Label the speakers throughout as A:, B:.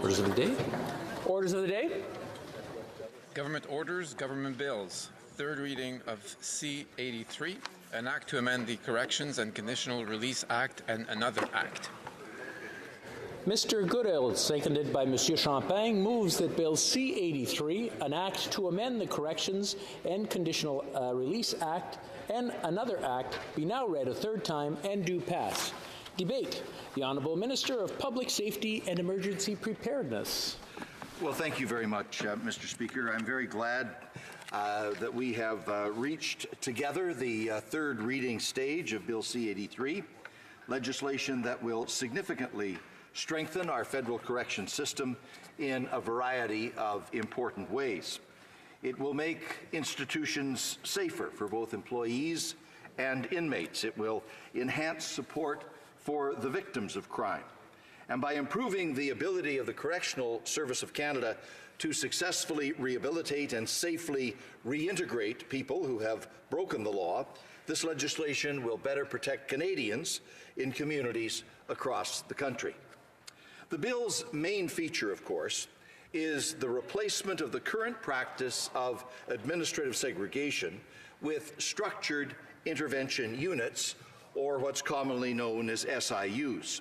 A: Orders of the day.
B: Orders of the day.
C: Government orders, government bills. Third reading of C-83, an act to amend the Corrections and Conditional Release Act and another act.
B: Mr. Goodale, seconded by Monsieur Champagne, moves that Bill C-83, an act to amend the Corrections and Conditional Release Act and another act, be now read a third time and do pass. Debate. The Honourable Minister of Public Safety and Emergency Preparedness.
D: Well, thank you very much, Mr. Speaker. I'm very glad that we have reached together the third reading stage of Bill C-83, legislation that will significantly strengthen our federal correction system in a variety of important ways. It will make institutions safer for both employees and inmates. It will enhance support for the victims of crime. And by improving the ability of the Correctional Service of Canada to successfully rehabilitate and safely reintegrate people who have broken the law, this legislation will better protect Canadians in communities across the country. The bill's main feature, of course, is the replacement of the current practice of administrative segregation with structured intervention units, or what's commonly known as SIUs.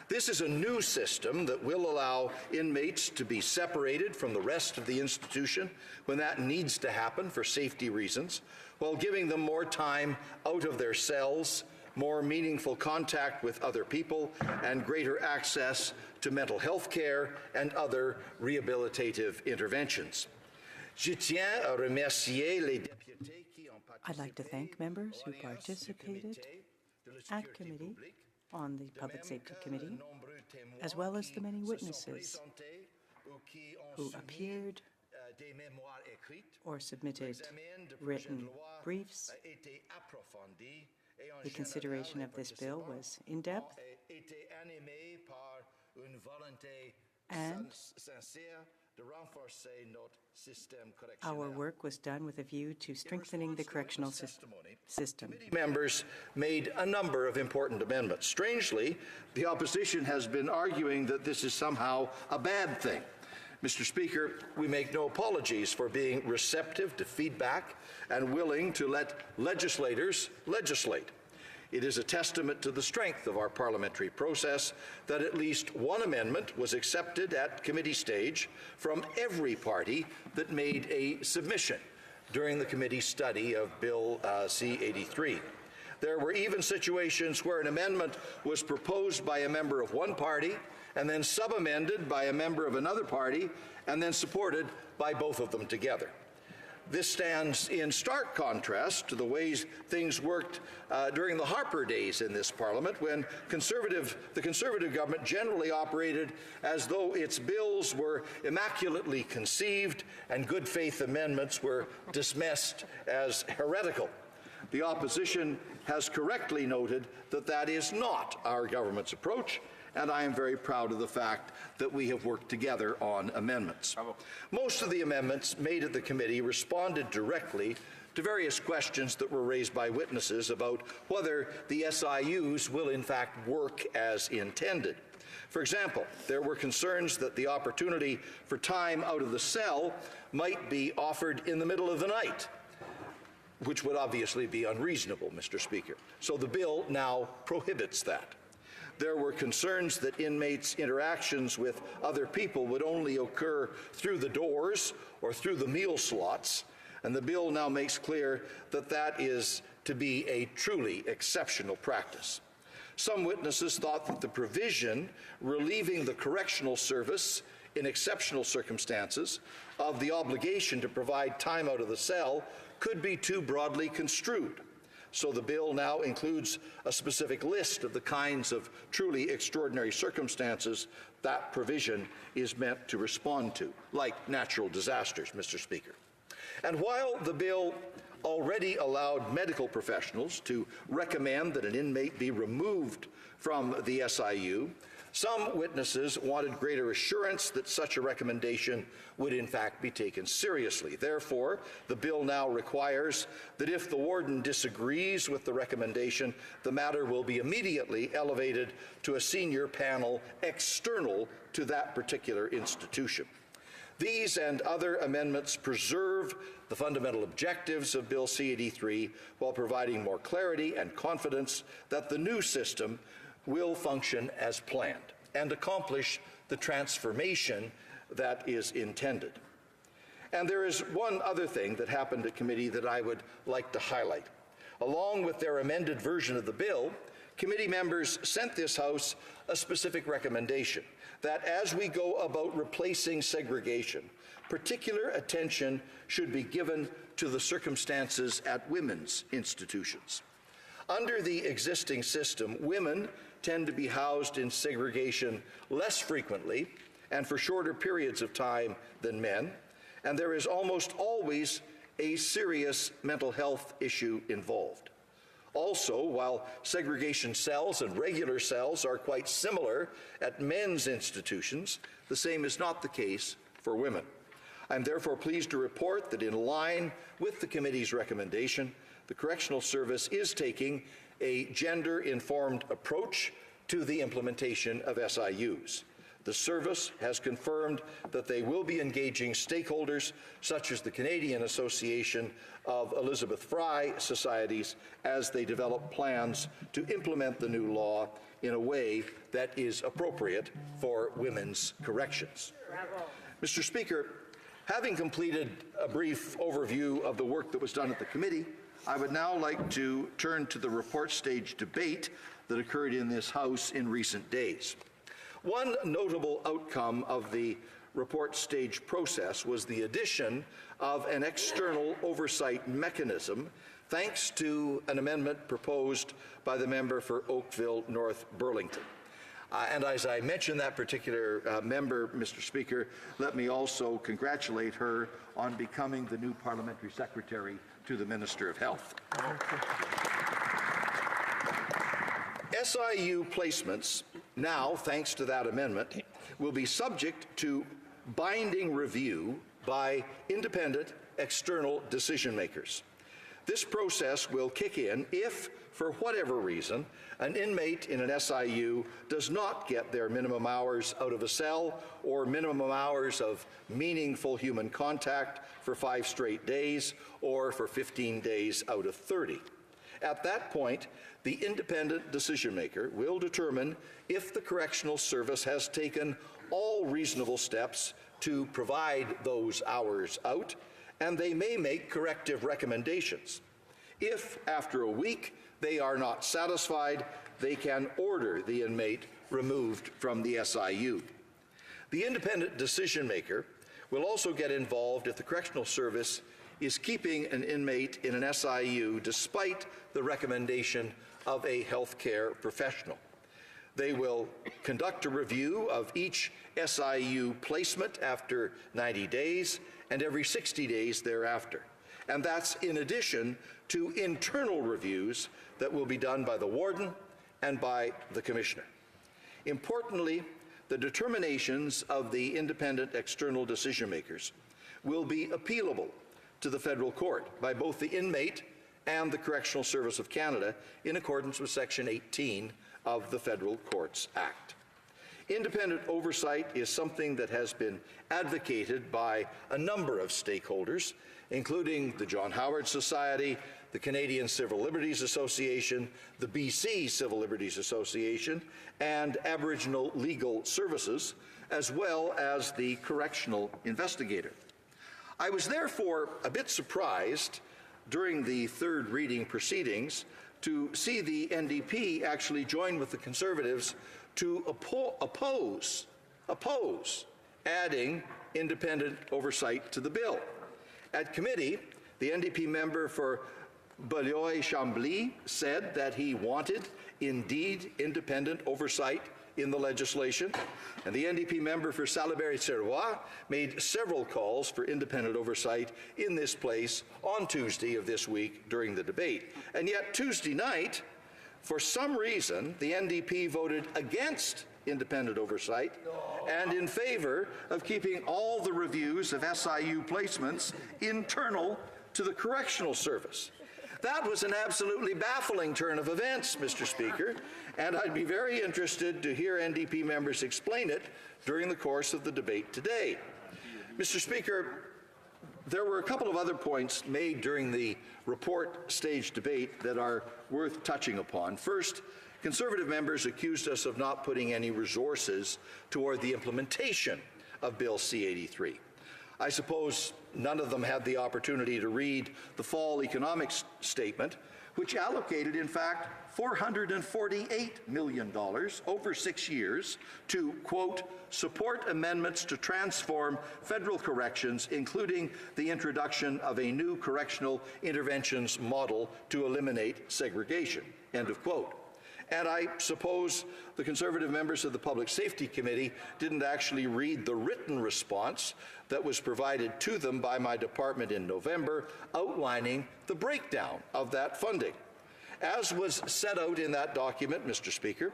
D: This is a new system that will allow inmates to be separated from the rest of the institution when that needs to happen for safety reasons, while giving them more time out of their cells, more meaningful contact with other people, and greater access to mental health care and other rehabilitative interventions.
E: I'd like to thank members who participated at committee on the Public Safety Committee, as well as the many witnesses who appeared or submitted written briefs. The consideration of this bill was in-depth, and our work was done with a view to strengthening the correctional system.
D: Committee members made a number of important amendments. Strangely, the opposition has been arguing that this is somehow a bad thing. Mr. Speaker, we make no apologies for being receptive to feedback and willing to let legislators legislate. It is a testament to the strength of our parliamentary process that at least one amendment was accepted at committee stage from every party that made a submission during the committee study of Bill C-83. There were even situations where an amendment was proposed by a member of one party and then sub-amended by a member of another party and then supported by both of them together. This stands in stark contrast to the ways things worked during the Harper days in this Parliament, when the Conservative government generally operated as though its bills were immaculately conceived and good faith amendments were dismissed as heretical. The opposition has correctly noted that that is not our government's approach, and I am very proud of the fact that we have worked together on amendments. Most of the amendments made at the committee responded directly to various questions that were raised by witnesses about whether the SIUs will in fact work as intended. For example, there were concerns that the opportunity for time out of the cell might be offered in the middle of the night, which would obviously be unreasonable, Mr. Speaker. So the bill now prohibits that. There were concerns that inmates' interactions with other people would only occur through the doors or through the meal slots, and the bill now makes clear that that is to be a truly exceptional practice. Some witnesses thought that the provision relieving the correctional service in exceptional circumstances of the obligation to provide time out of the cell could be too broadly construed. So the bill now includes a specific list of the kinds of truly extraordinary circumstances that provision is meant to respond to, like natural disasters, Mr. Speaker. And while the bill already allowed medical professionals to recommend that an inmate be removed from the SIU, Some witnesses wanted greater assurance that such a recommendation would in fact be taken seriously. Therefore, the bill now requires that if the warden disagrees with the recommendation, the matter will be immediately elevated to a senior panel external to that particular institution. These and other amendments preserve the fundamental objectives of Bill C-83 while providing more clarity and confidence that the new system will function as planned and accomplish the transformation that is intended. And there is one other thing that happened at committee that I would like to highlight. Along with their amended version of the bill, committee members sent this House a specific recommendation that as we go about replacing segregation, particular attention should be given to the circumstances at women's institutions. Under the existing system, women tend to be housed in segregation less frequently and for shorter periods of time than men, and there is almost always a serious mental health issue involved. Also, while segregation cells and regular cells are quite similar at men's institutions, the same is not the case for women. I'm therefore pleased to report that in line with the committee's recommendation, the Correctional Service is taking a gender-informed approach to the implementation of SIUs. The service has confirmed that they will be engaging stakeholders such as the Canadian Association of Elizabeth Fry Societies as they develop plans to implement the new law in a way that is appropriate for women's corrections. Bravo. Mr. Speaker, having completed a brief overview of the work that was done at the committee, I would now like to turn to the report stage debate that occurred in this House in recent days. One notable outcome of the report stage process was the addition of an external oversight mechanism, thanks to an amendment proposed by the member for Oakville North Burlington. And as I mentioned that particular member, Mr. Speaker, let me also congratulate her on becoming the new parliamentary secretary to the Minister of Health. SIU placements now, thanks to that amendment, will be subject to binding review by independent external decision makers. This process will kick in if, for whatever reason, an inmate in an SIU does not get their minimum hours out of a cell or minimum hours of meaningful human contact for 5 straight days or for 15 days out of 30. At that point, the independent decision maker will determine if the Correctional Service has taken all reasonable steps to provide those hours out, and they may make corrective recommendations. If, after a week, they are not satisfied, they can order the inmate removed from the SIU. The independent decision maker will also get involved if the Correctional Service is keeping an inmate in an SIU despite the recommendation of a healthcare professional. They will conduct a review of each SIU placement after 90 days and every 60 days thereafter. And that's in addition to internal reviews that will be done by the warden and by the commissioner. Importantly, the determinations of the independent external decision makers will be appealable to the federal court by both the inmate and the Correctional Service of Canada in accordance with Section 18 of the Federal Courts Act. Independent oversight is something that has been advocated by a number of stakeholders, including the John Howard Society, the Canadian Civil Liberties Association, the BC Civil Liberties Association, and Aboriginal Legal Services, as well as the correctional investigator. I was therefore a bit surprised during the third reading proceedings to see the NDP actually join with the Conservatives to oppose adding independent oversight to the bill. At committee, the NDP member for Beaulieu-Chambly said that he wanted, indeed, independent oversight in the legislation, and the NDP member for Salaberry-Sirois made several calls for independent oversight in this place on Tuesday of this week during the debate. And yet Tuesday night, for some reason, the NDP voted against independent oversight, and in favor of keeping all the reviews of SIU placements internal to the Correctional Service. That was an absolutely baffling turn of events, Mr. Speaker, and I'd be very interested to hear NDP members explain it during the course of the debate today. Mr. Speaker, there were a couple of other points made during the report stage debate that are worth touching upon. First, Conservative members accused us of not putting any resources toward the implementation of Bill C-83. I suppose none of them had the opportunity to read the fall economics statement, which allocated, in fact, $448 million over 6 years to, quote, support amendments to transform federal corrections, including the introduction of a new correctional interventions model to eliminate segregation, end of quote. And I suppose the Conservative members of the Public Safety Committee didn't actually read the written response that was provided to them by my department in November, outlining the breakdown of that funding. As was set out in that document, Mr. Speaker,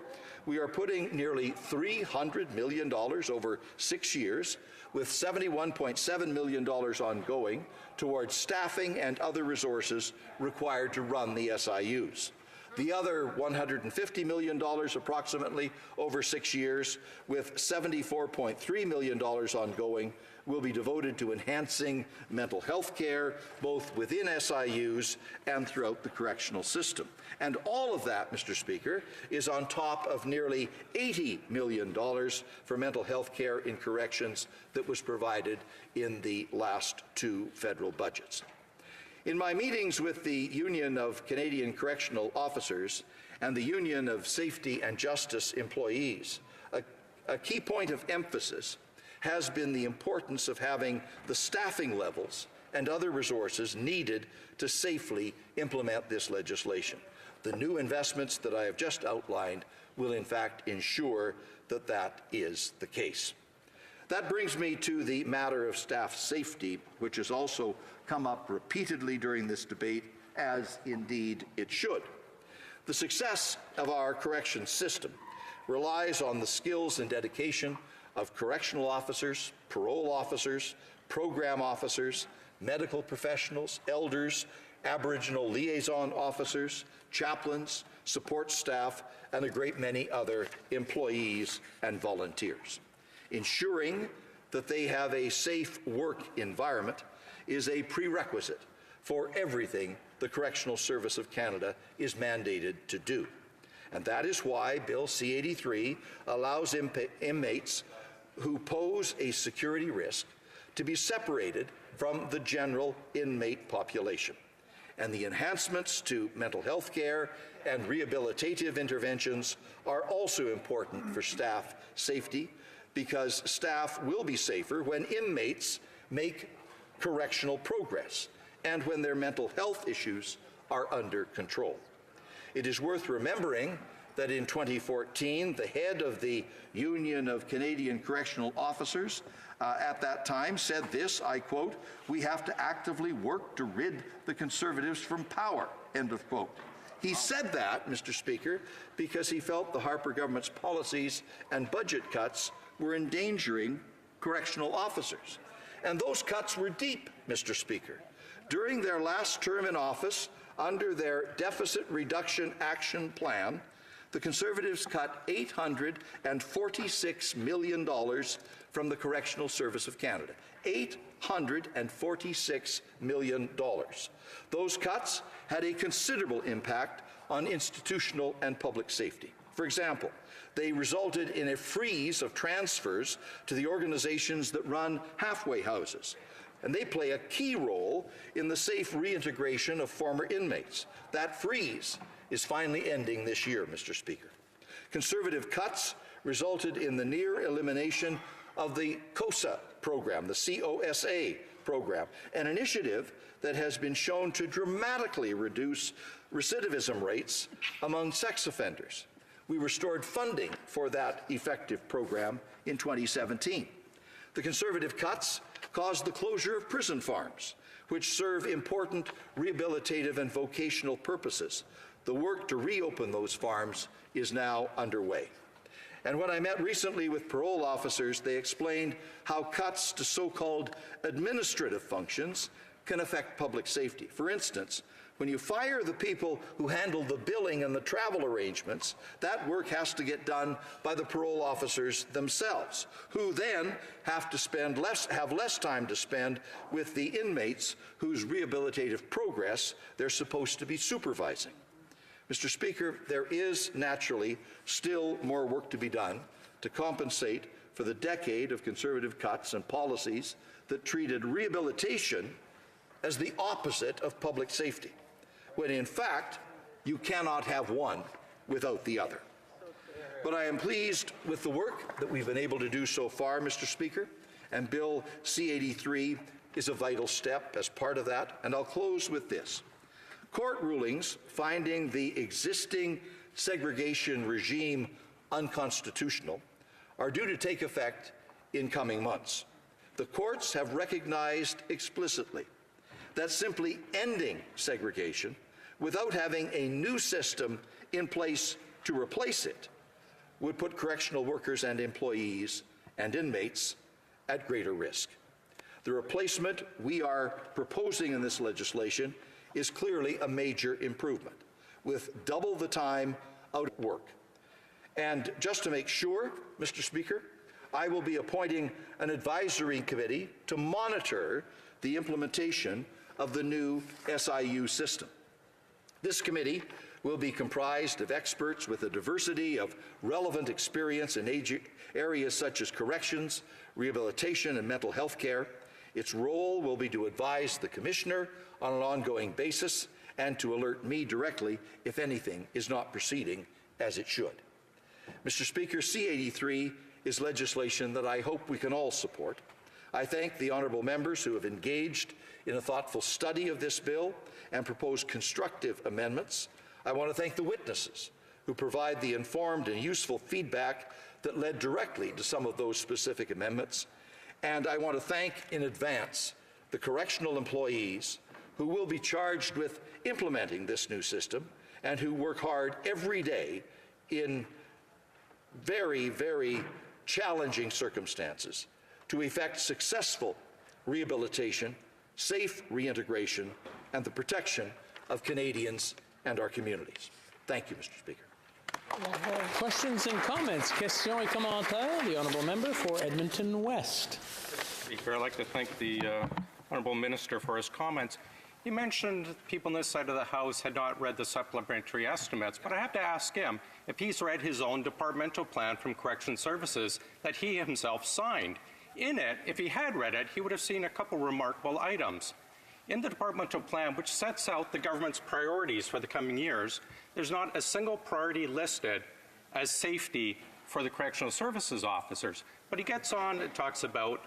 D: we are putting nearly $300 million over 6 years, with $71.7 million ongoing, towards staffing and other resources required to run the SIUs. The other $150 million approximately over 6 years, with $74.3 million ongoing, will be devoted to enhancing mental health care, both within SIUs and throughout the correctional system. And all of that, Mr. Speaker, is on top of nearly $80 million for mental health care in corrections that was provided in the last 2 federal budgets. In my meetings with the Union of Canadian Correctional Officers and the Union of Safety and Justice Employees, a key point of emphasis has been the importance of having the staffing levels and other resources needed to safely implement this legislation. The new investments that I have just outlined will in fact ensure that that is the case. That brings me to the matter of staff safety, which has also come up repeatedly during this debate, as indeed it should. The success of our corrections system relies on the skills and dedication of correctional officers, parole officers, program officers, medical professionals, elders, Aboriginal liaison officers, chaplains, support staff, and a great many other employees and volunteers. Ensuring that they have a safe work environment is a prerequisite for everything the Correctional Service of Canada is mandated to do. And that is why Bill C-83 allows inmates who pose a security risk to be separated from the general inmate population. And the enhancements to mental health care and rehabilitative interventions are also important for staff safety, because staff will be safer when inmates make correctional progress and when their mental health issues are under control. It is worth remembering that in 2014, the head of the Union of Canadian Correctional Officers at that time said this, I quote, "We have to actively work to rid the Conservatives from power," end of quote. He said that, Mr. Speaker, because he felt the Harper government's policies and budget cuts were endangering correctional officers. And those cuts were deep, Mr. Speaker. During their last term in office, under their deficit reduction action plan, the Conservatives cut $846 million from the Correctional Service of Canada. $846 million. Those cuts had a considerable impact on institutional and public safety. For example, they resulted in a freeze of transfers to the organizations that run halfway houses, and they play a key role in the safe reintegration of former inmates. That freeze is finally ending this year, Mr. Speaker. Conservative cuts resulted in the near elimination of the COSA program, the COSA program, an initiative that has been shown to dramatically reduce recidivism rates among sex offenders. We restored funding for that effective program in 2017. The Conservative cuts caused the closure of prison farms, which serve important rehabilitative and vocational purposes. The work to reopen those farms is now underway. And when I met recently with parole officers, they explained how cuts to so-called administrative functions can affect public safety. For instance, when you fire the people who handle the billing and the travel arrangements, that work has to get done by the parole officers themselves, who then have less time to spend with the inmates whose rehabilitative progress they're supposed to be supervising. Mr. Speaker, there is naturally still more work to be done to compensate for the decade of conservative cuts and policies that treated rehabilitation as the opposite of public safety, when in fact you cannot have one without the other. But I am pleased with the work that we've been able to do so far, Mr. Speaker, and Bill C-83 is a vital step as part of that, and I'll close with this. Court rulings finding the existing segregation regime unconstitutional are due to take effect in coming months. The courts have recognized explicitly that simply ending segregation without having a new system in place to replace it would put correctional workers and employees and inmates at greater risk. The replacement we are proposing in this legislation is clearly a major improvement, with double the time out of work. And just to make sure, Mr. Speaker, I will be appointing an advisory committee to monitor the implementation of the new SIU system. This committee will be comprised of experts with a diversity of relevant experience in areas such as corrections, rehabilitation, and mental health care. Its role will be to advise the Commissioner on an ongoing basis and to alert me directly if anything is not proceeding as it should. Mr. Speaker, C-83 is legislation that I hope we can all support. I thank the honourable members who have engaged in a thoughtful study of this bill and proposed constructive amendments. I want to thank the witnesses who provide the informed and useful feedback that led directly to some of those specific amendments. And I want to thank in advance the correctional employees who will be charged with implementing this new system and who work hard every day in very, very challenging circumstances to effect successful rehabilitation, safe reintegration, and the protection of Canadians and our communities. Thank you, Mr. Speaker.
B: Questions and comments. Questions et commentaires. The honourable member for Edmonton West.
A: Speaker, I'd like to thank the honourable minister for his comments. He mentioned people on this side of the House had not read the supplementary estimates, but I have to ask him if he's read his own departmental plan from Corrections Services that he himself signed. In it, if he had read it, he would have seen a couple remarkable items. In the departmental plan, which sets out the government's priorities for the coming years, there's not a single priority listed as safety for the correctional services officers. But he gets on and talks about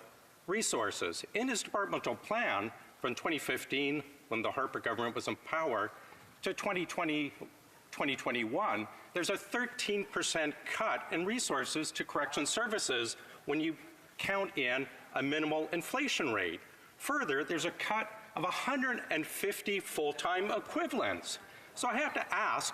A: resources. In his departmental plan from 2015, when the Harper government was in power, to 2021, there's a 13% cut in resources to corrections services when you count in a minimal inflation rate. Further, there's a cut of 150 full-time equivalents. So I have to ask,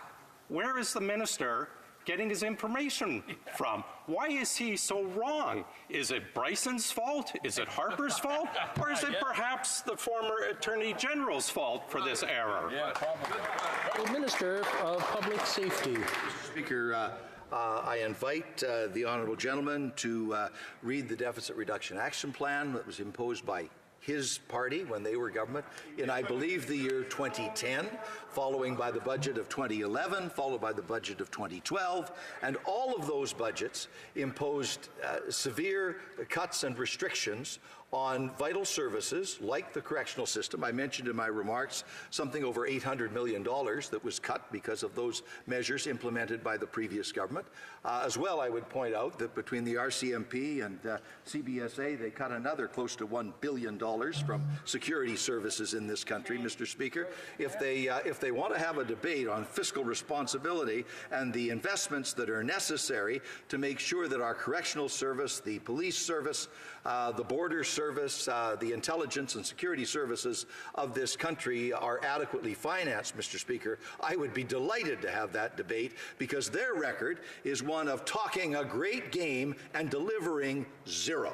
A: where is the minister getting his information from? Why is he so wrong? Is it Bryson's fault? Is it Harper's fault? Or is it perhaps the former Attorney General's fault for this error?
B: Yeah, probably. The Minister of Public Safety.
D: Mr. Speaker, I invite the honourable gentleman to read the Deficit Reduction Action Plan that was imposed by his party when they were government in, I believe, the year 2010, following by the budget of 2011, followed by the budget of 2012, and all of those budgets imposed severe cuts and restrictions on vital services like the correctional system. I mentioned in my remarks something over $800 million that was cut because of those measures implemented by the previous government. As well, I would point out that between the RCMP and CBSA, they cut another close to $1 billion from security services in this country, Mr. Speaker. If they want to have a debate on fiscal responsibility and the investments that are necessary to make sure that our correctional service, the police service, the border service, the intelligence and security services of this country are adequately financed, Mr. Speaker, I would be delighted to have that debate, because their record is one of talking a great game and delivering zero.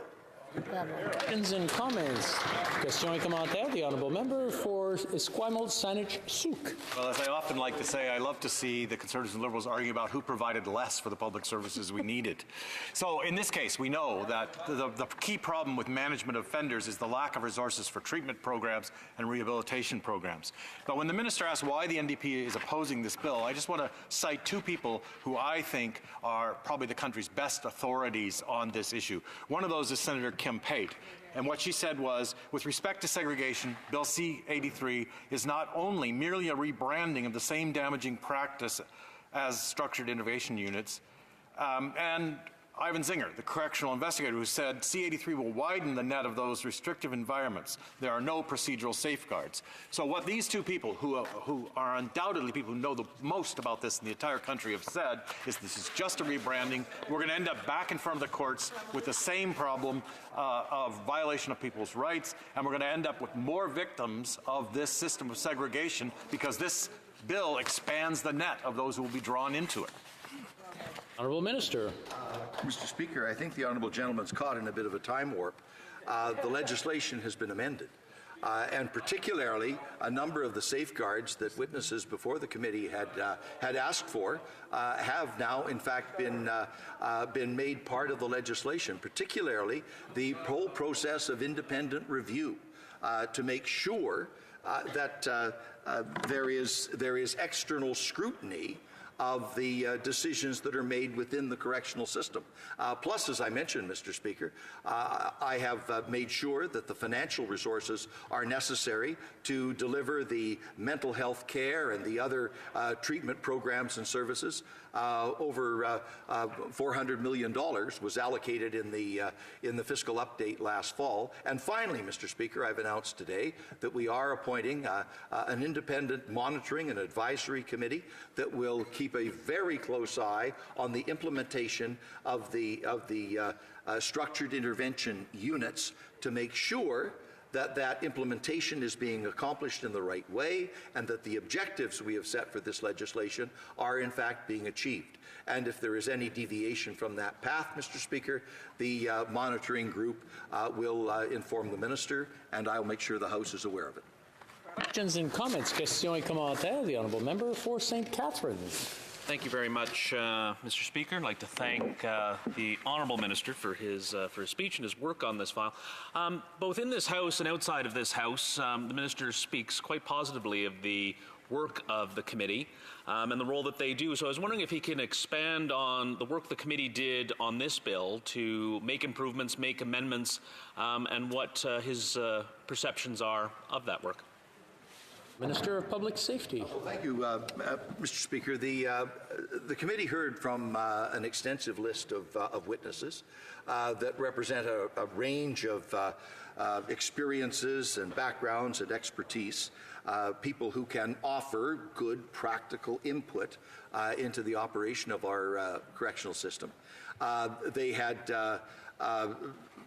B: Questions and comments. Questions et commentaires. The honourable member for Esquimalt Saanich Sooke.
F: Well, as I often like to say, I love to see the Conservatives and Liberals argue about who provided less for the public services we needed. So in this case, we know that the key problem with management of offenders is the lack of resources for treatment programs and rehabilitation programs. But when the minister asked why the NDP is opposing this bill, I just want to cite two people who I think are probably the country's best authorities on this issue. One of those is Senator Kim Pate. And what she said was, with respect to segregation, Bill C-83 is not only merely a rebranding of the same damaging practice as structured intervention units, and Ivan Zinger, the correctional investigator, who said C-83 will widen the net of those restrictive environments. There are no procedural safeguards. So what these two people, who are undoubtedly people who know the most about this in the entire country, have said is this is just a rebranding. We're going to end up back in front of the courts with the same problem of violation of people's rights, and we're going to end up with more victims of this system of segregation because this bill expands the net of those who will be drawn into it.
B: Honourable Minister.
D: Mr. Speaker, I think the honourable gentleman's caught in a bit of a time warp. The legislation has been amended, and particularly a number of the safeguards that witnesses before the committee had asked for have now, in fact, been made part of the legislation. Particularly, the whole process of independent review to make sure that there is external scrutiny of the decisions that are made within the correctional system. Plus, as I mentioned, Mr. Speaker, I have made sure that the financial resources are necessary to deliver the mental health care and the other treatment programs and services. Over $400 million was allocated in the fiscal update last fall. And finally, Mr. Speaker, I've announced today that we are appointing an independent monitoring and advisory committee that will keep a very close eye on the implementation of the structured intervention units to make sure that implementation is being accomplished in the right way and that the objectives we have set for this legislation are in fact being achieved. And if there is any deviation from that path, Mr. Speaker, the monitoring group will inform the minister, and I'll make sure the House is aware of it.
B: Questions and comments. Questions et commentaires. The honourable member for St. Catharines.
G: Thank you very much, Mr. Speaker. I'd like to thank the Honourable Minister for his speech and his work on this file. Both in this House and outside of this House, the Minister speaks quite positively of the work of the committee and the role that they do. So I was wondering if he can expand on the work the committee did on this bill to make improvements, make amendments, and what his perceptions are of that work.
B: Minister of Public Safety.
D: Well, thank you, Mr. Speaker. The committee heard from an extensive list of witnesses that represent a range of experiences and backgrounds and expertise, people who can offer good practical input into the operation of our correctional system. They had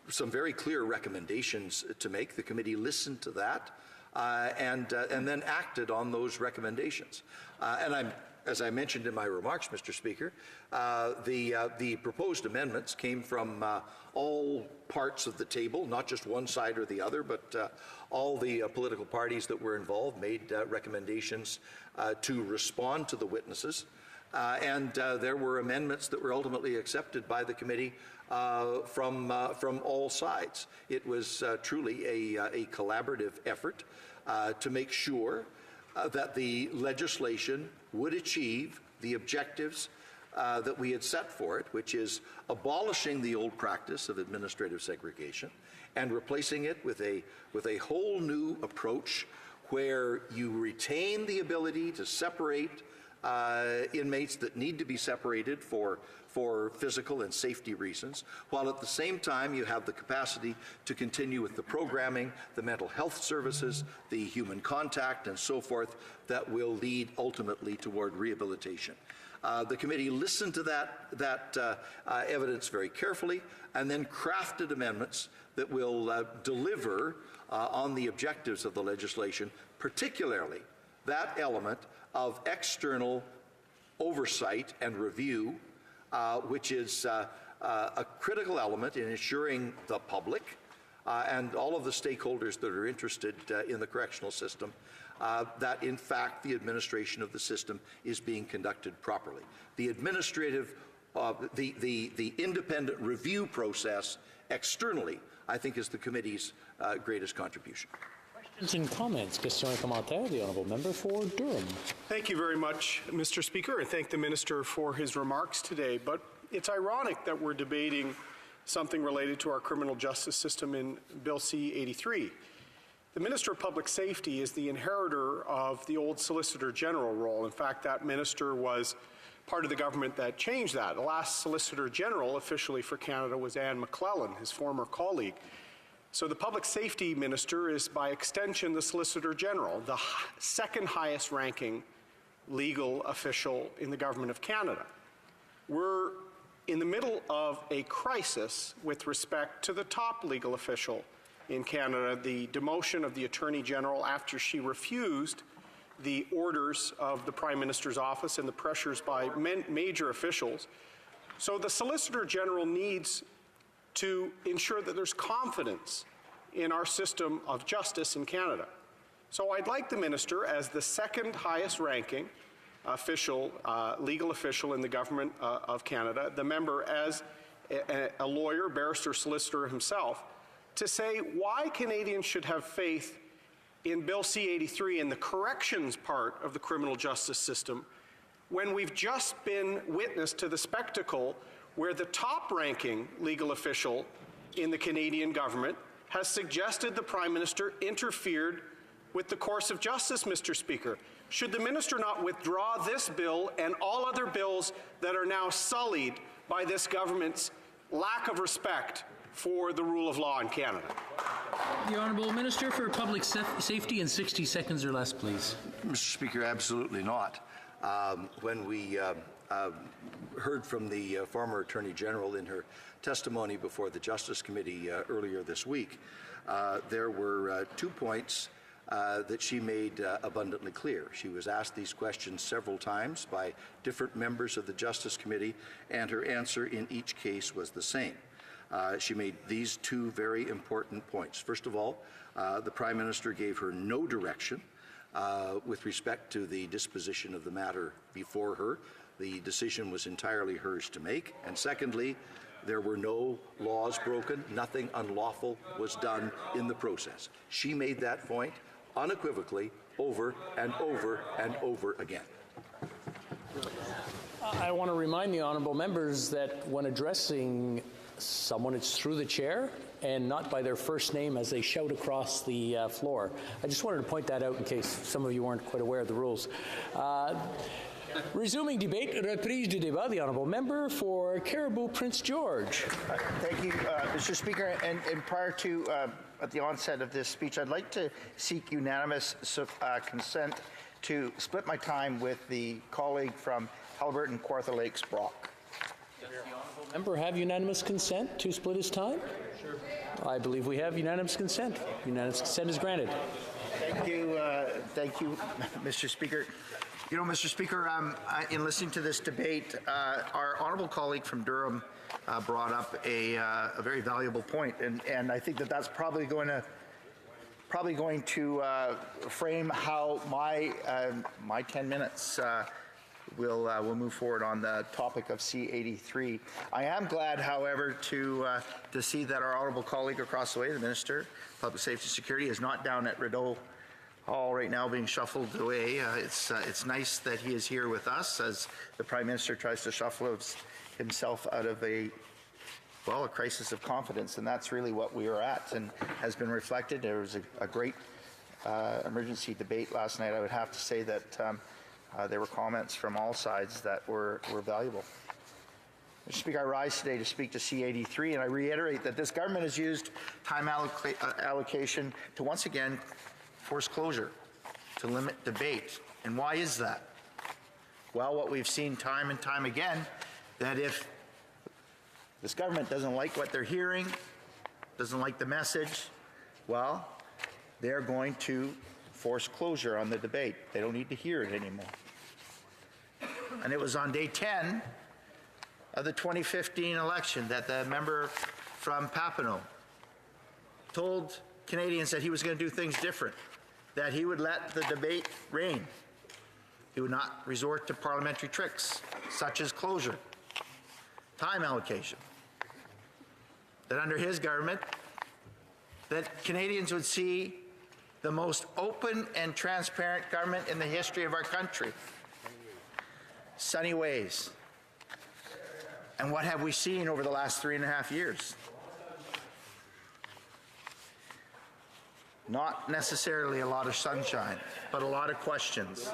D: some very clear recommendations to make. The committee listened to that. And then acted on those recommendations. As I mentioned in my remarks, Mr. Speaker, the proposed amendments came from all parts of the table, not just one side or the other, but all the political parties that were involved made recommendations to respond to the witnesses. And there were amendments that were ultimately accepted by the committee from all sides. It was truly a collaborative effort to make sure that the legislation would achieve the objectives that we had set for it, which is abolishing the old practice of administrative segregation and replacing it with a whole new approach where you retain the ability to separate inmates that need to be separated for physical and safety reasons, while at the same time you have the capacity to continue with the programming, the mental health services, the human contact, and so forth that will lead ultimately toward rehabilitation. The committee listened to that evidence very carefully and then crafted amendments that will deliver on the objectives of the legislation, particularly that element of external oversight and review, which is a critical element in ensuring the public and all of the stakeholders that are interested in the correctional system that, in fact, the administration of the system is being conducted properly. The administrative, the independent review process externally, I think, is the committee's greatest contribution.
B: Questions and comments. Question and commentaire. The honourable member for Durham.
H: Thank you very much, Mr. Speaker, and thank the minister for his remarks today. But it's ironic that we're debating something related to our criminal justice system in Bill C-83. The Minister of Public Safety is the inheritor of the old Solicitor General role. In fact, that minister was part of the government that changed that. The last Solicitor General officially for Canada was Anne McClellan, his former colleague. So the Public Safety Minister is, by extension, the Solicitor General, the second highest ranking legal official in the Government of Canada. We're in the middle of a crisis with respect to the top legal official in Canada, the demotion of the Attorney General after she refused the orders of the Prime Minister's office and the pressures by major officials. So the Solicitor General needs to ensure that there's confidence in our system of justice in Canada. So I'd like the Minister, as the second highest ranking official, legal official in the Government of Canada, the member as a lawyer, barrister, solicitor himself, to say why Canadians should have faith in Bill C-83 in the corrections part of the criminal justice system when we've just been witness to the spectacle where the top-ranking legal official in the Canadian government has suggested the Prime Minister interfered with the course of justice, Mr. Speaker. Should the Minister not withdraw this bill and all other bills that are now sullied by this government's lack of respect for the rule of law in Canada?
B: The Honourable Minister for Public Safety in 60 seconds or less, please.
D: Mr. Speaker, absolutely not. When we heard from the former Attorney General in her testimony before the Justice Committee earlier this week, there were 2 points that she made abundantly clear. She was asked these questions several times by different members of the Justice Committee, and her answer in each case was the same. She made these 2 very important points. First of all, the Prime Minister gave her no direction with respect to the disposition of the matter before her. The decision was entirely hers to make. And secondly, there were no laws broken. Nothing unlawful was done in the process. She made that point unequivocally over and over and over again.
B: I want to remind the honourable members that when addressing someone, it's through the chair and not by their first name as they shout across the floor. I just wanted to point that out in case some of you weren't quite aware of the rules. Resuming debate, reprise du débat, the honourable member for Caribou Prince George.
I: Thank you, Mr. Speaker. And prior to, at the onset of this speech, I'd like to seek unanimous consent to split my time with the colleague from Halliburton, Kawartha Lakes, Brock.
B: Does the honourable member have unanimous consent to split his time? Sure. I believe we have unanimous consent. Unanimous consent is granted.
I: Thank you, Mr. Speaker. You know, Mr. Speaker, in listening to this debate, our honourable colleague from Durham brought up a very valuable point, and I think that that's probably going to frame how my 10 minutes will move forward on the topic of C-83. I am glad, however, to see that our honourable colleague across the way, the Minister of Public Safety and Security, is not down at Rideau Hall right now being shuffled away. It's nice that he is here with us as the Prime Minister tries to shuffle himself out of a crisis of confidence, and that's really what we are at and has been reflected. There was a great emergency debate last night. I would have to say that there were comments from all sides that were valuable. Mr. Speaker, I rise today to speak to C-83, and I reiterate that this government has used time allocation to once again force closure, to limit debate. And why is that? well, what we've seen time and time again, that if this government doesn't like what they're hearing, doesn't like the message, well, they're going to force closure on the debate. They don't need to hear it anymore. And it was on day 10 of the 2015 election that the member from Papineau told Canadians that he was going to do things different, that he would let the debate reign. He would not resort to parliamentary tricks such as closure, time allocation. That under his government, that Canadians would see the most open and transparent government in the history of our country. Sunny ways. And what have we seen over the last 3.5 years? Not necessarily a lot of sunshine, but a lot of questions.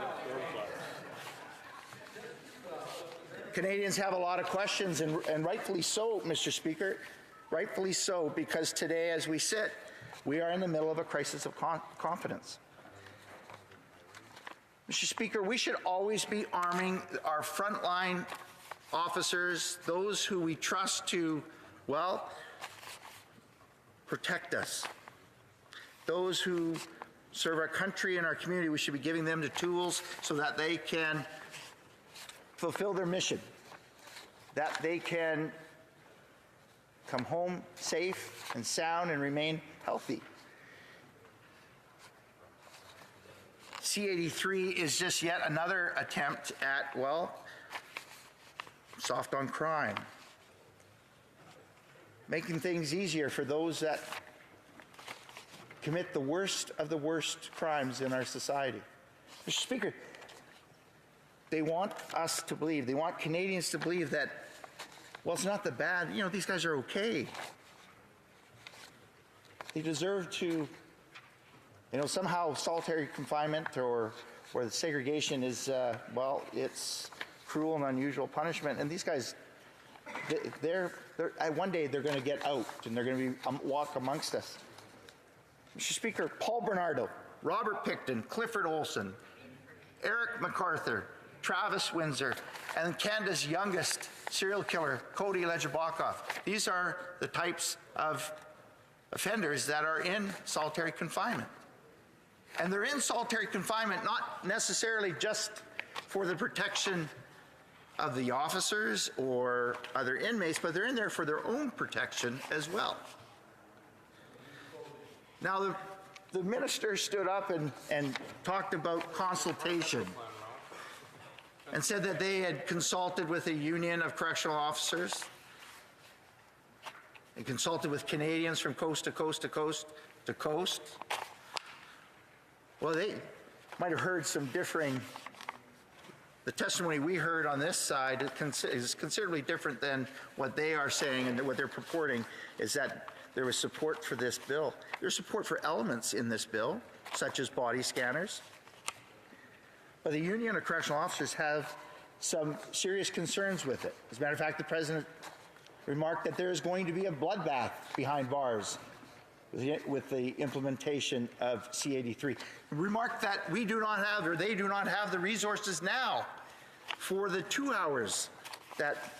I: Canadians have a lot of questions, and rightfully so, Mr. Speaker. Rightfully so, because today, as we sit, we are in the middle of a crisis of confidence. Mr. Speaker, we should always be arming our frontline officers, those who we trust to, well, protect us. Those who serve our country and our community, we should be giving them the tools so that they can fulfill their mission, that they can come home safe and sound and remain healthy. C-83 is just yet another attempt at, well, soft on crime, making things easier for those that commit the worst of the worst crimes in our society. Mr. Speaker, they want us to believe, they want Canadians to believe that, well, it's not that bad. You know, these guys are okay. They deserve to, you know, somehow solitary confinement or the segregation is, well, it's cruel and unusual punishment. And these guys, one day they're going to get out and they're going to be walk amongst us. Mr. Speaker, Paul Bernardo, Robert Picton, Clifford Olson, Eric MacArthur, Travis Windsor, and Canada's youngest serial killer, Cody Legebakov. These are the types of offenders that are in solitary confinement. And they're in solitary confinement not necessarily just for the protection of the officers or other inmates, but they're in there for their own protection as well. Now, the minister stood up and talked about consultation and said that they had consulted with a union of correctional officers and consulted with Canadians from coast to coast to coast to coast. Well, they might have heard some differing. The testimony we heard on this side is considerably different than what they are saying, and what they're purporting is that there was support for this bill. There's support for elements in this bill, such as body scanners. But the Union of Correctional Officers have some serious concerns with it. As a matter of fact, the President remarked that there is going to be a bloodbath behind bars with the implementation of C-83. Remarked that we do not have, or they do not have, the resources now for the 2 hours that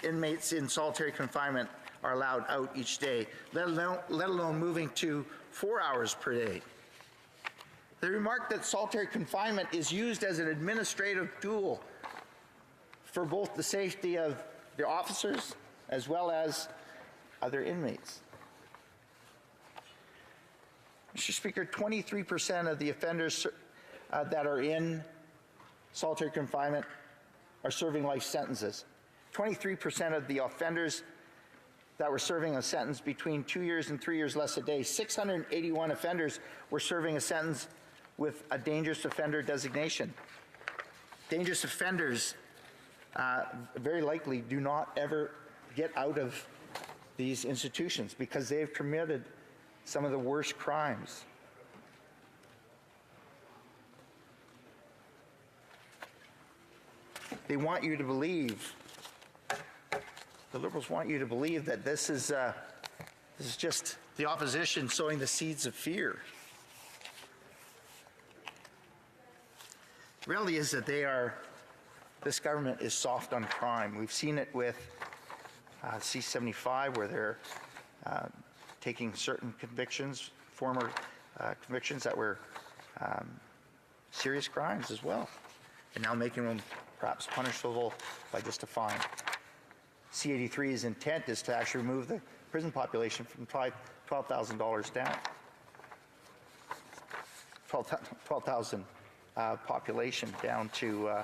I: inmates in solitary confinement are allowed out each day, let alone moving to 4 hours per day. They remarked that solitary confinement is used as an administrative tool for both the safety of the officers as well as other inmates. Mr. Speaker, 23% of the offenders that are in solitary confinement are serving life sentences. 23% of the offenders that were serving a sentence between 2 years and 3 years less a day. 681 offenders were serving a sentence with a dangerous offender designation. Dangerous offenders very likely do not ever get out of these institutions because they've committed some of the worst crimes. They want you to believe, the Liberals want you to believe that this is just the opposition sowing the seeds of fear. The reality is that they are this government is soft on crime. We've seen it with C-75, where they're taking certain convictions, former convictions that were serious crimes as well, and now making them perhaps punishable by just a fine. C-83's intent is to actually remove the prison population from $12,000 down. 12,000 population down to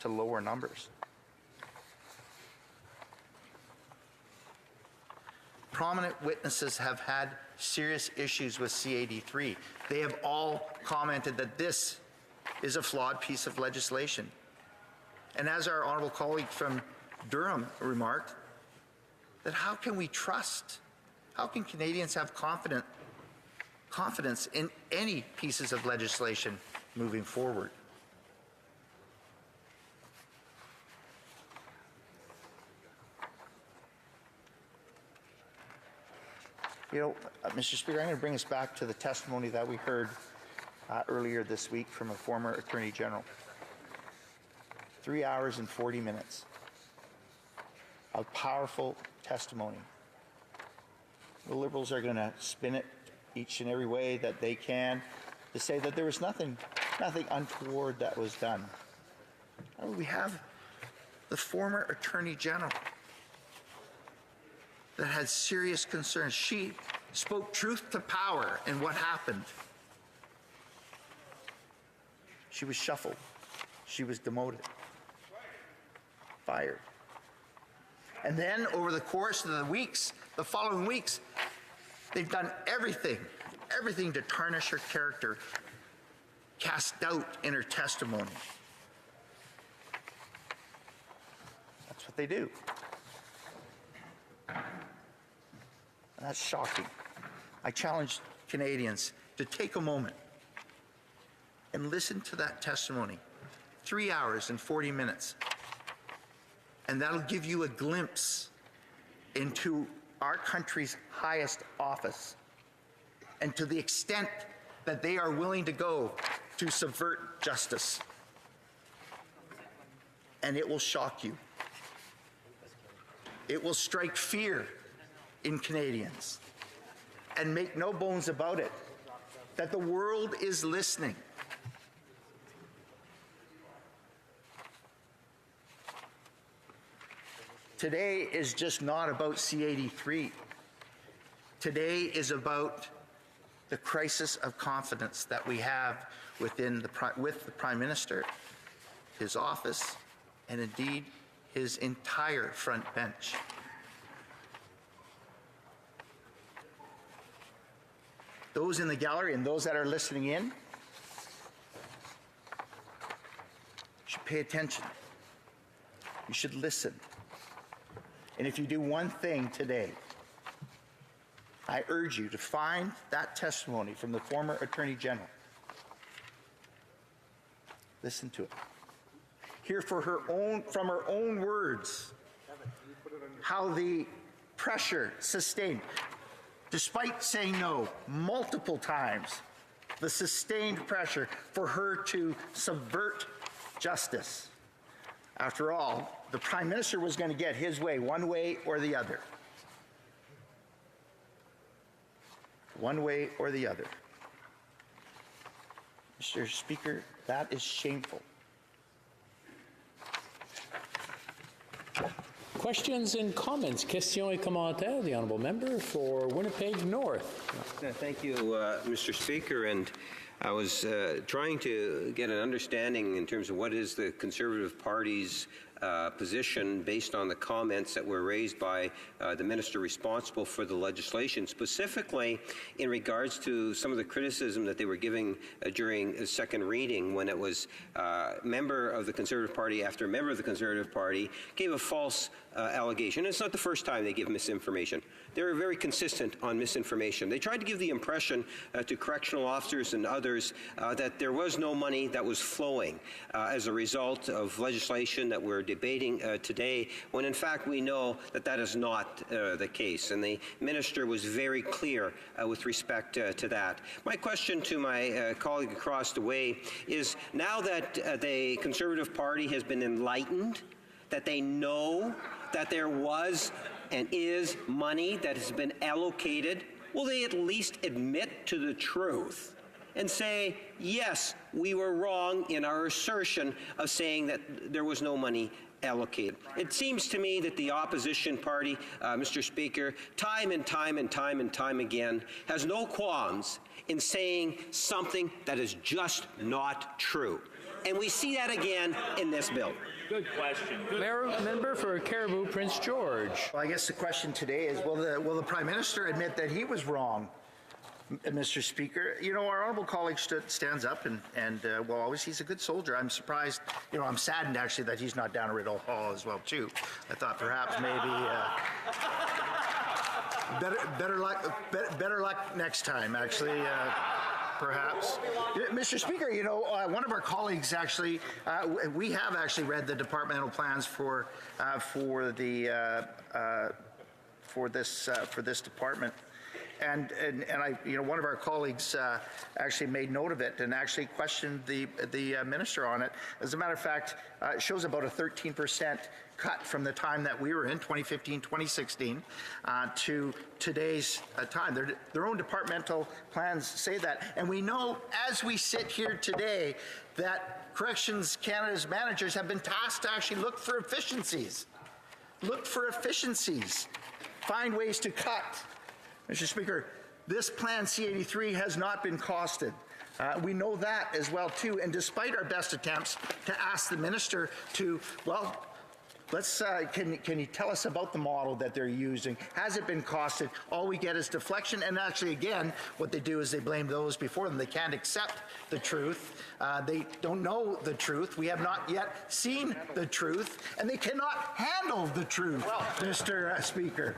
I: lower numbers. Prominent witnesses have had serious issues with C-83. They have all commented that this is a flawed piece of legislation. And as our honourable colleague from Durham remarked, that how can we trust, how can Canadians have confidence in any pieces of legislation moving forward? You know, Mr. Speaker, I'm going to bring us back to the testimony that we heard earlier this week from a former Attorney General. 3 hours and 40 minutes of powerful testimony. The Liberals are going to spin it each and every way that they can to say that there was nothing untoward that was done. We have the former Attorney General that had serious concerns. She spoke truth to power in what happened. She was shuffled. She was demoted, fired. And then over the course of the following weeks, they've done everything to tarnish her character, cast doubt in her testimony. That's what they do. And that's shocking. I challenge Canadians to take a moment and listen to that testimony. 3 hours and 40 minutes. And that'll give you a glimpse into our country's highest office and to the extent that they are willing to go to subvert justice. And it will shock you. It will strike fear in Canadians. And make no bones about it, that the world is listening. Today is just not about C-83. Today is about the crisis of confidence that we have with the Prime Minister, his office, and indeed his entire front bench. Those in the gallery and those that are listening in should pay attention. You should listen. And if you do one thing today, I urge you to find that testimony from the former Attorney General. Listen to it. Hear from her own words how the pressure sustained, despite saying no multiple times, the sustained pressure for her to subvert justice. After all, the Prime Minister was going to get his way, one way or the other. One way or the other. Mr. Speaker, that is shameful.
B: Questions and comments. Questions et commentaires. The honourable member for Winnipeg North.
J: Thank you, Mr. Speaker. And I was trying to get an understanding in terms of what is the Conservative Party's position based on the comments that were raised by the minister responsible for the legislation, specifically in regards to some of the criticism that they were giving during the second reading when it was member of the Conservative Party after member of the Conservative Party gave a false allegation. And it's not the first time they give misinformation. They're very consistent on misinformation. They tried to give the impression to correctional officers and others that there was no money that was flowing as a result of legislation that were debating today, when in fact we know that that is not the case. And the minister was very clear with respect to that. My question to my colleague across the way is, now that the Conservative Party has been enlightened, that they know that there was and is money that has been allocated, will they at least admit to the truth and say, yes, we were wrong in our assertion of saying that there was no money allocated? It seems to me that the opposition party, Mr. Speaker, time and time again, has no qualms in saying something that is just not true. And we see that again in this bill.
G: Good question.
B: Member for Caribou Prince George.
I: Well, I guess the question today is, will the Prime Minister admit that he was wrong, Mr. Speaker? You know, our honourable colleague stands up and well, always he's a good soldier. I'm surprised, you know, I'm saddened actually that he's not down at Riddle Hall as well too. I thought perhaps maybe better luck next time, actually. Perhaps. Mr. Speaker, you know, one of our colleagues actually, we have actually read the departmental plans for this department. And I, you know, one of our colleagues actually made note of it and actually questioned the minister on it. As a matter of fact, it shows about a 13% cut from the time that we were in, 2015, 2016, to today's time. Their own departmental plans say that. And we know, as we sit here today, that Corrections Canada's managers have been tasked to actually look for efficiencies. Look for efficiencies. Find ways to cut. Mr. Speaker, this plan C-83 has not been costed. We know that as well too, and despite our best attempts to ask the minister to, well, let's, can you tell us about the model that they're using? Has it been costed? All we get is deflection, and actually again, what they do is they blame those before them. They can't accept the truth. They don't know the truth. We have not yet seen the truth, and they cannot handle the truth, Mr. Speaker.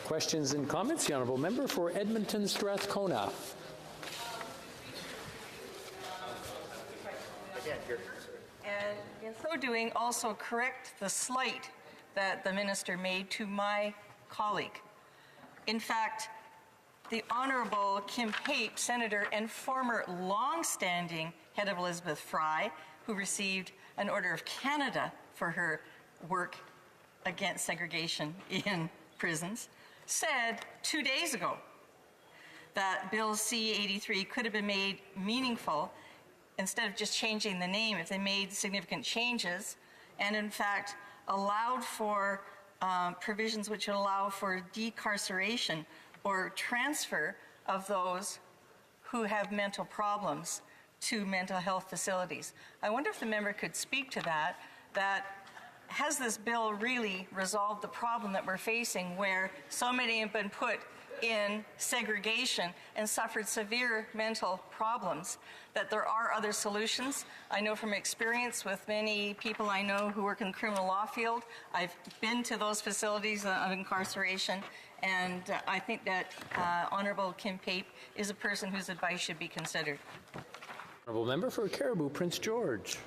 B: Questions and comments? The Honourable Member for Edmonton Strathcona.
K: And in so doing, also correct the slight that the minister made to my colleague. In fact, the Honourable Kim Pape, Senator and former long-standing head of Elizabeth Fry, who received an Order of Canada for her work against segregation in prisons, said 2 days ago that Bill C-83 could have been made meaningful instead of just changing the name if they made significant changes, and in fact allowed for provisions which would allow for decarceration or transfer of those who have mental problems to mental health facilities. I wonder if the member could speak to that, has this bill really resolved the problem that we're facing where so many have been put in segregation and suffered severe mental problems, that there are other solutions? I know from experience with many people I know who work in the criminal law field, I've been to those facilities of incarceration, and I think that Honourable Kim Pape is a person whose advice should be considered.
B: Honourable Member for Caribou Prince George.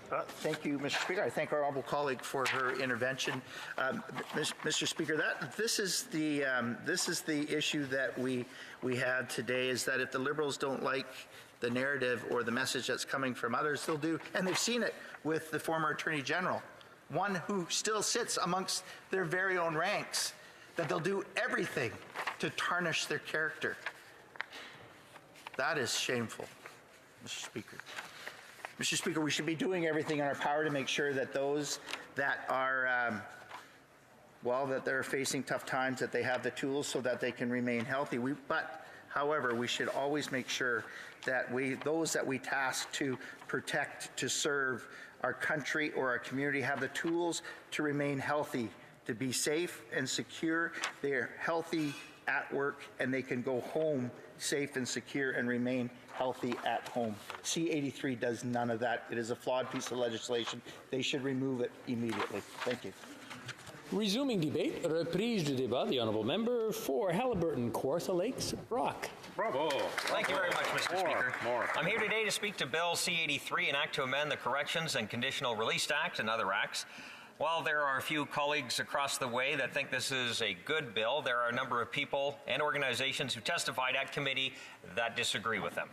I: Thank you, Mr. Speaker. I thank our honourable colleague for her intervention. Mr. Speaker, this is the issue that we have today, is that if the Liberals don't like the narrative or the message that's coming from others, they'll do, and they've seen it with the former Attorney General, one who still sits amongst their very own ranks, that they'll do everything to tarnish their character. That is shameful, Mr. Speaker. Mr. Speaker, we should be doing everything in our power to make sure that those that are, that they're facing tough times, that they have the tools so that they can remain healthy. However, we should always make sure that those that we task to protect, to serve our country or our community, have the tools to remain healthy, to be safe and secure. They're healthy at work, and they can go home safe and secure and remain healthy at home. C-83 does none of that. It is a flawed piece of legislation. They should remove it immediately. Thank you.
B: Resuming debate, reprise du débat, the Honourable Member for Haliburton, Kawartha Lakes, Brock.
A: Bravo.
L: Thank you very much, Mr. Speaker. I'm here today to speak to Bill C-83, an act to amend the Corrections and Conditional Release Act and other acts. While there are a few colleagues across the way that think this is a good bill, there are a number of people and organizations who testified at committee that disagree with them,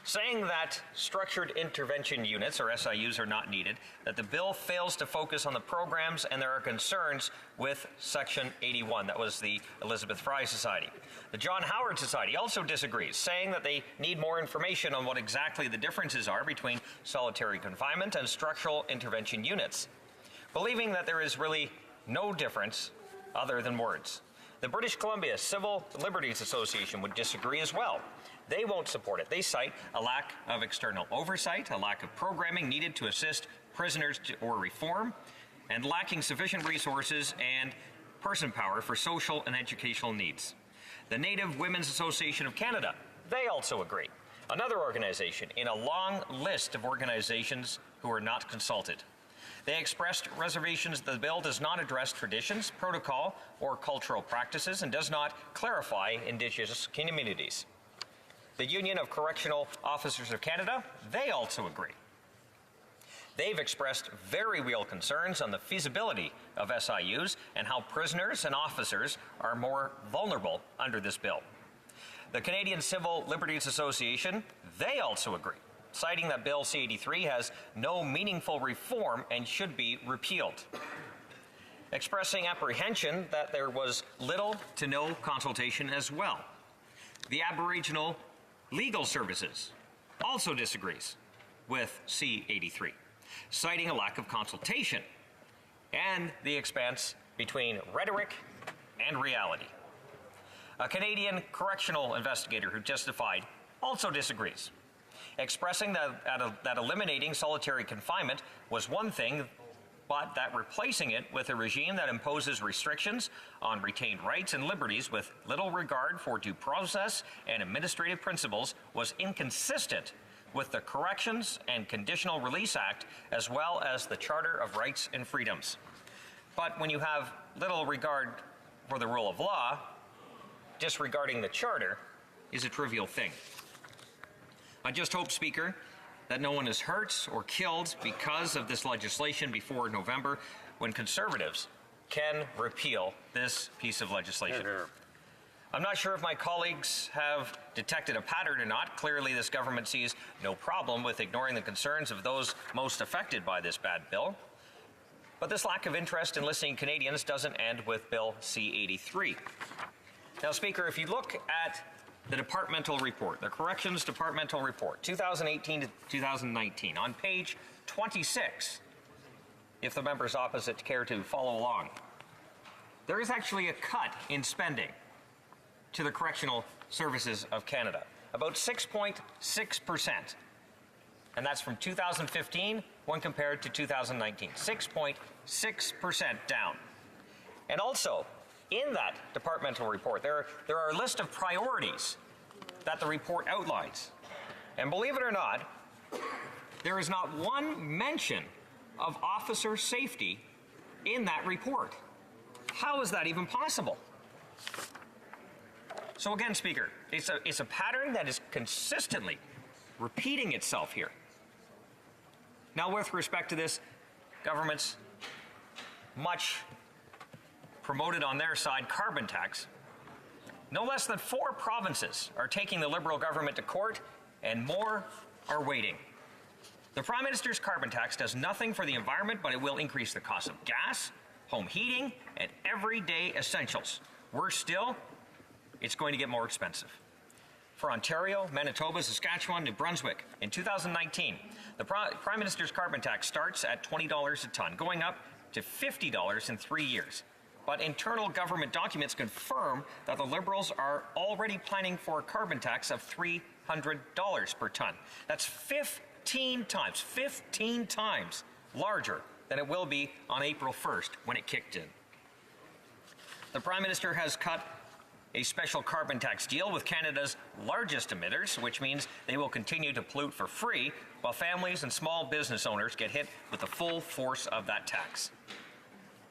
L: saying that structured intervention units, or SIUs, are not needed, that the bill fails to focus on the programs, and there are concerns with Section 81. That was the Elizabeth Fry Society. The John Howard Society also disagrees, saying that they need more information on what exactly the differences are between solitary confinement and structural intervention units, believing that there is really no difference other than words. The British Columbia Civil Liberties Association would disagree as well. They won't support it. They cite a lack of external oversight, a lack of programming needed to assist prisoners or reform, and lacking sufficient resources and person power for social and educational needs. The Native Women's Association of Canada, they also agree. Another organization in a long list of organizations who are not consulted. They expressed reservations that the bill does not address traditions, protocol, or cultural practices and does not clarify Indigenous communities. The Union of Correctional Officers of Canada, they also agree. They've expressed very real concerns on the feasibility of SIUs and how prisoners and officers are more vulnerable under this bill. The Canadian Civil Liberties Association, they also agree, citing that Bill C-83 has no meaningful reform and should be repealed, expressing apprehension that there was little to no consultation as well. The Aboriginal Legal Services also disagrees with C-83, citing a lack of consultation and the expanse between rhetoric and reality. A Canadian correctional investigator who testified also disagrees, expressing that eliminating solitary confinement was one thing, but that replacing it with a regime that imposes restrictions on retained rights and liberties with little regard for due process and administrative principles was inconsistent with the Corrections and Conditional Release Act, as well as the Charter of Rights and Freedoms. But when you have little regard for the rule of law, disregarding the Charter is a trivial thing. I just hope, Speaker, that no one is hurt or killed because of this legislation before November, when Conservatives can repeal this piece of legislation. I'm not sure if my colleagues have detected a pattern or not. Clearly, this government sees no problem with ignoring the concerns of those most affected by this bad bill. But this lack of interest in listening to Canadians doesn't end with Bill C-83. Now, Speaker, if you look at the departmental report, the Corrections Departmental Report, 2018 to 2019, on page 26, if the members opposite care to follow along, there is actually a cut in spending to the Correctional Services of Canada, about 6.6%. And that's from 2015 when compared to 2019, 6.6% down. And also, in that departmental report, there are a list of priorities that the report outlines. And believe it or not, there is not one mention of officer safety in that report. How is that even possible? So again, Speaker, it's a pattern that is consistently repeating itself here. Now, with respect to this, government's much promoted on their side carbon tax, no less than 4 provinces are taking the Liberal government to court, and more are waiting. The Prime Minister's carbon tax does nothing for the environment, but it will increase the cost of gas, home heating, and everyday essentials. Worse still, it's going to get more expensive. For Ontario, Manitoba, Saskatchewan, New Brunswick, in 2019, the Prime Minister's carbon tax starts at $20 a ton, going up to $50 in 3 years. But internal government documents confirm that the Liberals are already planning for a carbon tax of $300 per ton. That's 15 times larger than it will be on April 1st when it kicked in. The Prime Minister has cut a special carbon tax deal with Canada's largest emitters, which means they will continue to pollute for free, while families and small business owners get hit with the full force of that tax.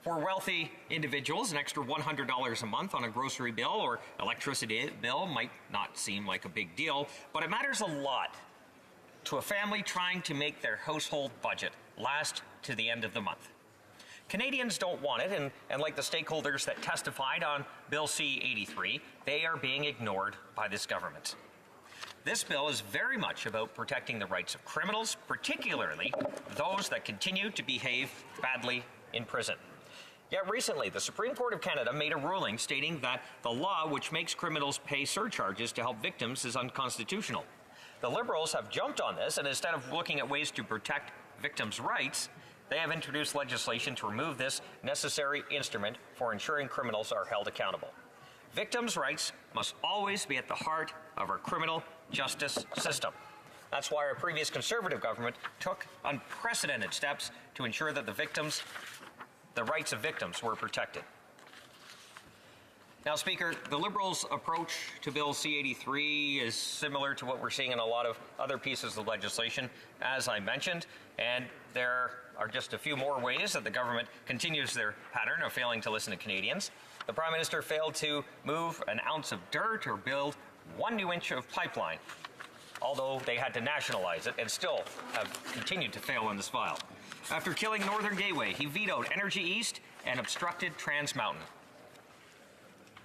L: For wealthy individuals, an extra $100 a month on a grocery bill or electricity bill might not seem like a big deal, but it matters a lot to a family trying to make their household budget last to the end of the month. Canadians don't want it, and like the stakeholders that testified on Bill C-83, they are being ignored by this government. This bill is very much about protecting the rights of criminals, particularly those that continue to behave badly in prison. Yet recently, the Supreme Court of Canada made a ruling stating that the law which makes criminals pay surcharges to help victims is unconstitutional. The Liberals have jumped on this, and instead of looking at ways to protect victims' rights, they have introduced legislation to remove this necessary instrument for ensuring criminals are held accountable. Victims' rights must always be at the heart of our criminal justice system. That's why our previous Conservative government took unprecedented steps to ensure that the rights of victims were protected. Now, Speaker, the Liberals' approach to Bill C-83 is similar to what we're seeing in a lot of other pieces of legislation, as I mentioned, and there are just a few more ways that the government continues their pattern of failing to listen to Canadians. The Prime Minister failed to move an ounce of dirt or build 1 new inch of pipeline, although they had to nationalize it and still have continued to fail on this file. After killing Northern Gateway, he vetoed Energy East and obstructed Trans Mountain.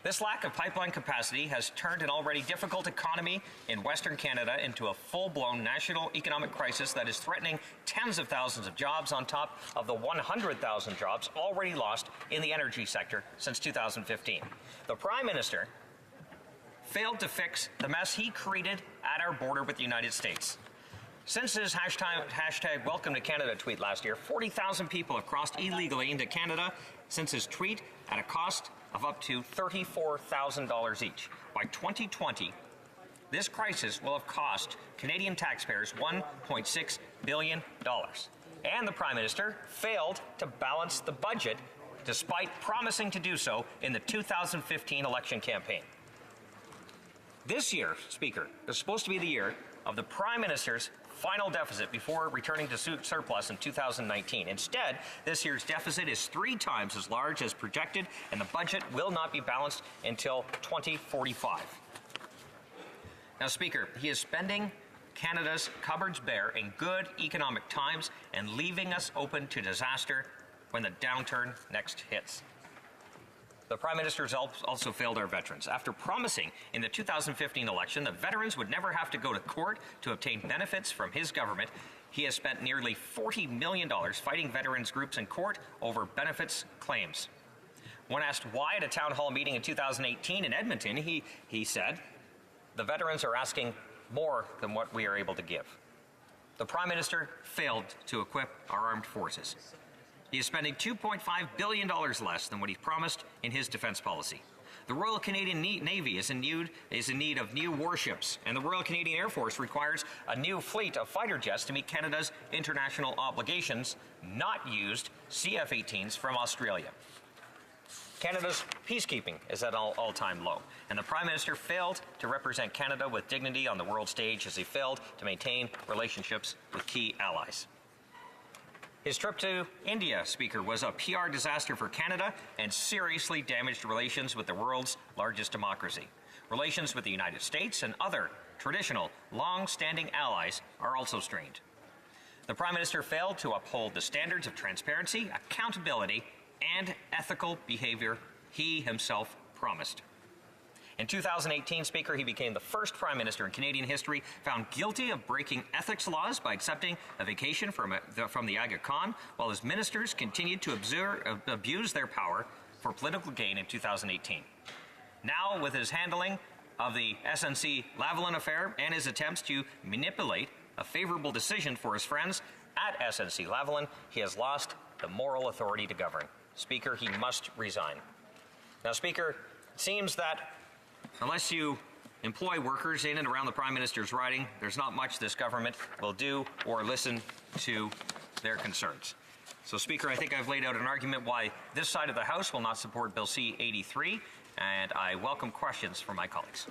L: This lack of pipeline capacity has turned an already difficult economy in Western Canada into a full-blown national economic crisis that is threatening tens of thousands of jobs on top of the 100,000 jobs already lost in the energy sector since 2015. The Prime Minister failed to fix the mess he created at our border with the United States. Since his hashtag Welcome to Canada tweet last year, 40,000 people have crossed illegally into Canada since his tweet at a cost of up to $34,000 each. By 2020, this crisis will have cost Canadian taxpayers $1.6 billion. And the Prime Minister failed to balance the budget despite promising to do so in the 2015 election campaign. This year, Speaker, is supposed to be the year of the Prime Minister's final deficit before returning to surplus in 2019. Instead, this year's deficit is 3 times as large as projected, and the budget will not be balanced until 2045. Now, Speaker, he is spending Canada's cupboards bare in good economic times and leaving us open to disaster when the downturn next hits. The Prime Minister has also failed our veterans. After promising in the 2015 election that veterans would never have to go to court to obtain benefits from his government, he has spent nearly $40 million fighting veterans groups in court over benefits claims. When asked why at a town hall meeting in 2018 in Edmonton, he said, "The veterans are asking more than what we are able to give." The Prime Minister failed to equip our armed forces. He is spending $2.5 billion less than what he promised in his defense policy. The Royal Canadian Navy is in need of new warships, and the Royal Canadian Air Force requires a new fleet of fighter jets to meet Canada's international obligations, not used CF-18s from Australia. Canada's peacekeeping is at an all-time low, and the Prime Minister failed to represent Canada with dignity on the world stage as he failed to maintain relationships with key allies. His trip to India, Speaker, was a PR disaster for Canada and seriously damaged relations with the world's largest democracy. Relations with the United States and other traditional, long-standing allies are also strained. The Prime Minister failed to uphold the standards of transparency, accountability, and ethical behavior he himself promised. In 2018, Speaker, he became the first Prime Minister in Canadian history found guilty of breaking ethics laws by accepting a vacation from the Aga Khan, while his ministers continued to abuse their power for political gain in 2018. Now, with his handling of the SNC-Lavalin affair and his attempts to manipulate a favorable decision for his friends at SNC-Lavalin, he has lost the moral authority to govern. Speaker, he must resign. Now, Speaker, it seems that unless you employ workers in and around the Prime Minister's riding, there's not much this government will do or listen to their concerns. So, Speaker, I think I've laid out an argument why this side of the House will not support Bill C-83, and I welcome questions from my colleagues.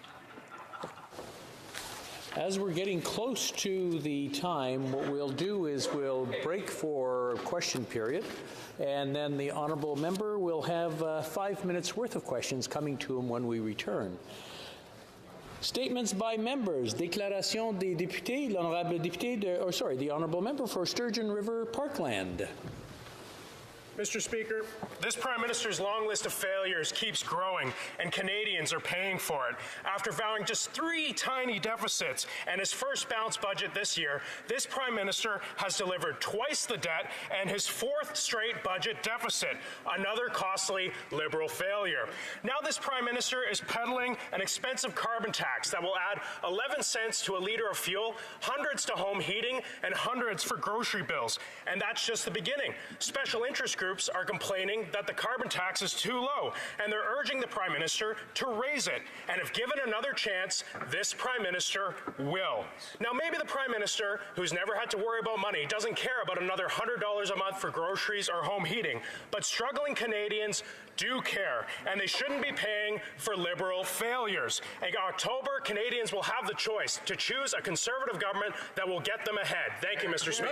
B: As we're getting close to the time, what we'll do is we'll break for a question period, and then the honourable member will have 5 minutes worth of questions coming to him when we return. Statements by members. Déclaration des députés. L'honorable député the honourable member for Sturgeon River Parkland.
H: Mr. Speaker, this Prime Minister's long list of failures keeps growing, and Canadians are paying for it. After vowing just 3 tiny deficits and his first balanced budget this year, this Prime Minister has delivered twice the debt and his 4th straight budget deficit, another costly Liberal failure. Now this Prime Minister is peddling an expensive carbon tax that will add 11 cents to a litre of fuel, hundreds to home heating, and hundreds for grocery bills. And that's just the beginning. Special interest groups are complaining that the carbon tax is too low, and they're urging the Prime Minister to raise it. And if given another chance, this Prime Minister will. Now, maybe the Prime Minister, who's never had to worry about money, doesn't care about another $100 a month for groceries or home heating, but struggling Canadians do care, and they shouldn't be paying for Liberal failures. In October, Canadians will have the choice to choose a Conservative government that will get them ahead. Thank you, Mr. Speaker.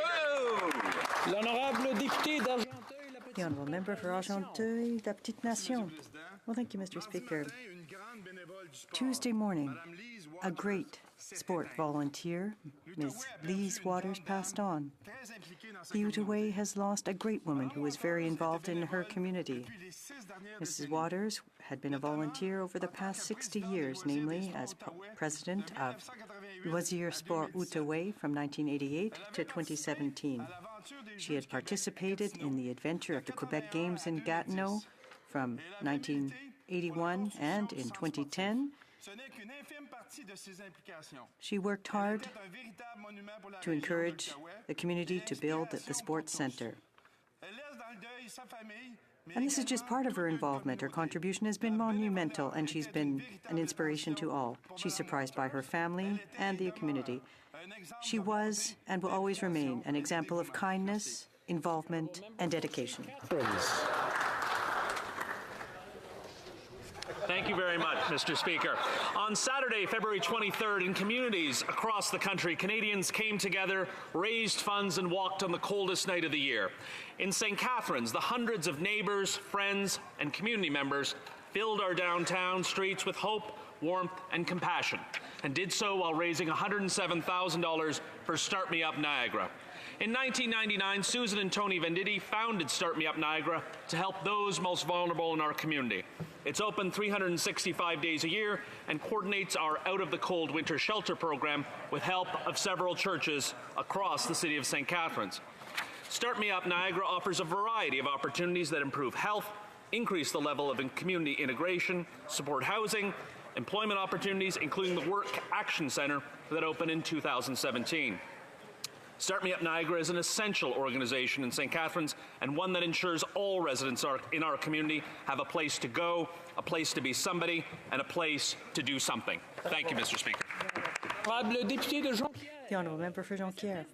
B: L'honorable député d'Argenteuil.
E: The honourable member for Argenteuil, La Petite Nation. Well, thank you, Mr. Speaker. Tuesday morning, a great sport volunteer, Ms. Lise Waters, passed on. The Outaouais has lost a great woman who was very involved in her community. Mrs. Waters had been a volunteer over the past 60 years, namely as president of Loisirs Sport Outaouais from 1988 to 2017. She had participated in the adventure of the Quebec Games in Gatineau from 1981 and in 2010. She worked hard to encourage the community to build the sports centre. And this is just part of her involvement. Her contribution has been monumental, and she's been an inspiration to all. She's surprised by her family and the community. She was and will always remain an example of kindness, involvement, and dedication.
G: Thank you very much, Mr. Speaker. On Saturday, February 23rd, in communities across the country, Canadians came together, raised funds, and walked on the coldest night of the year. In St. Catharines, the hundreds of neighbours, friends, and community members filled our downtown streets with hope, warmth, and compassion, and did so while raising $107,000 for Start Me Up Niagara. In 1999, Susan and Tony Venditti founded Start Me Up Niagara to help those most vulnerable in our community. It's open 365 days a year and coordinates our Out of the Cold Winter Shelter program with help of several churches across the city of St. Catharines. Start Me Up Niagara offers a variety of opportunities that improve health, increase the level of community integration, support housing, employment opportunities, including the Work Action Centre that opened in 2017. Start Me Up Niagara is an essential organization in St. Catharines and one that ensures all residents in our community have a place to go, a place to be somebody, and a place to do something. Thank you, Mr. Speaker.
E: The honourable member for Jonquière.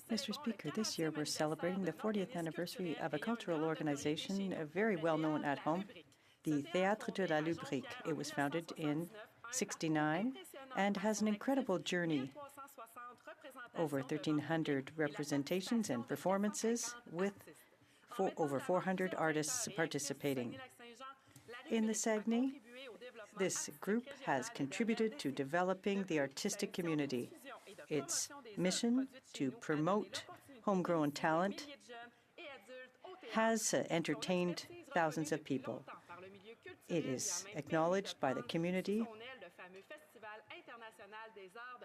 E: Mr. Speaker, this year we're celebrating the 40th anniversary of a cultural organization very well known at home, the Théâtre de la Lubrique. It was founded in '69 and has an incredible journey. Over 1,300 representations and performances with over 400 artists participating. In the Saguenay, this group has contributed to developing the artistic community. Its mission to promote homegrown talent has entertained thousands of people. It is acknowledged by the community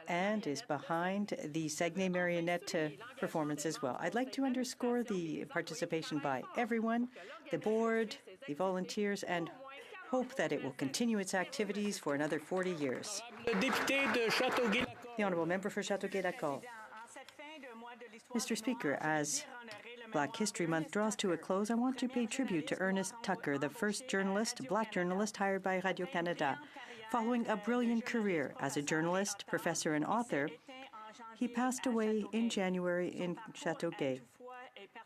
E: and is behind the Saguenay Marionette performance as well. I'd like to underscore the participation by everyone, the board, the volunteers, and hope that it will continue its activities for another 40 years. The honourable member for Châteauguay-Lacour. Mr. Speaker, as Black History Month draws to a close, I want to pay tribute to Ernest Tucker, the first black journalist hired by Radio-Canada. Following a brilliant career as a journalist, professor, and author, he passed away in January in Châteauguay.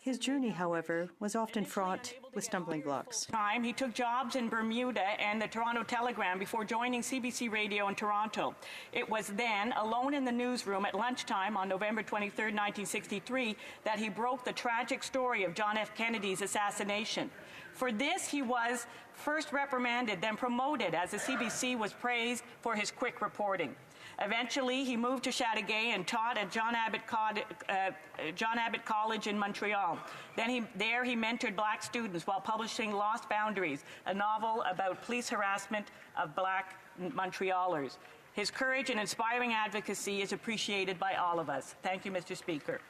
E: His journey, however, was often fraught with stumbling blocks.
M: He took jobs in Bermuda and the Toronto Telegram before joining CBC Radio in Toronto. It was then, alone in the newsroom at lunchtime on November 23, 1963, that he broke the tragic story of John F. Kennedy's assassination. For this, he was first reprimanded, then promoted, as the CBC was praised for his quick reporting. Eventually, he moved to Chateauguay and taught at John Abbott College in Montreal. Then he mentored black students while publishing Lost Boundaries, a novel about police harassment of black Montrealers. His courage and inspiring advocacy is appreciated by all of us. Thank you, Mr. Speaker.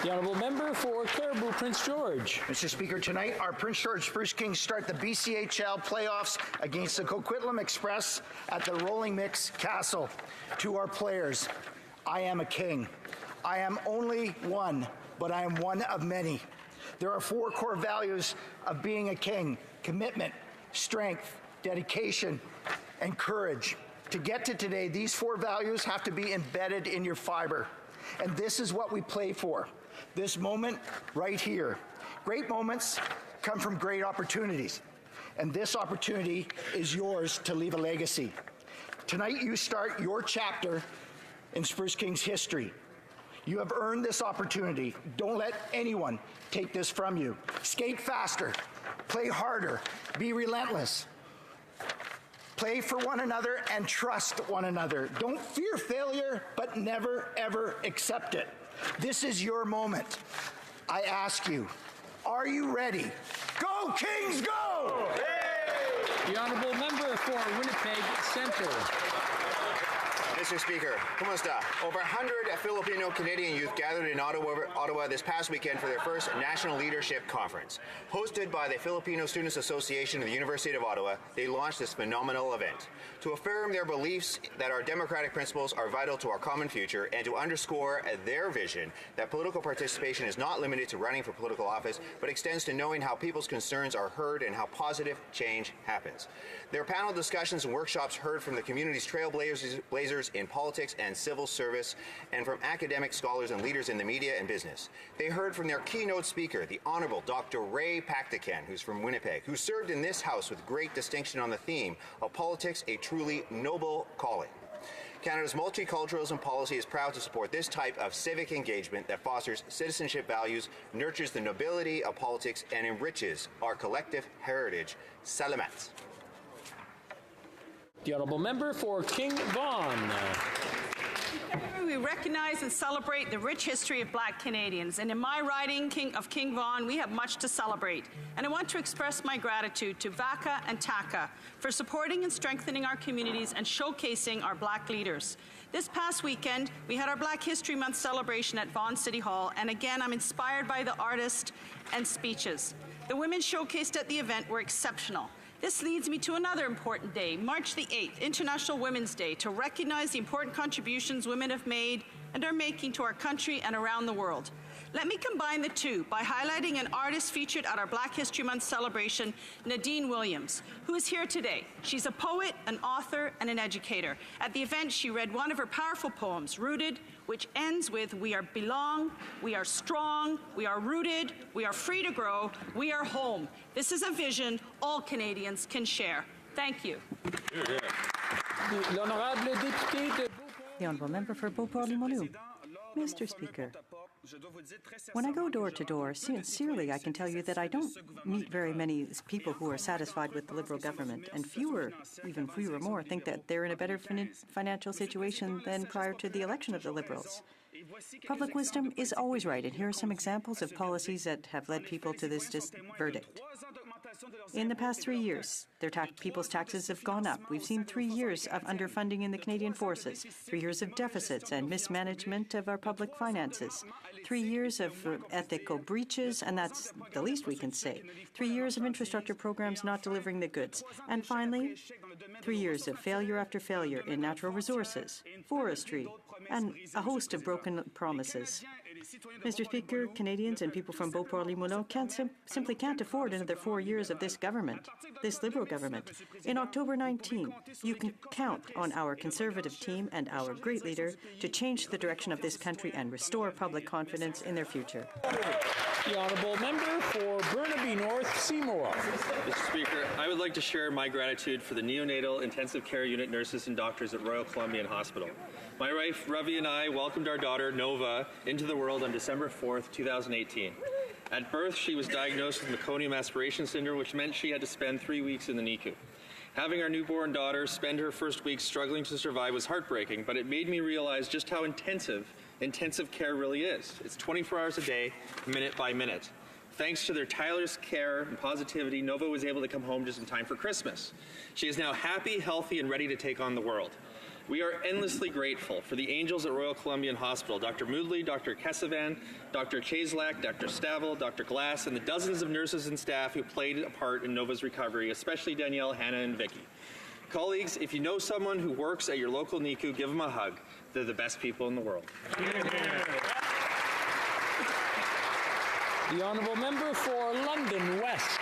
B: The Honourable Member for Cariboo Prince George.
I: Mr. Speaker, tonight our Prince George Spruce Kings start the BCHL playoffs against the Coquitlam Express at the Rolling Mix Castle. To our players, I am a king. I am only one, but I am one of many. There are 4 core values of being a king: commitment, strength, dedication, and courage. To get to today, these 4 values have to be embedded in your fiber. And this is what we play for. This moment right here. Great moments come from great opportunities. And this opportunity is yours to leave a legacy. Tonight you start your chapter in Spruce Kings history. You have earned this opportunity. Don't let anyone take this from you. Skate faster, play harder, be relentless. Play for one another and trust one another. Don't fear failure, but never, ever accept it. This is your moment. I ask you, are you ready? Go, Kings, go!
B: The Honourable Member for Winnipeg Centre.
N: Mr. Speaker, ¿cómo está? Over 100 Filipino Canadian youth gathered in Ottawa this past weekend for their first National Leadership Conference. Hosted by the Filipino Students Association of the University of Ottawa, they launched this phenomenal event. To affirm their beliefs that our democratic principles are vital to our common future, and to underscore their vision that political participation is not limited to running for political office, but extends to knowing how people's concerns are heard and how positive change happens. Their panel discussions and workshops heard from the community's trailblazers in politics and civil service, and from academic scholars and leaders in the media and business. They heard from their keynote speaker, the Honourable Dr. Ray Pactacan, who's from Winnipeg, who served in this House with great distinction on the theme of politics, a truly noble calling. Canada's multiculturalism policy is proud to support this type of civic engagement that fosters citizenship values, nurtures the nobility of politics, and enriches our collective heritage. Salamat.
B: The Honourable Member for King Vaughan.
O: We recognize and celebrate the rich history of Black Canadians, and in my riding of King Vaughan, we have much to celebrate. And I want to express my gratitude to VACA and TACA for supporting and strengthening our communities and showcasing our Black leaders. This past weekend, we had our Black History Month celebration at Vaughan City Hall, and again, I'm inspired by the artists and speeches. The women showcased at the event were exceptional. This leads me to another important day, March the 8th, International Women's Day, to recognize the important contributions women have made and are making to our country and around the world. Let me combine the two by highlighting an artist featured at our Black History Month celebration, Nadine Williams, who is here today. She's a poet, an author, and an educator. At the event, she read one of her powerful poems, Rooted, which ends with, "We are belong, we are strong, we are rooted, we are free to grow, we are home." This is a vision all Canadians can share. Thank you.
E: The Honourable Member for Beauport-Limoilou. Mr. Speaker, when I go door to door, sincerely I can tell you that I don't meet very many people who are satisfied with the Liberal government, and even fewer more, think that they're in a better financial situation than prior to the election of the Liberals. Public wisdom is always right, and here are some examples of policies that have led people to this verdict. In the past 3 years, people's taxes have gone up. We've seen 3 years of underfunding in the Canadian Forces, 3 years of deficits and mismanagement of our public finances, 3 years of ethical breaches, and that's the least we can say, 3 years of infrastructure programs not delivering the goods, and finally, 3 years of failure after failure in natural resources, forestry, and a host of broken promises. Mr. Speaker, Canadians and people from Beauport-Limoilou simply can't afford another 4 years of this government, this Liberal government. In October 19, you can count on our Conservative team and our great leader to change the direction of this country and restore public confidence in their future.
B: The Honourable Member for Burnaby North Seymour.
P: Mr. Speaker, I would like to share my gratitude for the neonatal intensive care unit nurses and doctors at Royal Columbian Hospital. My wife, Ravi, and I welcomed our daughter, Nova, into the world on December 4th, 2018. At birth, she was diagnosed with meconium aspiration syndrome, which meant she had to spend 3 weeks in the NICU. Having our newborn daughter spend her first week struggling to survive was heartbreaking, but it made me realize just how intensive care really is. It's 24 hours a day, minute by minute. Thanks to their tireless care and positivity, Nova was able to come home just in time for Christmas. She is now happy, healthy, and ready to take on the world. We are endlessly grateful for the angels at Royal Columbian Hospital, Dr. Moodley, Dr. Kesavan, Dr. Chaslak, Dr. Stavel, Dr. Glass, and the dozens of nurses and staff who played a part in Nova's recovery, especially Danielle, Hannah, and Vicky. Colleagues, if you know someone who works at your local NICU, give them a hug. They're the best people in the world.
B: The Honourable Member for London West.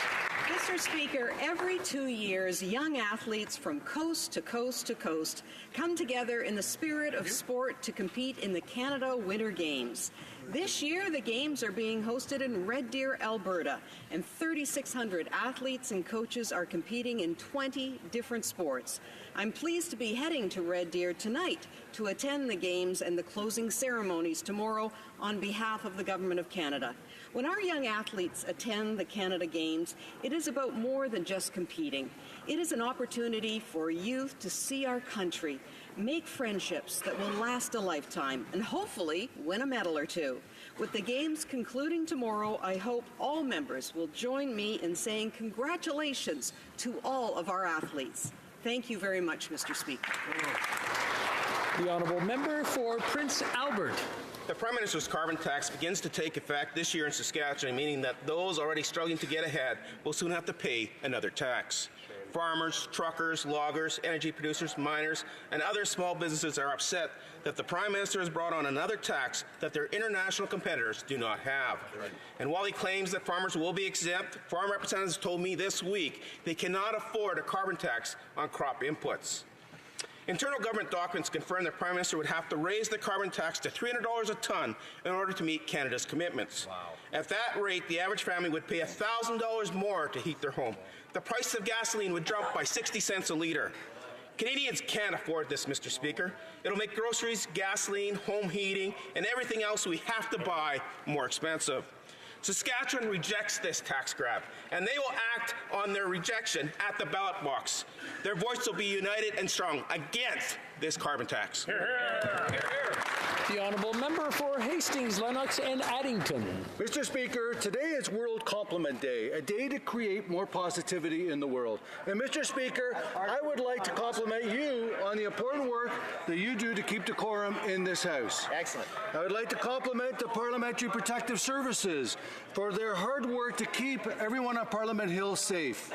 Q: Mr. Speaker, every 2 years, young athletes from coast to coast to coast come together in the spirit of sport to compete in the Canada Winter Games. This year, the Games are being hosted in Red Deer, Alberta, and 3,600 athletes and coaches are competing in 20 different sports. I'm pleased to be heading to Red Deer tonight to attend the Games and the closing ceremonies tomorrow on behalf of the Government of Canada. When our young athletes attend the Canada Games, it is about more than just competing. It is an opportunity for youth to see our country, make friendships that will last a lifetime, and hopefully win a medal or two. With the Games concluding tomorrow, I hope all members will join me in saying congratulations to all of our athletes. Thank you very much, Mr. Speaker.
B: The Honourable Member for Prince Albert.
R: The Prime Minister's carbon tax begins to take effect this year in Saskatchewan, meaning that those already struggling to get ahead will soon have to pay another tax. Farmers, truckers, loggers, energy producers, miners, and other small businesses are upset that the Prime Minister has brought on another tax that their international competitors do not have. And while he claims that farmers will be exempt, farm representatives told me this week they cannot afford a carbon tax on crop inputs. Internal government documents confirm that Prime Minister would have to raise the carbon tax to $300 a tonne in order to meet Canada's commitments. Wow. At that rate, the average family would pay $1,000 more to heat their home. The price of gasoline would drop by 60 cents a litre. Canadians can't afford this, Mr. Speaker. It'll make groceries, gasoline, home heating, and everything else we have to buy more expensive. Saskatchewan rejects this tax grab, and they will act on their rejection at the ballot box. Their voice will be united and strong against this carbon tax.
B: Hear, hear. Hear, hear. The Honourable Member for Hastings, Lennox and Addington.
S: Mr. Speaker, today is World Compliment Day, a day to create more positivity in the world. And Mr. Speaker, I would like to compliment you on the important work that you do to keep decorum in this House.
N: Excellent.
S: I would like to compliment the Parliamentary Protective Services for their hard work to keep everyone on Parliament Hill safe.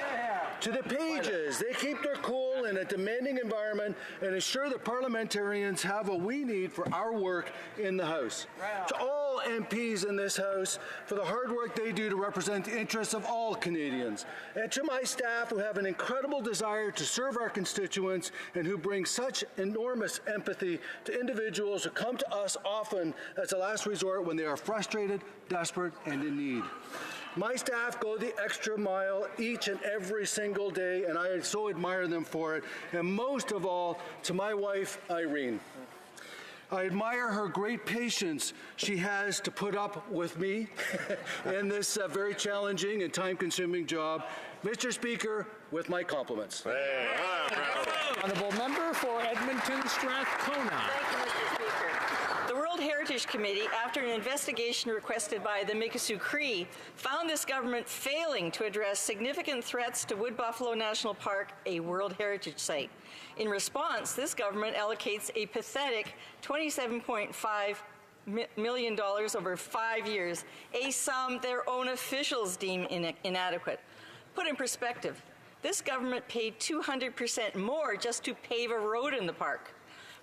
S: To the Pages, they keep their cool in a demanding environment and ensure that parliamentarians have what we need for our work in the House. To all MPs in this House for the hard work they do to represent the interests of all Canadians. And to my staff who have an incredible desire to serve our constituents and who bring such enormous empathy to individuals who come to us often as a last resort when they are frustrated, desperate, and in need. My staff go the extra mile each and every single day, and I so admire them for it. And most of all, to my wife, Irene. I admire her great patience she has to put up with me in this very challenging and time-consuming job. Mr. Speaker, with my compliments.
K: Hey,
B: Honourable Member for Edmonton Strathcona.
K: Thank you, Mr. Speaker. The World Heritage Committee, after an investigation requested by the Mikisew Cree, found this government failing to address significant threats to Wood Buffalo National Park, a World Heritage Site. In response, this government allocates a pathetic $27.5 million over 5 years, a sum their own officials deem inadequate. Put in perspective, this government paid 200% more just to pave a road in the park.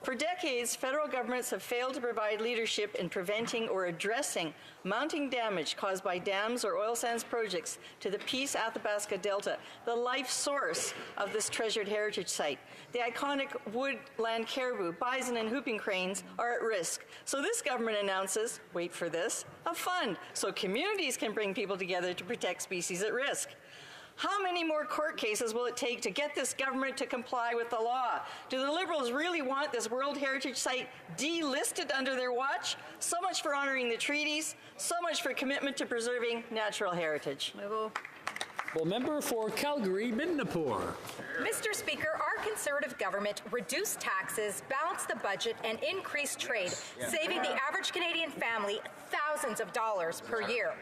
K: For decades, federal governments have failed to provide leadership in preventing or addressing mounting damage caused by dams or oil sands projects to the Peace Athabasca Delta, the life source of this treasured heritage site. The iconic woodland caribou, bison, and whooping cranes are at risk. So this government announces, wait for this, a fund so communities can bring people together to protect species at risk. How many more court cases will it take to get this government to comply with the law? Do the Liberals really want this World Heritage Site delisted under their watch? So much for honoring the treaties, so much for commitment to preserving natural heritage.
B: Well, member for Calgary, Midnapore.
T: Mr. Speaker, our Conservative government reduced taxes, balanced the budget, and increased trade, saving the average Canadian family thousands of dollars per year.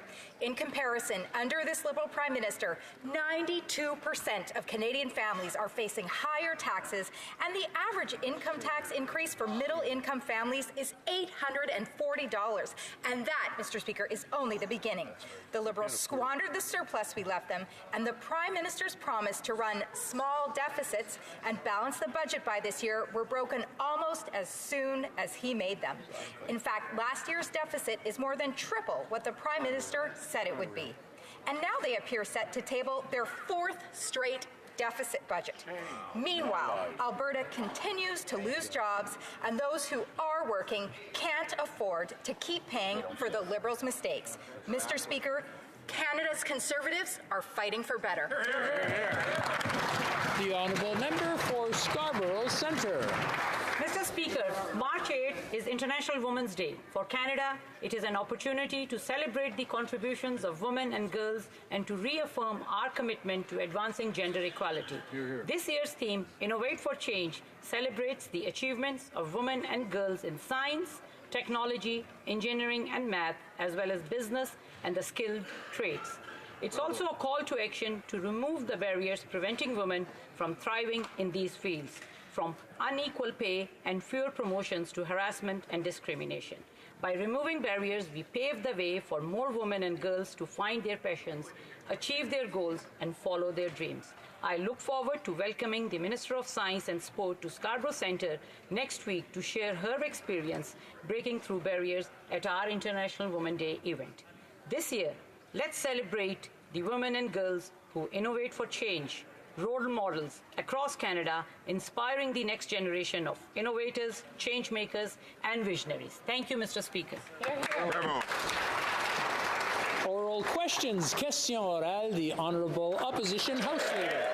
T: In comparison, under this Liberal Prime Minister, 92% of Canadian families are facing higher taxes, and the average income tax increase for middle-income families is $840. And that, Mr. Speaker, is only the beginning. The Liberals squandered the surplus we left them, and the Prime Minister's promise to run small deficits and balance the budget by this year were broken almost as soon as he made them. In fact, last year's deficit is more than triple what the Prime Minister said it would be. And now they appear set to table their fourth straight deficit budget. Meanwhile, Alberta continues to lose jobs, and those who are working can't afford to keep paying for the Liberals' mistakes. Mr. Speaker, Canada's Conservatives are fighting for better.
B: The honourable member for Scarborough Centre.
U: Mr. Speaker, March 8th is International Women's Day. For Canada, it is an opportunity to celebrate the contributions of women and girls and to reaffirm our commitment to advancing gender equality. This year's theme, Innovate for Change, celebrates the achievements of women and girls in science, technology, engineering and math, as well as business and the skilled trades. It's also a call to action to remove the barriers preventing women from thriving in these fields, from unequal pay and fewer promotions to harassment and discrimination. By removing barriers, we pave the way for more women and girls to find their passions, achieve their goals, and follow their dreams. I look forward to welcoming the Minister of Science and Sport to Scarborough Centre next week to share her experience breaking through barriers at our International Women's Day event. This year, let's celebrate the women and girls who innovate for change, role models across Canada, inspiring the next generation of innovators, change makers, and visionaries. Thank you, Mr. Speaker.
B: Oral questions. Question orale, the Honourable Opposition House Leader.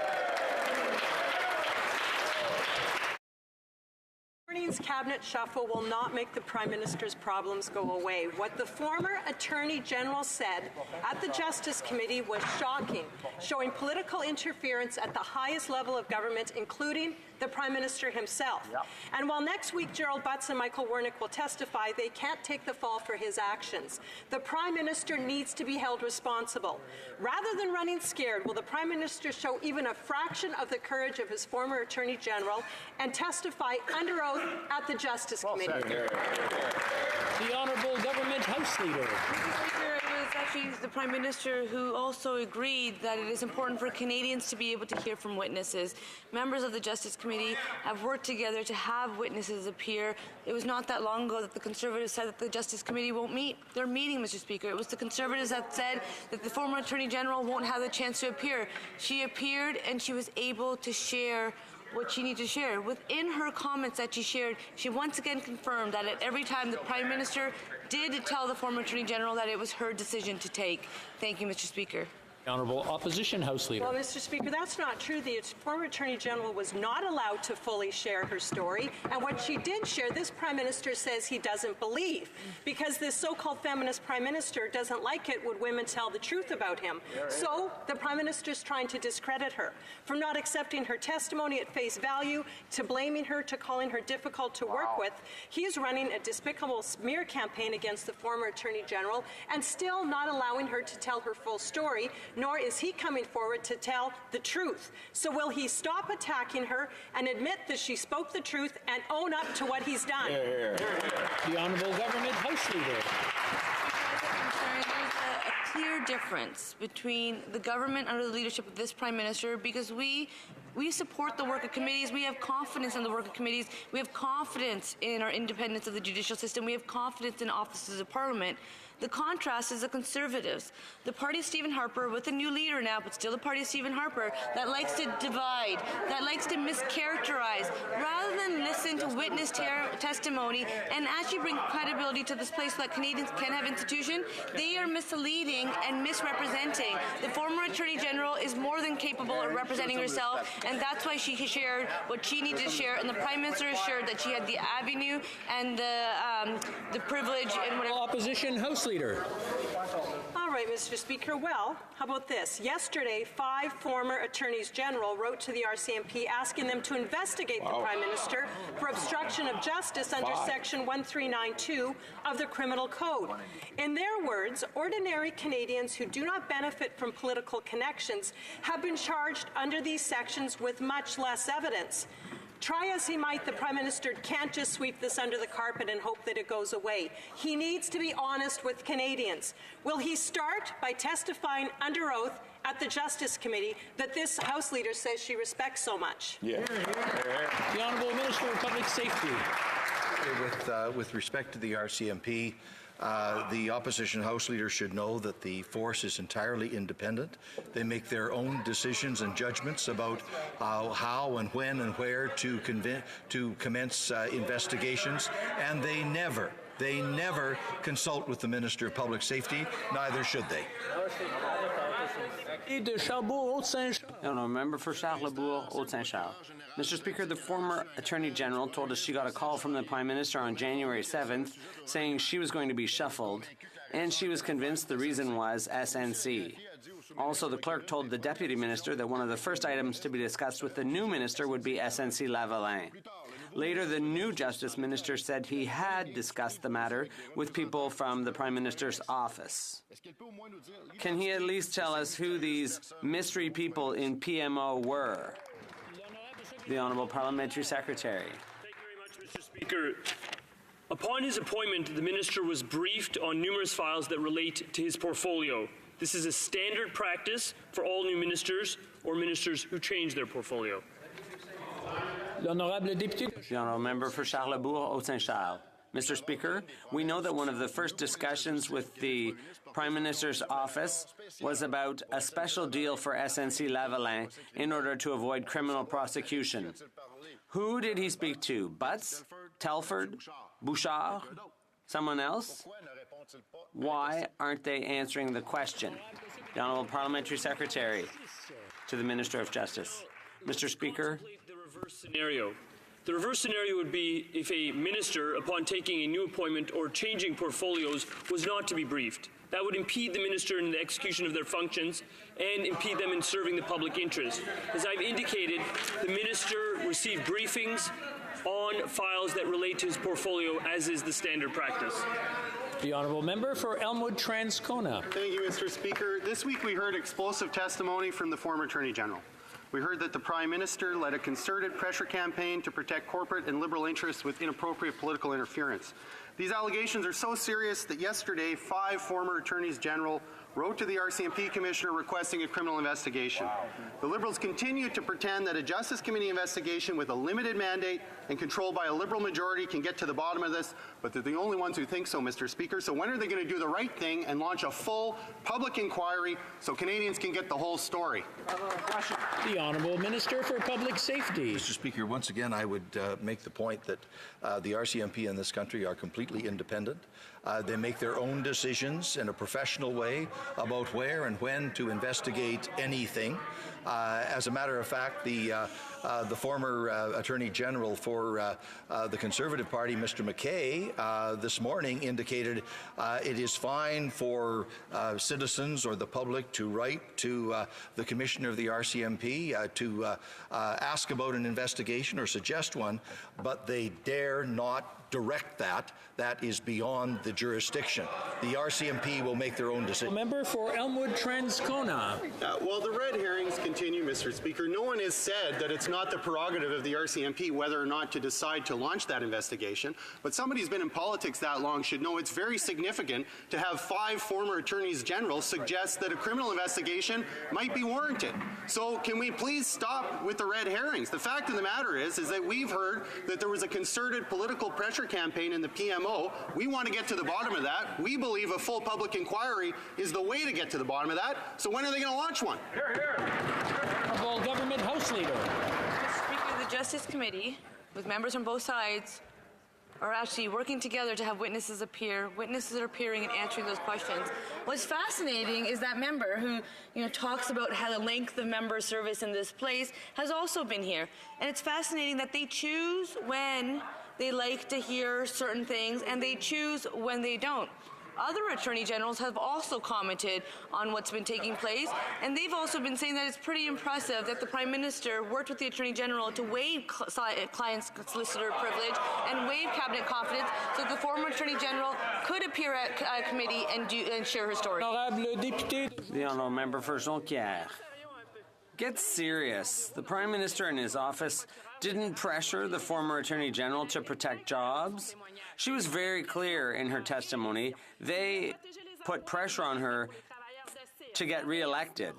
V: Morning's cabinet shuffle will not make the Prime Minister's problems go away. What the former Attorney General said at the Justice Committee was shocking, showing political interference at the highest level of government, including the Prime Minister himself. And while next week Gerald Butts and Michael Wernick will testify, they can't take the fall for his actions. The Prime Minister needs to be held responsible. Rather than running scared, will the Prime Minister show even a fraction of the courage of his former Attorney General and testify under oath at the Justice Committee?
B: The Honourable Government House Leader.
W: It was actually the Prime Minister who also agreed that it is important for Canadians to be able to hear from witnesses. Members of the Justice Committee have worked together to have witnesses appear. It was not that long ago that the Conservatives said that the Justice Committee won't meet. They're meeting, Mr. Speaker. It was the Conservatives that said that the former Attorney General won't have the chance to appear. She appeared and she was able to share what she needed to share. Within her comments that she shared, she once again confirmed that at every time the Prime Minister did tell the former Attorney General that it was her decision to take. Thank you, Mr. Speaker.
B: Honourable Opposition House Leader.
V: Well, Mr. Speaker, that's not true. The former Attorney General was not allowed to fully share her story. And what she did share, this Prime Minister says he doesn't believe, because this so-called feminist Prime Minister doesn't like it when women tell the truth about him. So the Prime Minister's trying to discredit her, from not accepting her testimony at face value, to blaming her, to calling her difficult to work with. He's running a despicable smear campaign against the former Attorney General and still not allowing her to tell her full story, nor is he coming forward to tell the truth. So will he stop attacking her and admit that she spoke the truth and own up to what he's done?
B: The Honourable Government House Leader.
W: There's a clear difference between the government under the leadership of this Prime Minister, because we support the work of committees. We have confidence in the work of committees. We have confidence in our independence of the judicial system. We have confidence in offices of Parliament. The contrast is the Conservatives, the party of Stephen Harper, with a new leader now, but still the party of Stephen Harper, that likes to divide, that likes to mischaracterize. Rather than listen to witness testimony and actually bring credibility to this place so that Canadians can have institution. They are misleading and misrepresenting. The former Attorney General is more than capable of representing herself, and that's why she shared what she needed to share, and the Prime Minister assured that she had the avenue and the privilege and whatever.
B: Opposition House Leader.
V: All right, Mr. Speaker. Well, how about this? Yesterday, 5 former attorneys general wrote to the RCMP asking them to investigate the Prime Minister for obstruction of justice under Section 1392 of the Criminal Code. In their words, ordinary Canadians who do not benefit from political connections have been charged under these sections with much less evidence. Try as he might, the Prime Minister can't just sweep this under the carpet and hope that it goes away. He needs to be honest with Canadians. Will he start by testifying under oath at the Justice Committee that this House Leader says she respects so much?
B: Yeah. The Honourable Minister of Public Safety.
C: With respect to the RCMP, the opposition House Leader should know that the force is entirely independent. They make their own decisions and judgments about how and when and where to commence investigations, and they never consult with the Minister of Public Safety, neither should they.
D: No, member for Charlebourg, Haute-Saint-Charles. Mr. Speaker, the former Attorney General told us she got a call from the Prime Minister on January 7th saying she was going to be shuffled, and she was convinced the reason was SNC. Also, the clerk told the Deputy Minister that one of the first items to be discussed with the new minister would be SNC-Lavalin. Later, the new Justice Minister said he had discussed the matter with people from the Prime Minister's office. Can he at least tell us who these mystery people in PMO were? The Honourable Parliamentary Secretary.
F: Thank you very much, Mr. Speaker. Upon his appointment, the Minister was briefed on numerous files that relate to his portfolio. This is a standard practice for all new ministers or ministers who change their portfolio.
B: The
D: Honourable Member for Charlebourg, Haute-Saint-Charles. Mr. Speaker, we know that one of the first discussions with the Prime Minister's office was about a special deal for SNC-Lavalin in order to avoid criminal prosecution. Who did he speak to? Butts? Telford? Bouchard? Someone else? Why aren't they answering the question? The Honourable Parliamentary Secretary to the Minister of Justice. Mr. Speaker.
F: The reverse scenario would be if a minister, upon taking a new appointment or changing portfolios, was not to be briefed. That would impede the minister in the execution of their functions and impede them in serving the public interest. As I've indicated, the minister received briefings on files that relate to his portfolio, as is the standard practice.
B: The Honourable Member for Elmwood Transcona.
H: Thank you, Mr. Speaker. This week we heard explosive testimony from the former Attorney General. We heard that the Prime Minister led a concerted pressure campaign to protect corporate and liberal interests with inappropriate political interference. These allegations are so serious that yesterday 5 former Attorneys General wrote to the RCMP Commissioner requesting a criminal investigation. The Liberals continue to pretend that a Justice Committee investigation with a limited mandate and controlled by a Liberal majority can get to the bottom of this, but they're the only ones who think so, Mr. Speaker. So when are they going to do the right thing and launch a full public inquiry so Canadians can get the whole story?
B: The Honourable Minister for Public Safety.
C: Mr. Speaker, once again, I would make the point that the RCMP in this country are completely independent. They make their own decisions in a professional way about where and when to investigate anything. As a matter of fact, the former Attorney General for the Conservative Party, Mr. McKay, this morning indicated it is fine for citizens or the public to write to the Commissioner of the RCMP to ask about an investigation or suggest one, but they dare not direct that. That is beyond the jurisdiction. The RCMP will make their own decision.
B: Member for Elmwood Transcona.
H: While the red herrings continue, Mr. Speaker, no one has said that it's not the prerogative of the RCMP whether or not to decide to launch that investigation. But somebody who's been in politics that long should know it's very significant to have 5 former attorneys general suggest that a criminal investigation might be warranted. So can we please stop with the red herrings? The fact of the matter is that we've heard that there was a concerted political pressure campaign in the PMO. We want to get to the bottom of that. We believe a full public inquiry is the way to get to the bottom of that. So when are they going to launch one?
B: Honourable Government House Leader.
W: Mr. Speaker, the Justice Committee, with members from both sides, are actually working together to have witnesses appear. Witnesses are appearing and answering those questions. What's fascinating is that member who, talks about how the length of member service in this place has also been here. And it's fascinating that they choose when they like to hear certain things and they choose when they don't. Other attorney generals have also commented on what's been taking place, and they've also been saying that it's pretty impressive that the Prime Minister worked with the Attorney General to waive client's solicitor privilege and waive cabinet confidence so that the former Attorney General could appear at committee and share her story.
D: The honourable member for Jonquière. Get serious. The Prime Minister and his office didn't pressure the former Attorney General to protect jobs. She was very clear in her testimony. They put pressure on her to get re-elected.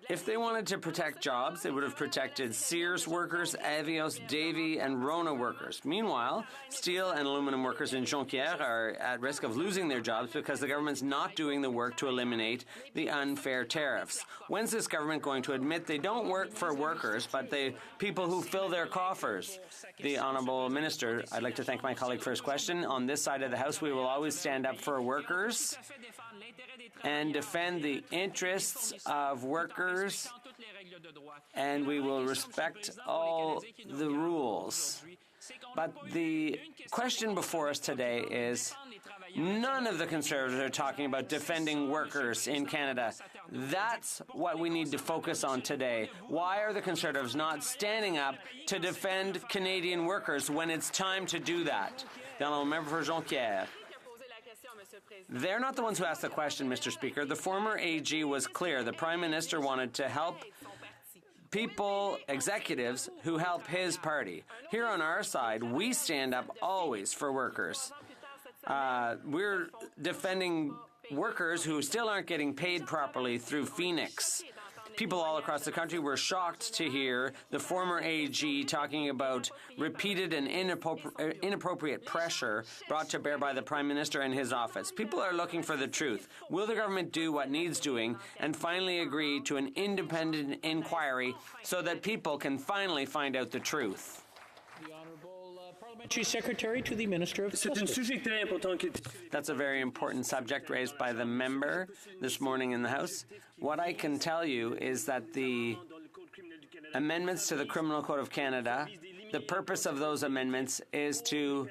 D: If they wanted to protect jobs, they would have protected Sears workers, Avios, Davy, and Rona workers. Meanwhile, steel and aluminum workers in Jonquière are at risk of losing their jobs because the government's not doing the work to eliminate the unfair tariffs. When's this government going to admit they don't work for workers, but the people who fill their coffers? The Honourable Minister, I'd like to thank my colleague for his question. On this side of the House, we will always stand up for workers and defend the interests of workers, and we will respect all the rules. But the question before us today is, none of the Conservatives are talking about defending workers in Canada. That's what we need to focus on today. Why are the Conservatives not standing up to defend Canadian workers when it's time to do that? The Honourable Member for Jonquière. They're not the ones who asked the question, Mr. Speaker. The former AG was clear. The Prime Minister wanted to help people, executives, who help his party. Here on our side, we stand up always for workers. We're defending workers who still aren't getting paid properly through Phoenix. People all across the country were shocked to hear the former AG talking about repeated and inappropriate pressure brought to bear by the Prime Minister and his office. People are looking for the truth. Will the government do what needs doing and finally agree to an independent inquiry so that people can finally find out the truth?
B: Parliamentary Secretary to the Minister of Justice.
D: That's a very important subject raised by the member this morning in the House. What I can tell you is that the amendments to the Criminal Code of Canada, the purpose of those amendments is to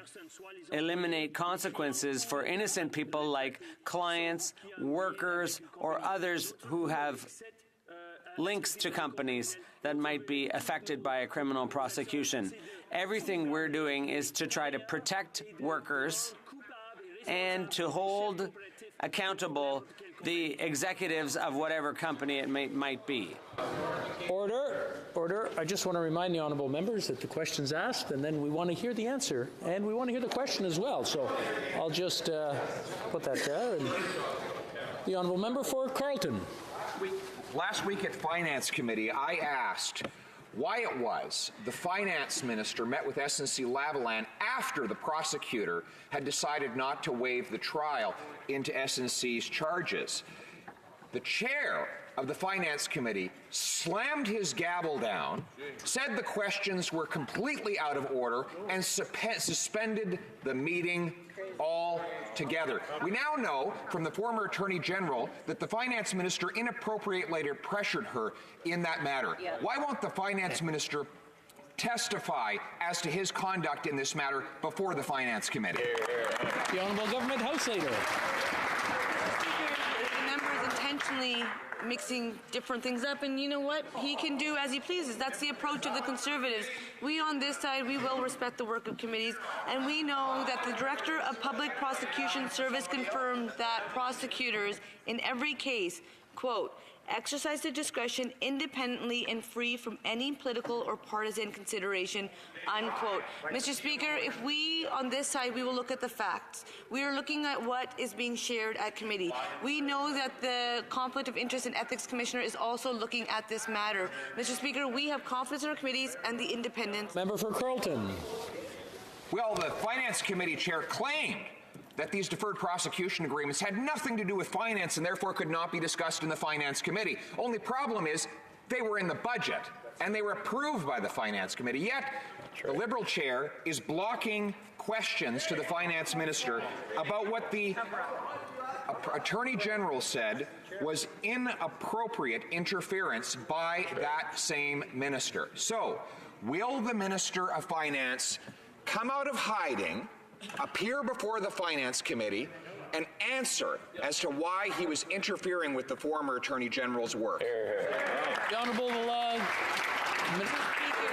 D: eliminate consequences for innocent people like clients, workers, or others who have links to companies that might be affected by a criminal prosecution. Everything we're doing is to try to protect workers and to hold accountable the executives of whatever company it might be.
B: Order. Order. I just want to remind the honourable members that the question's asked, and then we want to hear the answer, and we want to hear the question as well. So I'll just put that there. And the honourable member for Carleton.
A: Last week at Finance Committee, I asked why it was the Finance Minister met with SNC-Lavalin after the prosecutor had decided not to waive the trial into SNC's charges. The chair of the Finance Committee slammed his gavel down, said the questions were completely out of order, and suspended the meeting altogether. We now know from the former Attorney General that the Finance Minister inappropriately pressured her in that matter. Why won't the Finance Minister testify as to his conduct in this matter before the Finance Committee?
B: The Honourable Government House Leader.
W: The member is intentionally mixing different things up, and you know what? He can do as he pleases. That's the approach of the Conservatives. We on this side, we will respect the work of committees, and we know that the Director of Public Prosecution Service confirmed that prosecutors in every case, quote, exercise their discretion independently and free from any political or partisan consideration, unquote. Mr. Speaker, if we, on this side, we will look at the facts. We are looking at what is being shared at committee. We know that the Conflict of Interest and Ethics Commissioner is also looking at this matter. Mr. Speaker, we have confidence in our committees and the independence.
B: Member for Carleton.
A: Well, the Finance Committee chair claimed that these deferred prosecution agreements had nothing to do with finance and therefore could not be discussed in the Finance Committee. Only problem is they were in the budget and they were approved by the Finance Committee. Yet the Liberal chair is blocking questions to the finance minister about what the Attorney General said was inappropriate interference by that same minister. So, will the Minister of Finance come out of hiding, appear before the Finance Committee, and answer as to why he was interfering with the former Attorney General's work?
B: The Honourable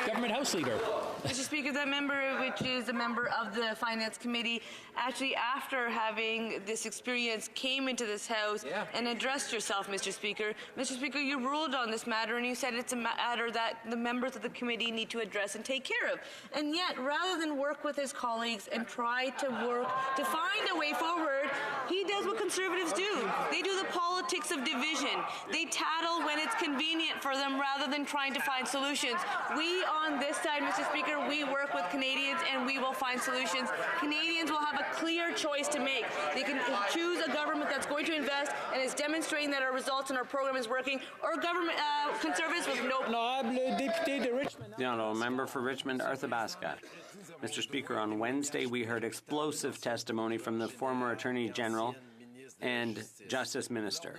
B: Government House Leader.
W: Mr. Speaker, that member, which is a member of the Finance Committee, actually after having this experience came into this House and addressed yourself, Mr. Speaker. Mr. Speaker, you ruled on this matter and you said it's a matter that the members of the committee need to address and take care of. And yet, rather than work with his colleagues and try to work to find a way forward, he does what Conservatives do. They do the politics of division. They tattle when it's convenient for them rather than trying to find solutions. We on this side, Mr. Speaker, we work with Canadians and we will find solutions. Canadians will have a clear choice to make. They can choose a government that's going to invest and is demonstrating that our results and our program is working, or a government, Conservatives with no...
D: The Honourable Member for Richmond, Arthabaska. Mr. Speaker, on Wednesday we heard explosive testimony from the former Attorney General and Justice Minister.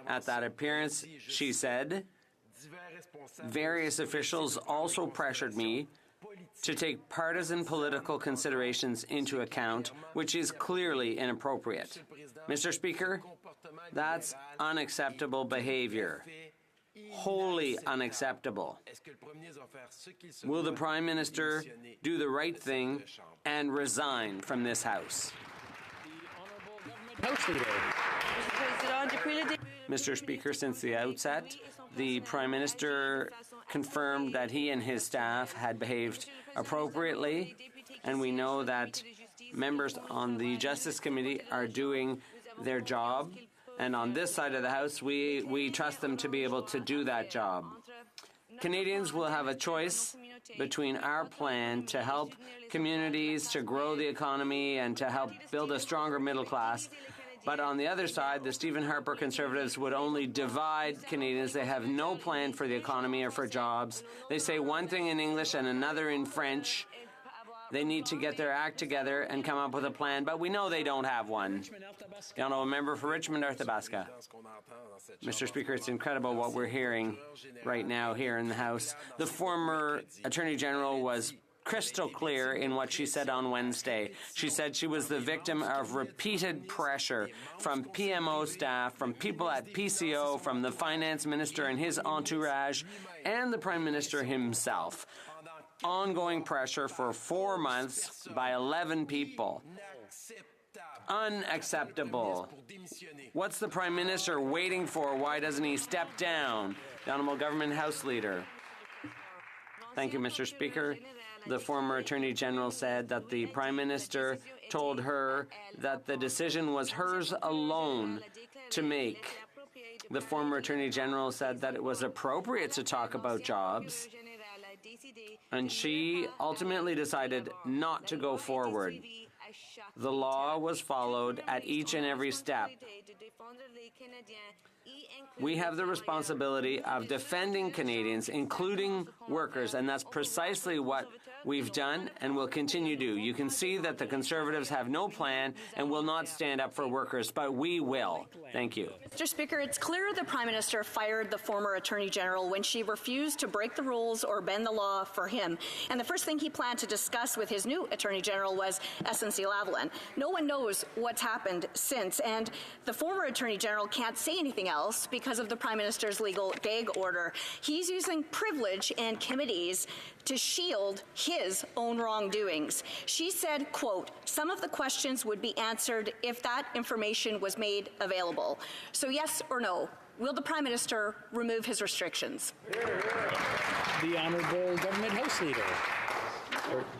D: At that appearance, she said, various officials also pressured me to take partisan political considerations into account, which is clearly inappropriate. Mr. Speaker, that's unacceptable behavior. Wholly unacceptable. Will the Prime Minister do the right thing and resign from this House?
B: House Leader.
D: Mr. Speaker, since the outset, the Prime Minister confirmed that he and his staff had behaved appropriately, and we know that members on the Justice Committee are doing their job, and on this side of the House, we trust them to be able to do that job. Canadians will have a choice between our plan to help communities to grow the economy and to help build a stronger middle class. But on the other side, the Stephen Harper Conservatives would only divide Canadians. They have no plan for the economy or for jobs. They say one thing in English and another in French. They need to get their act together and come up with a plan, but we know they don't have one. The Honourable Member for Richmond, Arthabaska. Mr. Speaker, it's incredible what we're hearing right now here in the House. The former Attorney General was crystal clear in what she said on Wednesday. She said she was the victim of repeated pressure from PMO staff, from people at PCO, from the Finance Minister and his entourage, and the Prime Minister himself. Ongoing pressure for 4 months by 11 people. Unacceptable. What's the Prime Minister waiting for? Why doesn't he step down? The Honourable Government House Leader. Thank you, Mr. Speaker. The former Attorney General said that the Prime Minister told her that the decision was hers alone to make. The former Attorney General said that it was appropriate to talk about jobs, and she ultimately decided not to go forward. The law was followed at each and every step. We have the responsibility of defending Canadians, including workers, and that's precisely what we've done and will continue to do. You can see that the Conservatives have no plan and will not stand up for workers, but we will. Thank you.
G: Mr. Speaker, it's clear the Prime Minister fired the former Attorney General when she refused to break the rules or bend the law for him. And the first thing he planned to discuss with his new Attorney General was SNC-Lavalin. No one knows what's happened since, and the former Attorney General can't say anything else because of the Prime Minister's legal gag order. He's using privilege and committees to shield his own wrongdoings. She said, quote, some of the questions would be answered if that information was made available. So yes or no, will the Prime Minister remove his restrictions?
B: The Honourable Government House Leader.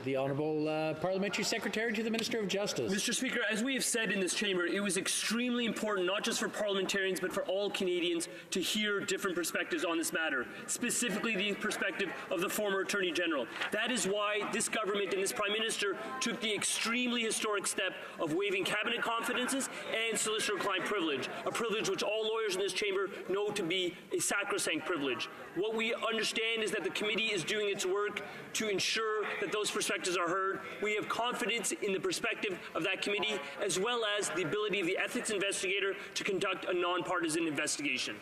B: The Honourable Parliamentary Secretary to the Minister of Justice.
F: Mr. Speaker, as we have said in this chamber, it was extremely important, not just for parliamentarians, but for all Canadians to hear different perspectives on this matter, specifically the perspective of the former Attorney General. That is why this government and this Prime Minister took the extremely historic step of waiving cabinet confidences and solicitor-client privilege, a privilege which all lawyers in this chamber know to be a sacrosanct privilege. What we understand is that the committee is doing its work to ensure that those perspectives are heard. We have confidence in the perspective of that committee, as well as the ability of the ethics investigator to conduct a nonpartisan investigation.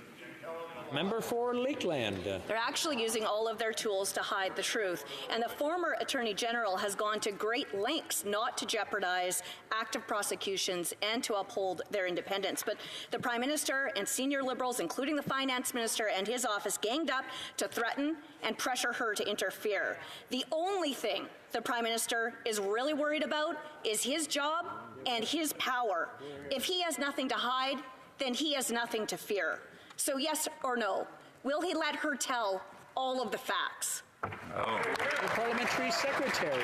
B: Member for Lakeland.
G: They're actually using all of their tools to hide the truth. And the former Attorney General has gone to great lengths not to jeopardize active prosecutions and to uphold their independence. But the Prime Minister and senior Liberals, including the Finance Minister and his office, ganged up to threaten and pressure her to interfere. The only thing the Prime Minister is really worried about is his job and his power. If he has nothing to hide, then he has nothing to fear. So yes or no, will he let her tell all of the facts?
B: The Parliamentary Secretary.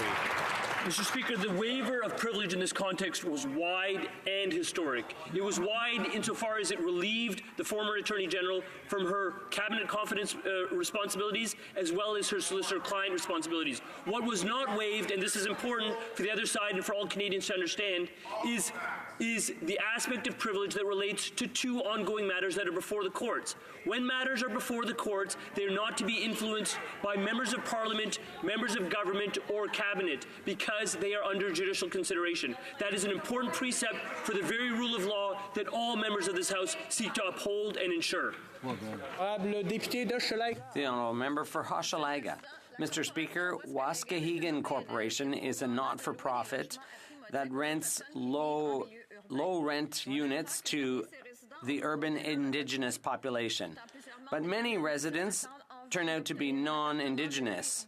F: Mr. Speaker, the waiver of privilege in this context was wide and historic. It was wide insofar as it relieved the former Attorney General from her cabinet confidence responsibilities as well as her solicitor-client responsibilities. What was not waived, and this is important for the other side and for all Canadians to understand, is the aspect of privilege that relates to two ongoing matters that are before the courts. When matters are before the courts, they are not to be influenced by members of Parliament, members of government, or cabinet because they are under judicial consideration. That is an important precept for the very rule of law that all members of this House seek to uphold and ensure.
D: The honourable member for Hochelaga. Mr. Speaker, Waskahegan Corporation is a not-for-profit that rents low-rent units to the urban Indigenous population. But many residents turn out to be non-Indigenous,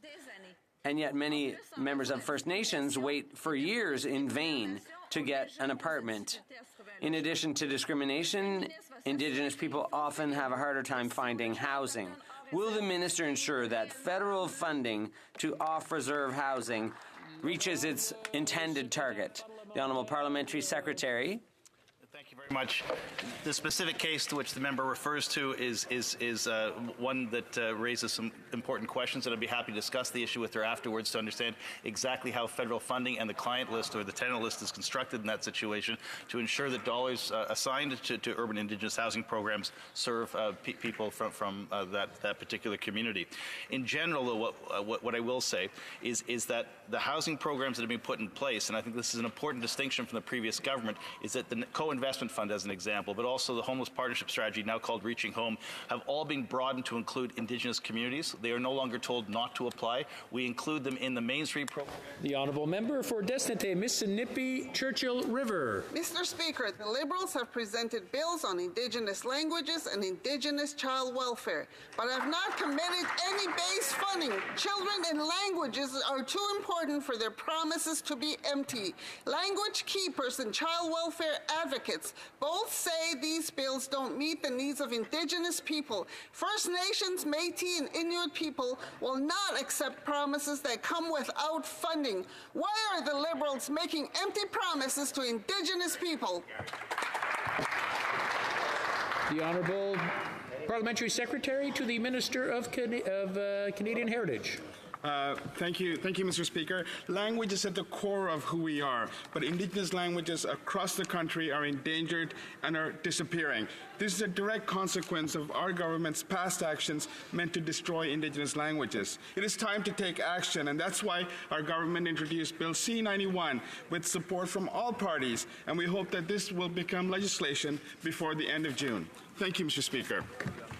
D: and yet many members of First Nations wait for years in vain to get an apartment. In addition to discrimination, Indigenous people often have a harder time finding housing. Will the minister ensure that federal funding to off-reserve housing reaches its intended target? The Honourable Parliamentary Secretary.
J: Thank you very much. The specific case to which the member refers to is one that raises some important questions, and I'd be happy to discuss the issue with her afterwards to understand exactly how federal funding and the client list or the tenant list is constructed in that situation to ensure that dollars assigned to urban Indigenous housing programs serve people from that particular community. In general, though, what I will say is that the housing programs that have been put in place, and I think this is an important distinction from the previous government, is that the co-investment fund, as an example, but also the homeless partnership strategy, now called Reaching Home, have all been broadened to include Indigenous communities. They are no longer told not to apply. We include them in the mainstream program.
B: The honourable member for Desnete, Mississippi, Churchill River.
L: Mr. Speaker, the Liberals have presented bills on Indigenous languages and Indigenous child welfare, but have not committed any base funding. Children and languages are too important for their promises to be empty. Language keepers and child welfare advocates both say these bills don't meet the needs of Indigenous people. First Nations, Métis, and Inuit people will not accept promises that come without funding. Why are the Liberals making empty promises to Indigenous people?
B: The Honourable Parliamentary Secretary to the Minister of Canadian Heritage.
M: Thank you, Mr. Speaker. Language is at the core of who we are, but Indigenous languages across the country are endangered and are disappearing. This is a direct consequence of our government's past actions meant to destroy Indigenous languages. It is time to take action, and that's why our government introduced Bill C-91 with support from all parties, and we hope that this will become legislation before the end of June. Thank you, Mr. Speaker.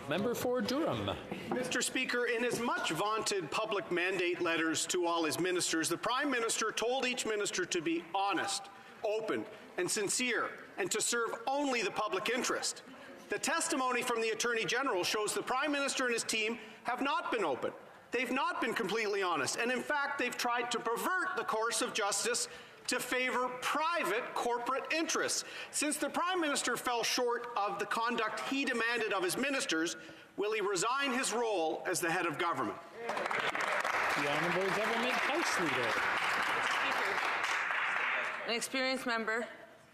B: Member for Durham.
H: Mr. Speaker, in his much vaunted public mandate letters to all his ministers, the Prime Minister told each minister to be honest, open, and sincere, and to serve only the public interest. The testimony from the Attorney General shows the Prime Minister and his team have not been open. They've not been completely honest, and in fact, they've tried to pervert the course of justice to favor private corporate interests. Since the Prime Minister fell short of the conduct he demanded of his ministers, will he resign his role as the head of government?
B: The Honourable Government House Leader.
W: An experienced member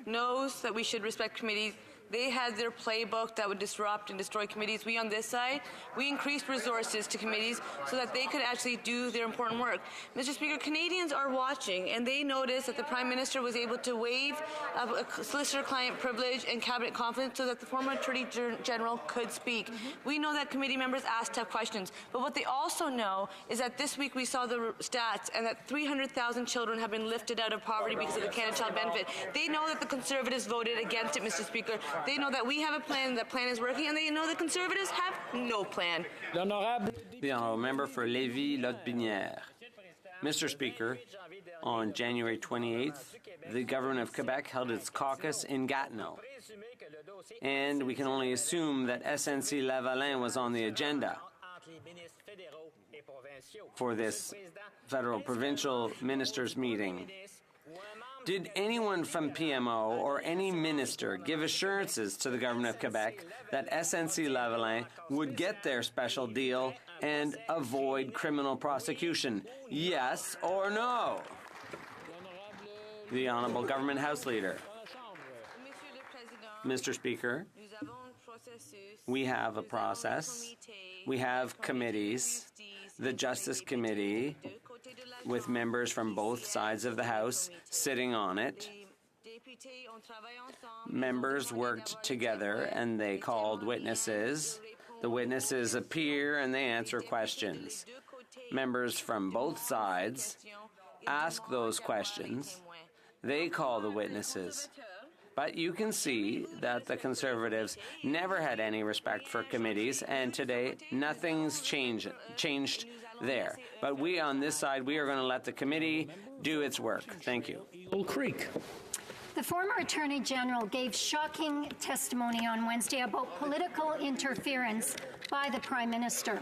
W: knows that we should respect committees They had their playbook that would disrupt and destroy committees. We on this side, we increased resources to committees so that they could actually do their important work. Mr. Speaker, Canadians are watching, and they noticed that the Prime Minister was able to waive a solicitor-client privilege and cabinet confidence so that the former Attorney General could speak. We know that committee members asked tough questions, but what they also know is that this week we saw the stats and that 300,000 children have been lifted out of poverty because of the Canada Child Benefit. They know that the Conservatives voted against it, Mr. Speaker. They know that we have a plan, that plan is working, and they know the Conservatives have no plan.
D: The Honourable Member for Lévis-Lotbinière. Mr. Speaker, on January 28th, the Government of Quebec held its caucus in Gatineau. And we can only assume that SNC-Lavalin was on the agenda for this federal-provincial ministers' meeting. Did anyone from PMO or any minister give assurances to the Government of Quebec that SNC-Lavalin would get their special deal and avoid criminal prosecution? Yes or no? The Honourable Government House Leader. Mr. Speaker, we have a process. We have committees, the Justice Committee, with members from both sides of the House sitting on it. Members worked together and they called witnesses. The witnesses appear and they answer questions. Members from both sides ask those questions. They call the witnesses. But you can see that the Conservatives never had any respect for committees, and today nothing's changed there. But we on this side, we are going to let the committee do its work. Thank you.
B: Bull Creek.
E: The former Attorney General gave shocking testimony on Wednesday about political interference by the Prime Minister.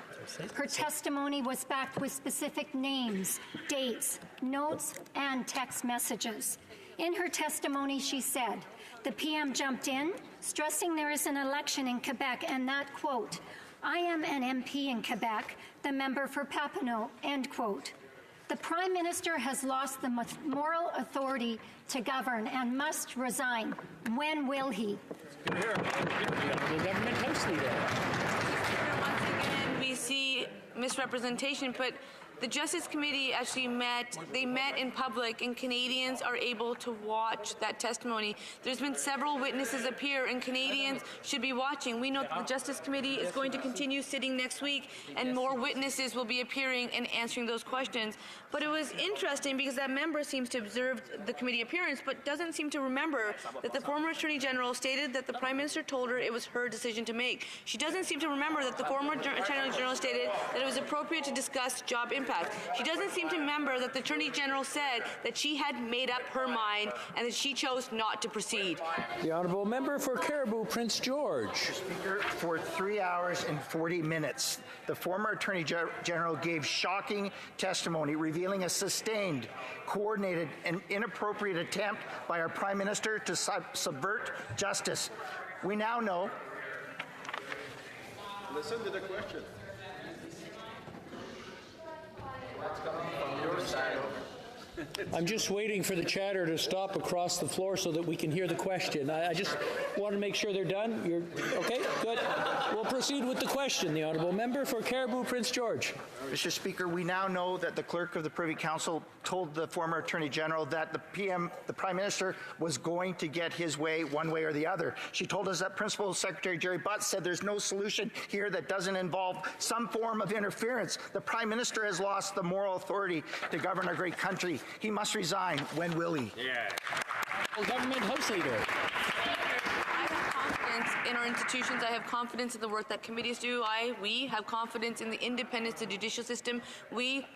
E: Her testimony was backed with specific names, dates, notes, and text messages. In her testimony, she said, the PM jumped in, stressing there is an election in Quebec, and that, quote, I am an MP in Quebec, the member for Papineau, end quote. The Prime Minister has lost the moral authority to govern and must resign. When will he?
B: The Government House Leader.
W: Once again, we see misrepresentation, but the Justice Committee actually met in public, and Canadians are able to watch that testimony. There's been several witnesses appear, and Canadians should be watching. We know that the Justice Committee is going to continue sitting next week, and more witnesses will be appearing and answering those questions. But it was interesting because that member seems to observe the committee appearance, but doesn't seem to remember that the former Attorney General stated that the Prime Minister told her it was her decision to make. She doesn't seem to remember that the former Attorney General stated that it was appropriate to discuss job impact. She doesn't seem to remember that the Attorney General said that she had made up her mind and that she chose not to proceed.
B: The Honourable Member for Caribou, Prince George.
I: Mr. Speaker, for 3 hours and 40 minutes, the former Attorney General gave shocking testimony revealing a sustained, coordinated, and inappropriate attempt by our Prime Minister to subvert justice. We now know.
R: Listen to the question.
B: I'm just waiting for the chatter to stop across the floor so that we can hear the question. I just want to make sure they're done. You're okay? Good. We'll proceed with the question. The Honourable Member for Caribou, Prince George.
I: Mr. Speaker, we now know that the Clerk of the Privy Council told the former Attorney General that the Prime Minister was going to get his way one way or the other. She told us that Principal Secretary Jerry Butts said there's no solution here that doesn't involve some form of interference. The Prime Minister has lost the moral authority to govern our great country. He must resign. When will he?
B: Yeah. Government House Leader.
W: I have confidence in our institutions. I have confidence in the work that committees do. We have confidence in the independence of the judicial system. We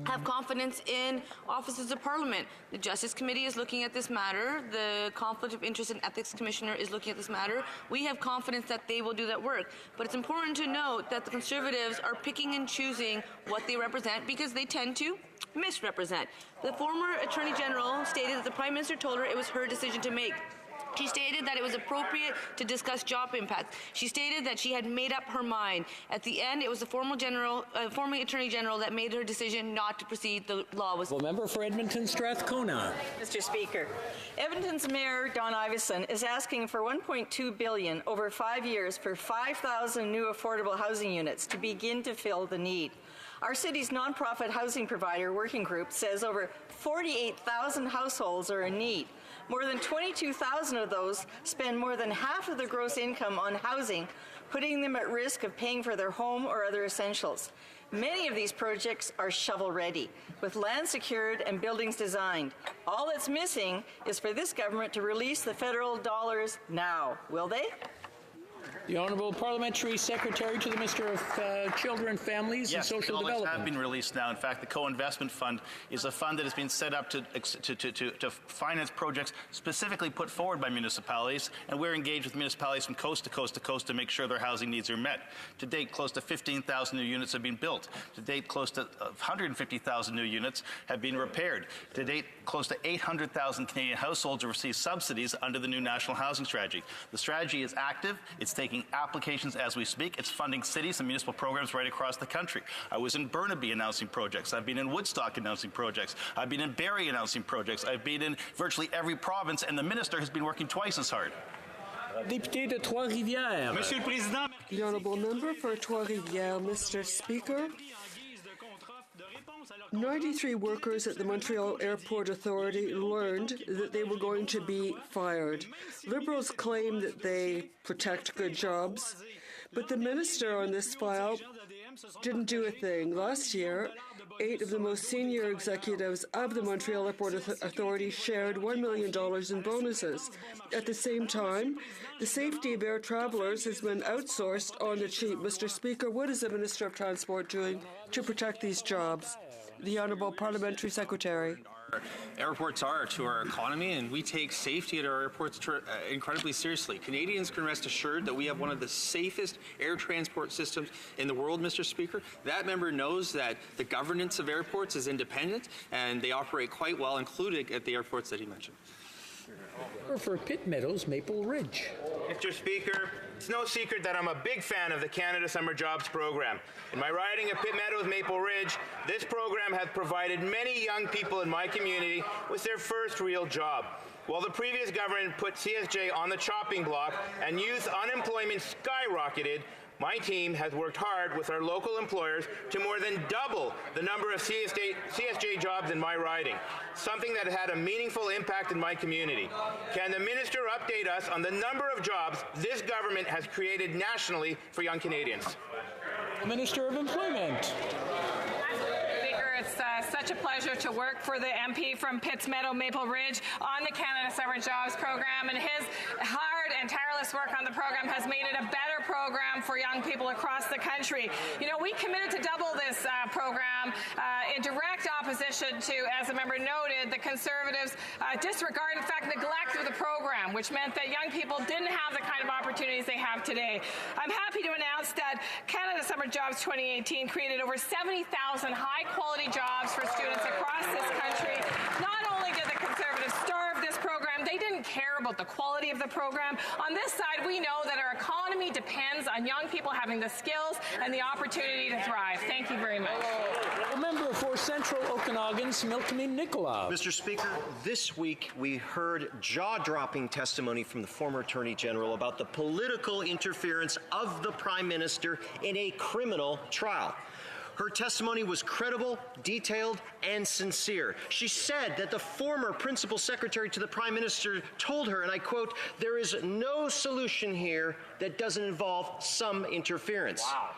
W: have confidence in offices of Parliament. The Justice Committee is looking at this matter. The Conflict of Interest and Ethics Commissioner is looking at this matter. We have confidence that they will do that work. But it's important to note that the Conservatives are picking and choosing what they represent because they tend to misrepresent. The former Attorney General stated that the Prime Minister told her it was her decision to make. She stated that it was appropriate to discuss job impacts. She stated that she had made up her mind. At the end, it was the former Attorney General that made her decision not to proceed. The law was...
B: The member for Edmonton Strathcona.
K: Mr. Speaker, Edmonton's Mayor Don Iveson is asking for $1.2 billion over 5 years for 5,000 new affordable housing units to begin to fill the need. Our city's nonprofit housing provider working group says over 48,000 households are in need. More than 22,000 of those spend more than half of their gross income on housing, putting them at risk of paying for their home or other essentials. Many of these projects are shovel-ready, with land secured and buildings designed. All that's missing is for this government to release the federal dollars now. Will they?
B: The Honourable Parliamentary Secretary to the Minister of Children, Families and Social Development.
J: Yes, have been released now. In fact, the Co-Investment Fund is a fund that has been set up to finance projects specifically put forward by municipalities, and we're engaged with municipalities from coast to coast to coast to make sure their housing needs are met. To date, close to 15,000 new units have been built. To date, close to 150,000 new units have been repaired. To date, close to 800,000 Canadian households have received subsidies under the new National Housing Strategy. The strategy is active. It's taking applications as we speak. It's funding cities and municipal programs right across the country. I was in Burnaby announcing projects. I've been in Woodstock announcing projects. I've been in Barrie announcing projects. I've been in virtually every province, and the minister has been working twice as hard.
B: Député de Trois-Rivières.
O: Monsieur le Président. The Honourable Member for Trois-Rivières, Mr. Speaker. 93 workers at the Montreal Airport Authority learned that they were going to be fired. Liberals claim that they protect good jobs, but the minister on this file didn't do a thing. Last year, 8 of the most senior executives of the Montreal Airport Authority shared $1 million in bonuses. At the same time, the safety of air travelers has been outsourced on the cheap. Mr. Speaker, what is the Minister of Transport doing to protect these jobs? The Honourable Parliamentary Secretary.
P: Airports are to our economy, and we take safety at our airports incredibly seriously. Canadians can rest assured that we have one of the safest air transport systems in the world, Mr. Speaker. That member knows that the governance of airports is independent, and they operate quite well, including at the airports that he mentioned.
B: For Pitt Meadows, Maple Ridge.
N: Mr. Speaker, it's no secret that I'm a big fan of the Canada Summer Jobs Program. In my riding of Pitt Meadows, Maple Ridge, this program has provided many young people in my community with their first real job. While the previous government put CSJ on the chopping block and youth unemployment skyrocketed, my team has worked hard with our local employers to more than double the number of CSJ jobs in my riding, something that had a meaningful impact in my community. Can the minister update us on the number of jobs this government has created nationally for young Canadians?
B: The Minister of Employment.
Q: It's such a pleasure to work for the MP from Pitts Meadow, Maple Ridge on the Canada Summer Jobs Program, and his hard and tireless work on the program has made it a better program for young people across the country. You know, we committed to double this program in direct opposition to, as the member noted, the Conservatives' disregard, in fact, neglect of the program, which meant that young people didn't have the kind of opportunities they have today. I'm happy to announce that Canada Summer Jobs 2018 created over 70,000 high-quality jobs for students across this country. Not only did the Conservatives starve this program, they didn't care about the quality of the program. On this side, we know that our economy depends on young people having the skills and the opportunity to thrive. Thank you very much.
B: A member for Central Okanagan's Milkman Nicola.
X: Mr. Speaker, this week we heard jaw-dropping testimony from the former Attorney General about the political interference of the Prime Minister in a criminal trial. Her testimony was credible, detailed, and sincere. She said that the former principal secretary to the Prime Minister told her, and I quote, "There is no solution here that doesn't involve some interference." Wow.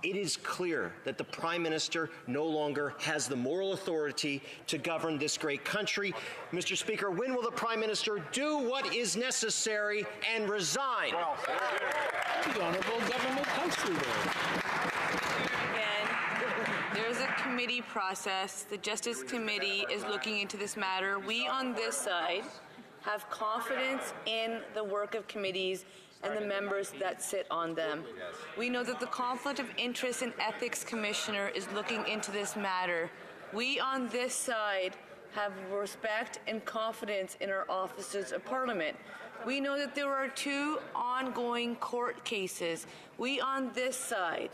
X: It is clear that the Prime Minister no longer has the moral authority to govern this great country. Mr. Speaker, when will the Prime Minister do what is necessary and resign?
B: Well, the Honourable Government House Leader.
W: There's a committee process. The Justice Committee is looking into this matter. We on this side have confidence in the work of committees and the members that sit on them. We know that the Conflict of Interest and Ethics Commissioner is looking into this matter. We on this side have respect and confidence in our offices of Parliament. We know that there are 2 ongoing court cases. We on this side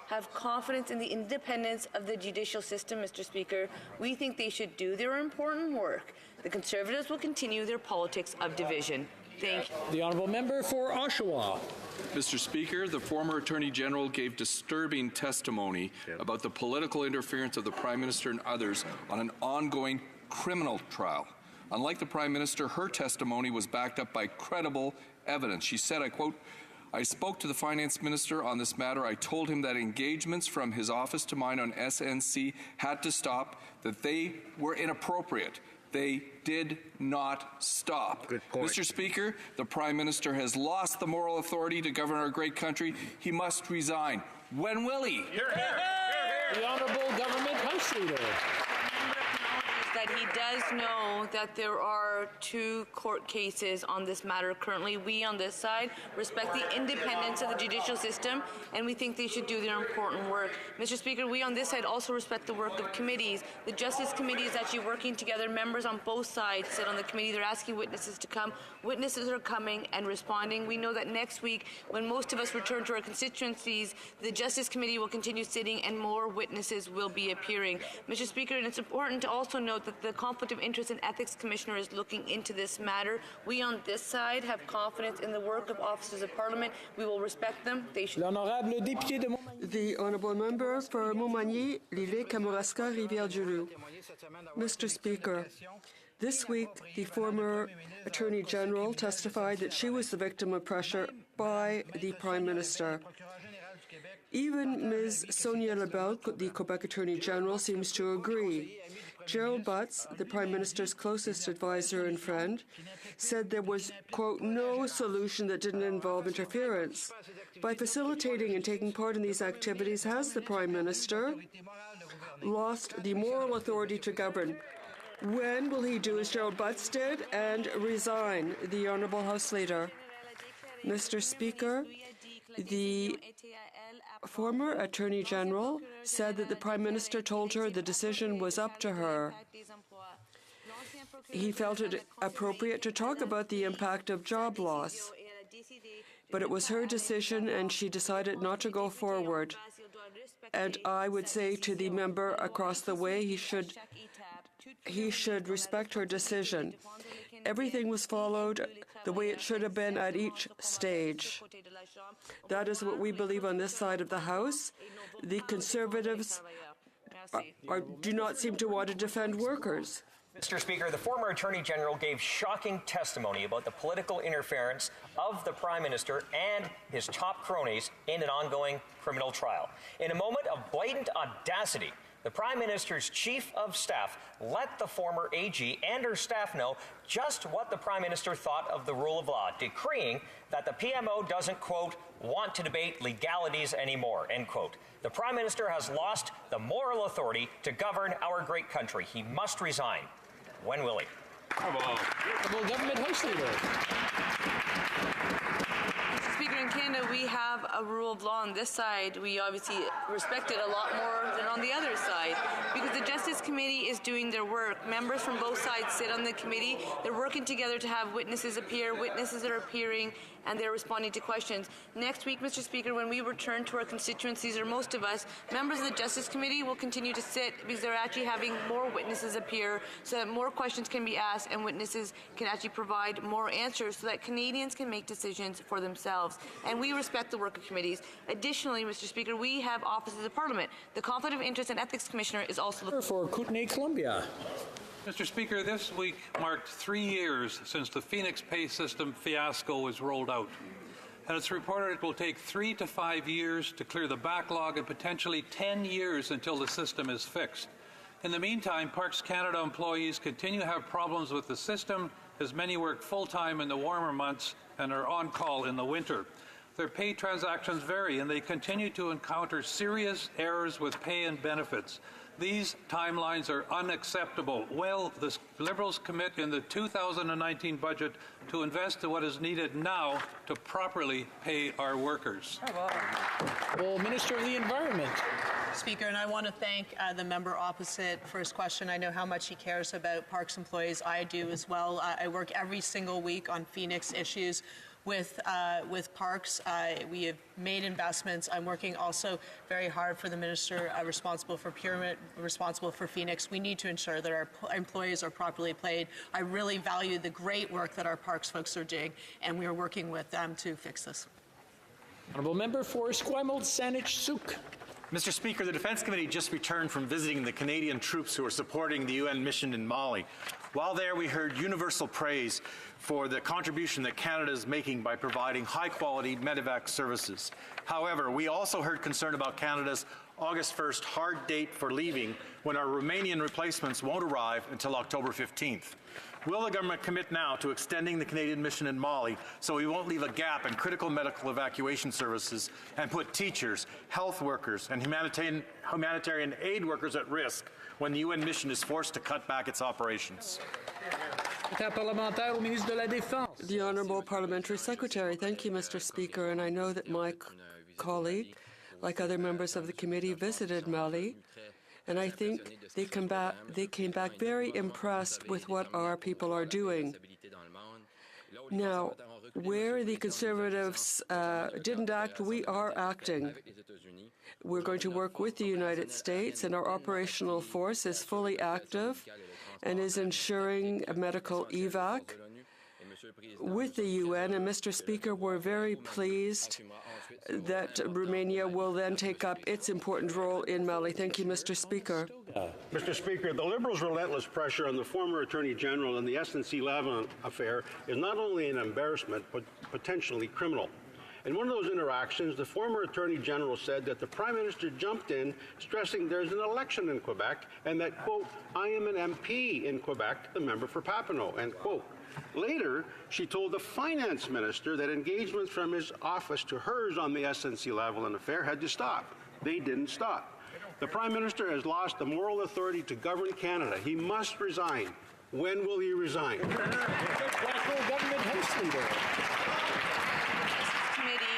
W: have confidence in the independence of the judicial system, Mr. Speaker. We think they should do their important work. The Conservatives will continue their politics of division. Thank you.
B: The Honourable Member for Oshawa.
S: Mr. Speaker, the former Attorney General gave disturbing testimony about the political interference of the Prime Minister and others on an ongoing criminal trial. Unlike the Prime Minister, her testimony was backed up by credible evidence. She said, I quote, I spoke to the Finance Minister on this matter. I told him that engagements from his office to mine on SNC had to stop, that they were inappropriate. They did not stop.
N: Good point.
S: Mr. Speaker, the Prime Minister has lost the moral authority to govern our great country. He must resign. When will he?
B: Hear, hear. The Honourable Government House Leader.
W: That he does know that there are 2 court cases on this matter currently. We on this side respect the independence of the judicial system, and we think they should do their important work. Mr. Speaker, we on this side also respect the work of committees. The Justice Committee is actually working together. Members on both sides sit on the committee. They're asking witnesses to come. Witnesses are coming and responding. We know that next week, when most of us return to our constituencies, the Justice Committee will continue sitting and more witnesses will be appearing. Mr. Speaker, and it's important to also note that the Conflict of Interest and Ethics Commissioner is looking into this matter. We on this side have confidence in the work of officers of Parliament. We will respect them. They should.
O: The Honourable Member for Montmagny, Lille, Kamouraska, Rivière-du-Loup. Mr. Speaker, this week the former Attorney General testified that she was the victim of pressure by the Prime Minister. Even Ms. Sonia Lebel, the Quebec Attorney General, seems to agree. Gerald Butts, the Prime Minister's closest advisor and friend, said there was, quote, no solution that didn't involve interference. By facilitating and taking part in these activities, has the Prime Minister lost the moral authority to govern? When will he do as Gerald Butts did and resign? The Honourable House Leader. Mr. Speaker, the former Attorney General said that the Prime Minister told her the decision was up to her. He felt it appropriate to talk about the impact of job loss, but it was her decision and she decided not to go forward. And I would say to the member across the way, he should respect her decision. Everything was followed the way it should have been at each stage. That is what we believe on this side of the House. The Conservatives do not seem to want to defend workers.
X: Mr. Speaker, the former Attorney General gave shocking testimony about the political interference of the Prime Minister and his top cronies in an ongoing criminal trial. In a moment of blatant audacity, the Prime Minister's Chief of Staff let the former AG and her staff know just what the Prime Minister thought of the rule of law, decreeing that the PMO doesn't, quote, want to debate legalities anymore, end quote. The Prime Minister has lost the moral authority to govern our great country. He must resign. When will he?
B: Come on. The Government House Leader.
W: Speaker, in Canada, we have a rule of law on this side. We obviously respect it a lot more than on the other side because the Justice Committee is doing their work. Members from both sides sit on the committee. They're working together to have witnesses appear. Witnesses are appearing and they're responding to questions. Next week, Mr. Speaker, when we return to our constituencies, or most of us, members of the Justice Committee will continue to sit because they're actually having more witnesses appear so that more questions can be asked and witnesses can actually provide more answers so that Canadians can make decisions for themselves. And we respect the work of committees. Additionally, Mr. Speaker, we have offices of Parliament. The Conflict of Interest and Ethics Commissioner is also the
B: for Kootenay, Columbia.
T: Mr. Speaker, this week marked 3 years since the Phoenix pay system fiasco was rolled out. And it's reported it will take 3 to 5 years to clear the backlog and potentially 10 years until the system is fixed. In the meantime, Parks Canada employees continue to have problems with the system as many work full-time in the warmer months and are on call in the winter. Their pay transactions vary and they continue to encounter serious errors with pay and benefits. These timelines are unacceptable. Will the Liberals commit in the 2019 budget to invest in what is needed now to properly pay our workers?
B: Well, Minister of the Environment.
A: Speaker, and I want to thank the member opposite for his question. I know how much he cares about Parks employees. I do as well. I work every single week on Phoenix issues with Parks. We have made investments. I'm working also very hard for the minister responsible for procurement, responsible for Phoenix. We need to ensure that our employees are properly paid. I really value the great work that our Parks folks are doing, and we are working with them to fix this.
B: Honourable Member for Esquimalt, Saanich-Sooke.
C: Mr. Speaker, the Defence Committee just returned from visiting the Canadian troops who are supporting the UN mission in Mali. While there, we heard universal praise for the contribution that Canada is making by providing high-quality medevac services. However, we also heard concern about Canada's August 1st hard date for leaving, when our Romanian replacements won't arrive until October 15th. Will the government commit now to extending the Canadian mission in Mali so we won't leave a gap in critical medical evacuation services and put teachers, health workers, and humanitarian aid workers at risk when the UN mission is forced to cut back its operations?
O: The Honourable Parliamentary Secretary. Thank you, Mr. Speaker. And I know that my colleague, like other members of the committee, visited Mali. And I think they came back very impressed with what our people are doing. Now, where the Conservatives didn't act, we are acting. We're going to work with the United States, and our operational force is fully active and is ensuring a medical evac with the UN. And Mr. Speaker, we're very pleased that Romania will then take up its important role in Mali. Thank you, Mr. Speaker.
U: Mr. Speaker, the Liberals' relentless pressure on the former Attorney General in the SNC-Lavalin affair is not only an embarrassment, but potentially criminal. In one of those interactions, the former Attorney General said that the Prime Minister jumped in, stressing there's an election in Quebec, and that, quote, I am an MP in Quebec, the member for Papineau, end quote. Later, she told the finance minister that engagements from his office to hers on the SNC-Lavalin affair had to stop. They didn't stop. The Prime Minister has lost the moral authority to govern Canada. He must resign. When will he resign?
B: Government House Leader.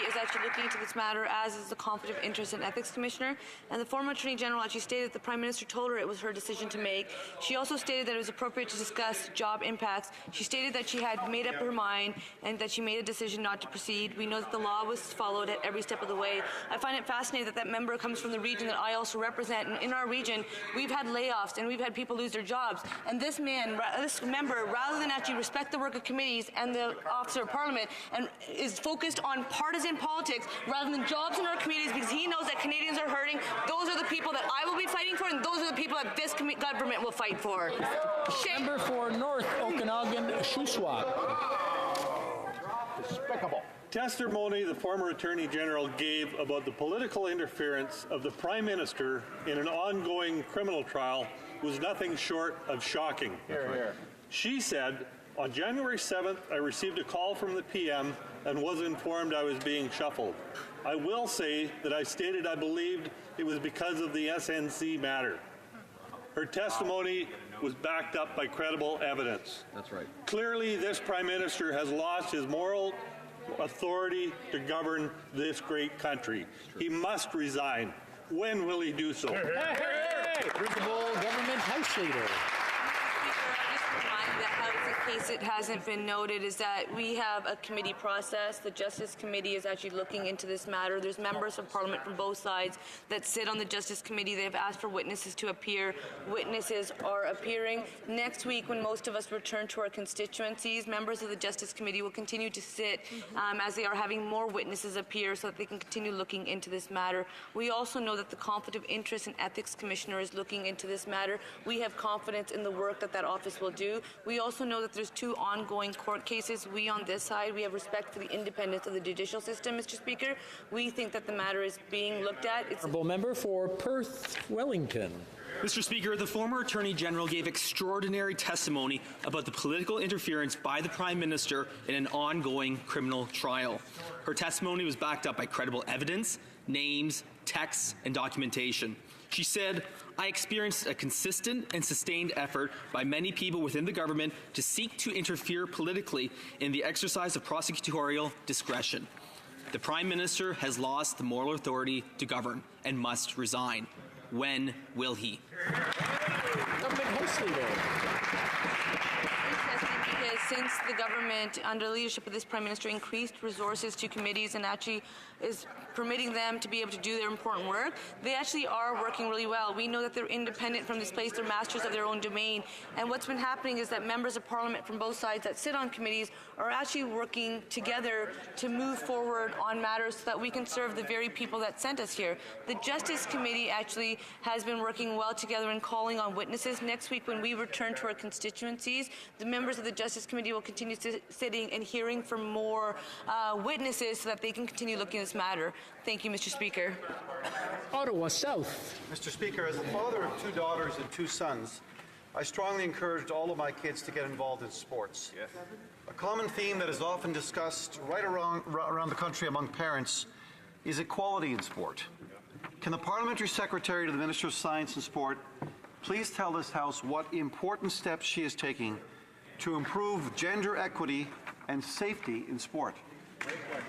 W: Is actually looking into this matter, as is the Conflict of Interest and Ethics Commissioner. And the former Attorney General actually stated that the Prime Minister told her it was her decision to make. She also stated that it was appropriate to discuss job impacts. She stated that she had made up her mind and that she made a decision not to proceed. We know that the law was followed at every step of the way. I find it fascinating that that member comes from the region that I also represent. And in our region, we've had layoffs and we've had people lose their jobs. And this member, rather than actually respect the work of committees and the Officer of Parliament, and is focused on partisan politics rather than jobs in our communities, because he knows that Canadians are hurting. Those are the people that I will be fighting for, and those are the people that this government will fight for. Shame.
B: Member for North Okanagan, Shuswap.
U: Despicable.
V: Testimony the former Attorney General gave about the political interference of the Prime Minister in an ongoing criminal trial was nothing short of shocking.
U: Hear, hear.
V: She said, on January 7th, I received a call from the PM and was informed I was being shuffled. I will say that I stated I believed it was because of the SNC matter. Her testimony was backed up by credible evidence.
Y: That's right.
V: Clearly, this Prime Minister has lost his moral authority to govern this great country. He must resign. When will he do so?
B: Applicable Government House Leader.
W: In case it hasn't been noted, is that we have a committee process. The Justice Committee is actually looking into this matter. There's members of Parliament from both sides that sit on the Justice Committee. They've asked for witnesses to appear. Witnesses are appearing. Next week, when most of us return to our constituencies, members of the Justice Committee will continue to sit as they are having more witnesses appear so that they can continue looking into this matter. We also know that the Conflict of Interest and Ethics Commissioner is looking into this matter. We have confidence in the work that that office will do. We also know that there's two ongoing court cases. We on this side, we have respect for the independence of the judicial system, Mr. Speaker. We think that the matter is being looked at.
B: Honourable Member for Perth Wellington.
Z: Mr. Speaker, the former Attorney General gave extraordinary testimony about the political interference by the Prime Minister in an ongoing criminal trial. Her testimony was backed up by credible evidence, names, texts, and documentation. She said, I experienced a consistent and sustained effort by many people within the government to seek to interfere politically in the exercise of prosecutorial discretion. The Prime Minister has lost the moral authority to govern and must resign. When will he?
B: Government House Leader.
W: Because since the government, under the leadership of this Prime Minister, increased resources to committees and actually is permitting them to be able to do their important work, they actually are working really well. We know that they're independent from this place, they're masters of their own domain. And what's been happening is that members of Parliament from both sides that sit on committees are actually working together to move forward on matters so that we can serve the very people that sent us here. The Justice Committee actually has been working well together and calling on witnesses. Next week when we return to our constituencies, the members of the Justice Committee will continue sitting and hearing from more witnesses so that they can continue looking at this matter. Thank you, Mr. Speaker.
B: Ottawa South.
F: Mr. Speaker, as a father of 2 daughters and 2 sons, I strongly encouraged all of my kids to get involved in sports. Yes. A common theme that is often discussed right around the country among parents is equality in sport. Can the Parliamentary Secretary to the Minister of Science and Sport please tell this House what important steps she is taking to improve gender equity and safety in sport?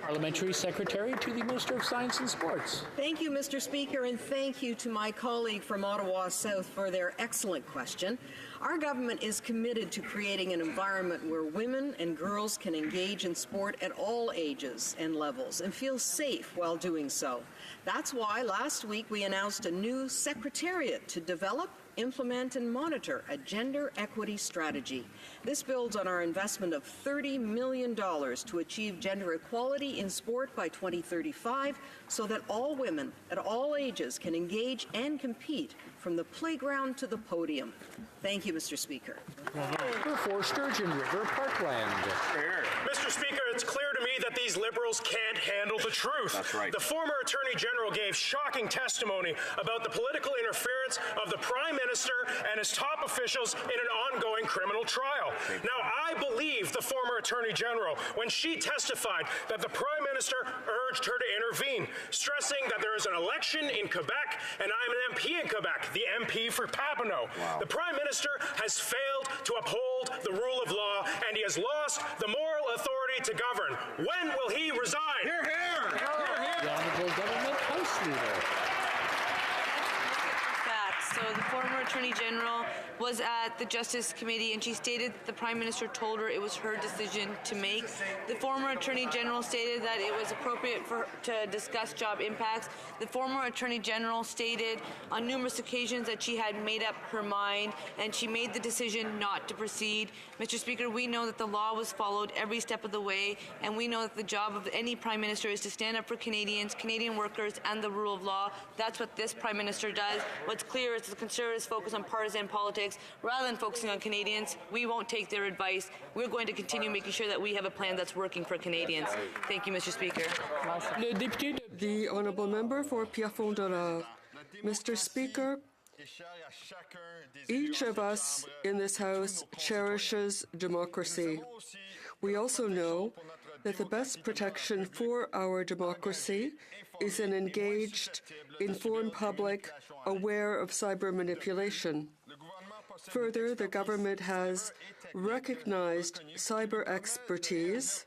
B: Parliamentary Secretary to the Minister of Science and Sports.
G: Thank you, Mr. Speaker, and thank you to my colleague from Ottawa South for their excellent question. Our government is committed to creating an environment where women and girls can engage in sport at all ages and levels and feel safe while doing so. That's why last week we announced a new secretariat to develop, implement and monitor a gender equity strategy. This builds on our investment of $30 million to achieve gender equality in sport by 2035 so that all women at all ages can engage and compete from the playground to the podium. Thank you, Mr. Speaker.
B: For Sturgeon River Parkland.
H: Mr. Speaker, it's clear to me that these Liberals can't handle the truth. That's right. The former Attorney General gave shocking testimony about the political interference of the Prime Minister and his top officials in an ongoing criminal trial. Now, I believe the former Attorney General when she testified that the Prime Minister urged her to intervene, stressing that there is an election in Quebec and I'm an MP in Quebec, the MP for Papineau. Wow. The Prime Minister has failed to uphold the rule of law and he has lost the moral authority to govern. When will he resign? Hear, hear!
B: The Honourable Government House Leader.
W: So the former Attorney General was at the Justice Committee and she stated that the Prime Minister told her it was her decision to make. The former Attorney General stated that it was appropriate for her to discuss job impacts. The former Attorney General stated on numerous occasions that she had made up her mind and she made the decision not to proceed. Mr. Speaker, we know that the law was followed every step of the way and we know that the job of any Prime Minister is to stand up for Canadians, Canadian workers and the rule of law. That's what this Prime Minister does. What's clear is the Conservatives focus on partisan politics rather than focusing on Canadians. We won't take their advice. We're going to continue making sure that we have a plan that's working for Canadians. Thank you, Mr. Speaker.
O: The Honourable Member for Pierrefonds-Dollard. Mr. Speaker, each of us in this House cherishes democracy. We also know that the best protection for our democracy is an engaged, informed public aware of cyber manipulation. Further, the government has recognized cyber expertise,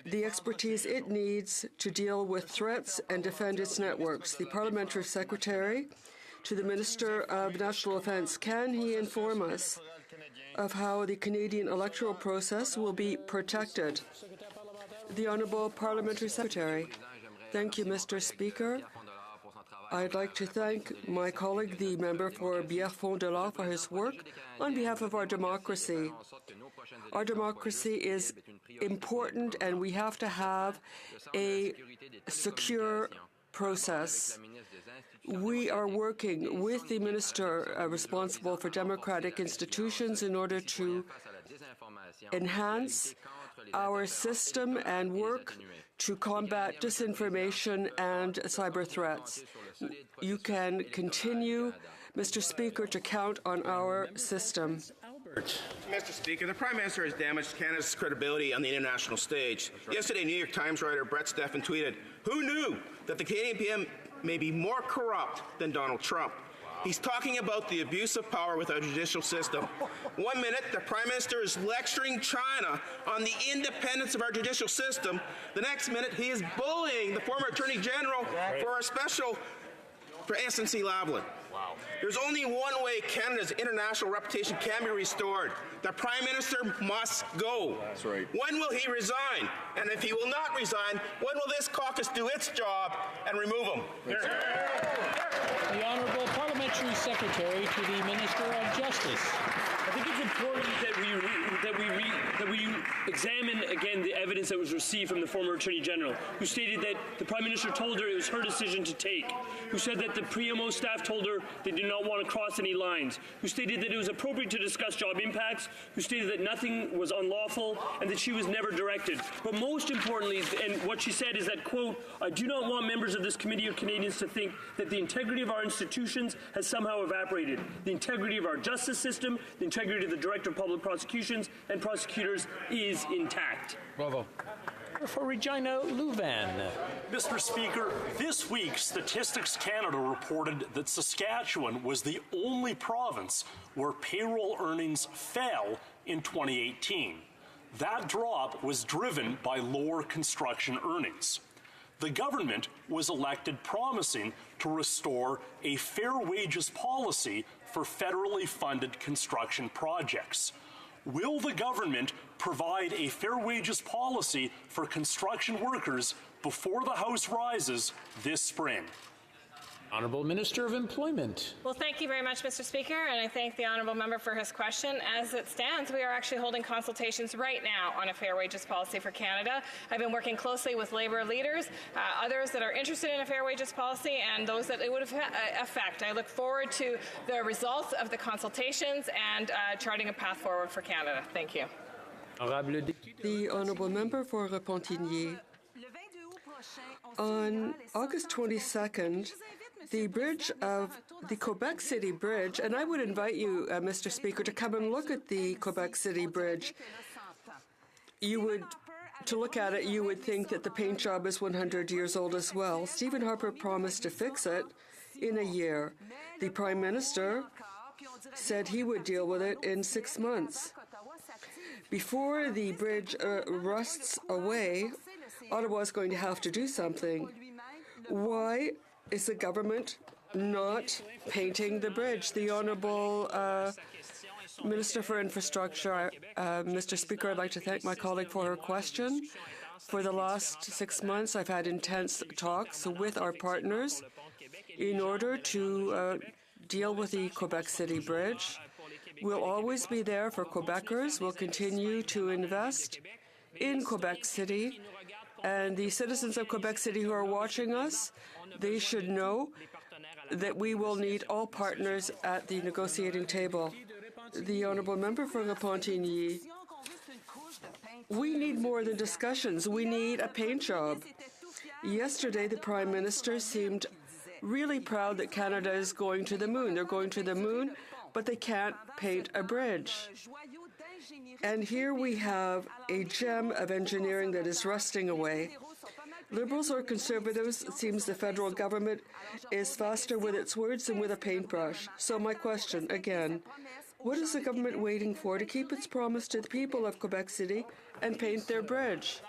O: the expertise it needs to deal with threats and defend its networks. The Parliamentary Secretary to the Minister of National Defence, can he inform us of how the Canadian electoral process will be protected? The Honourable Parliamentary Secretary. Thank you, Mr. Speaker. I'd like to thank my colleague, the member for Pierrefonds-Dollard, for his work on behalf of our democracy. Our democracy is important and we have to have a secure process. We are working with the Minister responsible for democratic institutions in order to enhance our system and work to combat disinformation and cyber threats. You can continue, Mr. Speaker, to count on our system.
R: Mr. Speaker, the Prime Minister has damaged Canada's credibility on the international stage. Yesterday, New York Times writer Brett Steffen tweeted, "Who knew that the Canadian PM may be more corrupt than Donald Trump?" He's talking about the abuse of power with our judicial system. 1 minute, the Prime Minister is lecturing China on the independence of our judicial system. The next minute, he is bullying the former Attorney General for SNC-Lavalin. Wow. There's only one way Canada's international reputation can be restored. The Prime Minister must go. That's right. When will he resign? And if he will not resign, when will this caucus do its job and remove him?
B: The Honourable Parliamentary Secretary to the Minister of Justice.
D: I think it's important that we examine again the evidence that was received from the former Attorney General, who stated that the Prime Minister told her it was her decision to take, who said that the PRIMO staff told her they did not want to cross any lines, who stated that it was appropriate to discuss job impacts, who stated that nothing was unlawful and that she was never directed. But most importantly, and what she said is that, quote, "I do not want members of this committee of Canadians to think that the integrity of our institutions has somehow evaporated. The integrity of our justice system, the integrity of the Director of Public Prosecutions and prosecutors is intact."
B: Bravo. For Regina Louvain.
E: Mr. Speaker, this week Statistics Canada reported that Saskatchewan was the only province where payroll earnings fell in 2018. That drop was driven by lower construction earnings. The government was elected promising to restore a fair wages policy for federally funded construction projects. Will the government provide a fair wages policy for construction workers before the House rises this spring?
B: Honourable Minister of Employment.
Q: Well, thank you very much, Mr. Speaker, and I thank the honourable member for his question. As it stands, we are actually holding consultations right now on a fair wages policy for Canada. I've been working closely with labour leaders, others that are interested in a fair wages policy, and those that it would affect. I look forward to the results of the consultations and charting a path forward for Canada. Thank you.
O: The honourable member for Repentigny. On August 22nd, the bridge of the Quebec City Bridge, and I would invite you, Mr. Speaker, to come and look at the Quebec City Bridge. To look at it, you would think that the paint job is 100 years old as well. Stephen Harper promised to fix it in a year. The Prime Minister said he would deal with it in 6 months. Before the bridge rusts away, Ottawa is going to have to do something. Why is the government not painting the bridge? The Honourable Minister for Infrastructure, Mr. Speaker, I'd like to thank my colleague for her question. For the last 6 months, I've had intense talks with our partners in order to deal with the Quebec City Bridge. We'll always be there for Quebecers. We'll continue to invest in Quebec City. And the citizens of Quebec City who are watching us, they should know that we will need all partners at the negotiating table. The honourable member for Repentigny, we need more than discussions. We need a paint job. Yesterday, the Prime Minister seemed really proud that Canada is going to the moon. They're going to the moon, but they can't paint a bridge. And here we have a gem of engineering that is rusting away. Liberals or Conservatives, it seems the federal government is faster with its words than with a paintbrush. So my question, again, what is the government waiting for to keep its promise to the people of Quebec City and paint their bridge?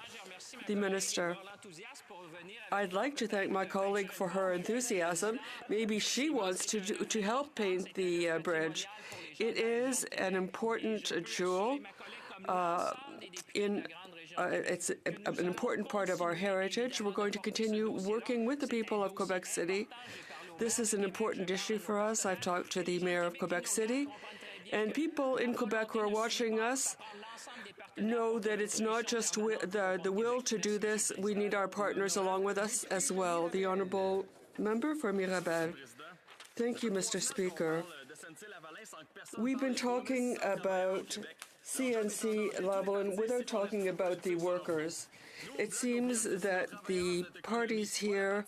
O: The Minister. I'd like to thank my colleague for her enthusiasm. Maybe she wants to help paint the bridge. It is an important jewel. It's an important part of our heritage. We're going to continue working with the people of Quebec City. This is an important issue for us. I've talked to the Mayor of Quebec City, and people in Quebec who are watching us know that it's not just the will to do this. We need our partners along with us as well. The Honourable Member for Mirabel. Thank you, Mr. Speaker. We've been talking about SNC-Lavalin without talking about the workers. It seems that the parties here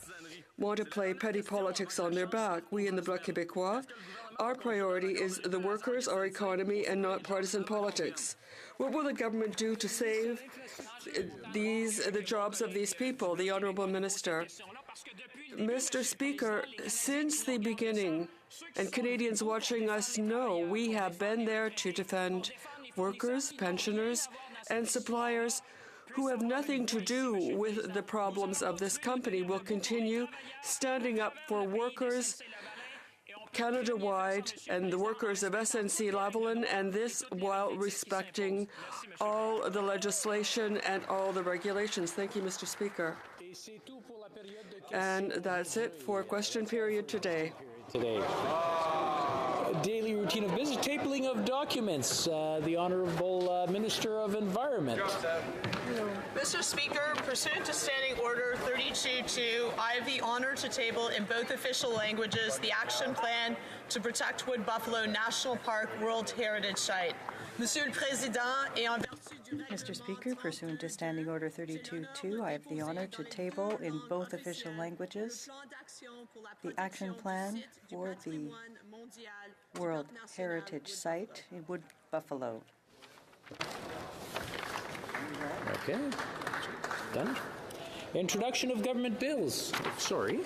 O: want to play petty politics on their back. We in the Bloc Québécois, our priority is the workers, our economy, and not partisan politics. What will the government do to save the jobs of these people? The Honourable Minister. Mr. Speaker, since the beginning, And Canadians watching us know we have been there to defend workers, pensioners, and suppliers who have nothing to do with the problems of this company. Will continue standing up for workers Canada-wide and the workers of SNC-Lavalin, and this while respecting all the legislation and all the regulations. Thank you, Mr. Speaker. And that's it for question period today.
B: Daily routine of business, tabling of documents. The Honourable Minister of Environment.
A: Mr. Speaker, pursuant to Standing Order 32-2, I have the honor to table in both official languages the action plan to protect Wood Buffalo National Park World Heritage Site. Monsieur le Président, et en vertu du
I: Mr. Speaker, pursuant to Standing Order 32-2, I have the honor to table in both official languages the action plan for the World Heritage Site in Wood Buffalo.
B: Okay, done. Introduction of government bills. Sorry.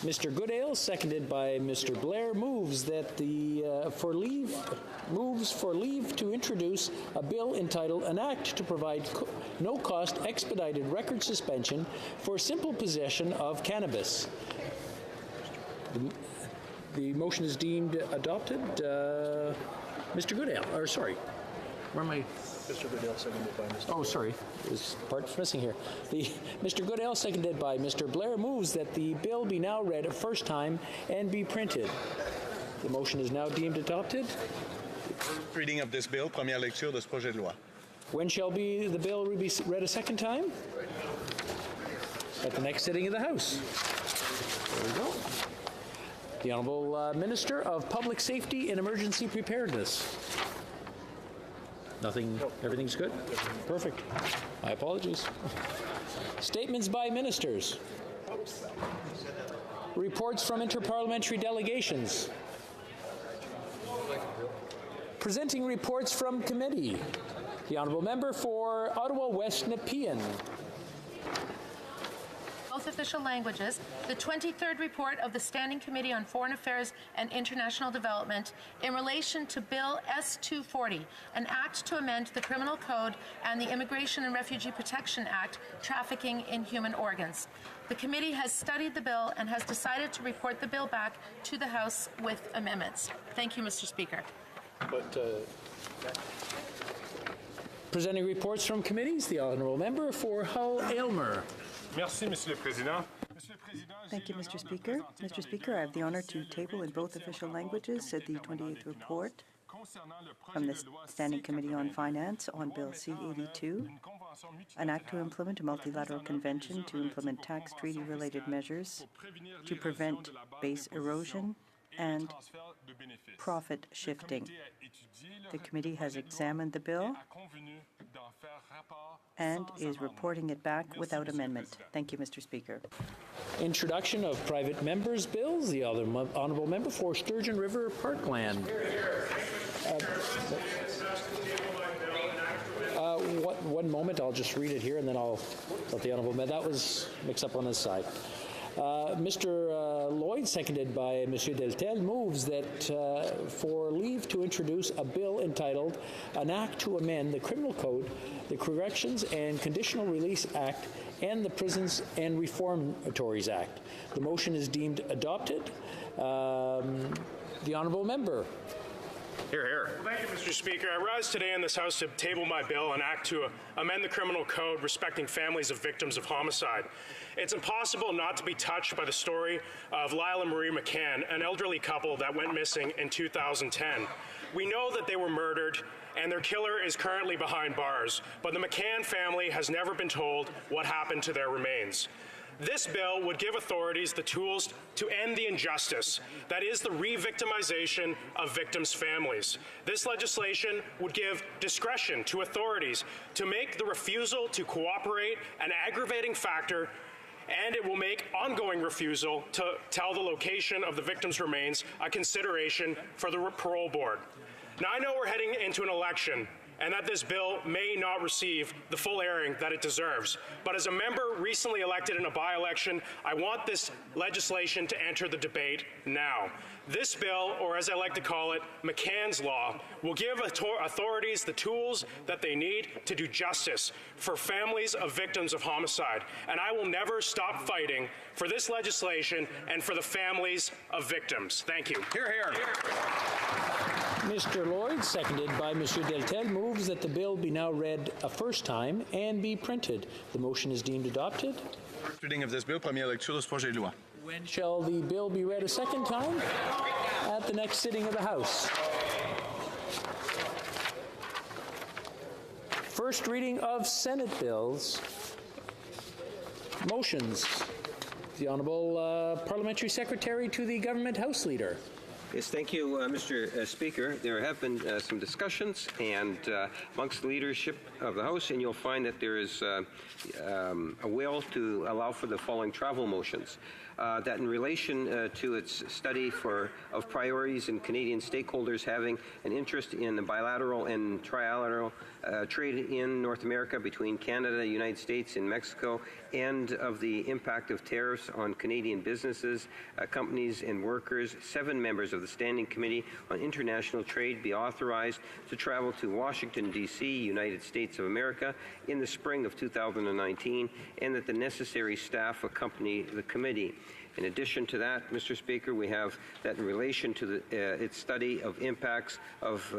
B: Mr. Goodale, seconded by Mr. Blair, moves that for leave to introduce a bill entitled "An Act to Provide No-Cost Expedited Record Suspension for Simple Possession of Cannabis." The motion is deemed adopted. Mr. Goodale, or sorry, where am I?
J: Mr. Goodale, seconded by Mr.
B: Oh, sorry. There's parts missing here. Mr. Goodale, seconded by Mr. Blair, moves that the bill be now read a first time and be printed. The motion is now deemed adopted.
J: Reading of this bill, première lecture de ce projet de loi.
B: When shall the bill be read a second time? At the next sitting of the House. There we go. The Honourable Minister of Public Safety and Emergency Preparedness. Nothing, everything's good? Perfect. My apologies. Statements by ministers. Reports from interparliamentary delegations. Presenting reports from committee. The Honourable Member for Ottawa West Nepean.
K: Both official languages, the 23rd report of the Standing Committee on Foreign Affairs and International Development in relation to Bill S-240, an act to amend the Criminal Code and the Immigration and Refugee Protection Act, trafficking in human organs. The committee has studied the bill and has decided to report the bill back to the House with amendments. Thank you, Mr. Speaker.
B: Presenting reports from committees, the Honourable Member for Hull Aylmer.
L: Merci, Monsieur le Président.
I: Thank you, Mr. Speaker. Mr. Speaker, I have the honor to table in both official languages the 28th report from the Standing Committee on Finance on Bill C-82, an act to implement a multilateral convention to implement tax treaty-related measures to prevent base erosion and profit shifting. The committee has examined the bill and is reporting it back without amendment. Thank you, Mr. Speaker.
B: Introduction of private members' bills. The other Honourable Member for Sturgeon River Parkland. One moment, I'll just read it here and then I'll let the Honourable Member. That was mixed up on his side. Mr. Lloyd, seconded by Monsieur Deltel, moves that for leave to introduce a bill entitled "An Act to Amend the Criminal Code, the Corrections and Conditional Release Act, and the Prisons and Reformatories Act." The motion is deemed adopted. The Honourable Member.
H: Hear, hear. Well, thank you, Mr. Speaker. I rise today in this House to table my bill, an act to amend the criminal code respecting families of victims of homicide. It's impossible not to be touched by the story of Lila Marie McCann, an elderly couple that went missing in 2010. We know that they were murdered and their killer is currently behind bars, but the McCann family has never been told what happened to their remains. This bill would give authorities the tools to end the injustice, that is the re-victimization of victims' families. This legislation would give discretion to authorities to make the refusal to cooperate an aggravating factor, and it will make ongoing refusal to tell the location of the victim's remains a consideration for the parole board. Now, I know we're heading into an election, and that this bill may not receive the full airing that it deserves. But as a member recently elected in a by-election, I want this legislation to enter the debate now. This bill, or as I like to call it, McCann's Law, will give authorities the tools that they need to do justice for families of victims of homicide. And I will never stop fighting for this legislation and for the families of victims. Thank you.
C: Hear, hear.
B: Mr. Lloyd, seconded by Monsieur Deltel, moves that the bill be now read a first time and be printed. The motion is deemed adopted.
J: First reading of this bill, première lecture de ce projet de loi.
B: When shall the bill be read a second time? At the next sitting of the House. First reading of Senate bills. Motions. The Honourable Parliamentary Secretary to the Government House Leader.
M: Yes, thank you, Mr. Speaker. There have been some discussions and amongst the leadership of the House, and you'll find that there is a will to allow for the following travel motions. That in relation to its study of priorities and Canadian stakeholders having an interest in the bilateral and trilateral trade in North America between Canada, the United States, and Mexico, and of the impact of tariffs on Canadian businesses, companies, and workers, 7 members of the Standing Committee on International Trade be authorized to travel to Washington, D.C., United States of America, in the spring of 2019, and that the necessary staff accompany the committee. In addition to that, Mr. Speaker, we have that in relation to its study of impacts of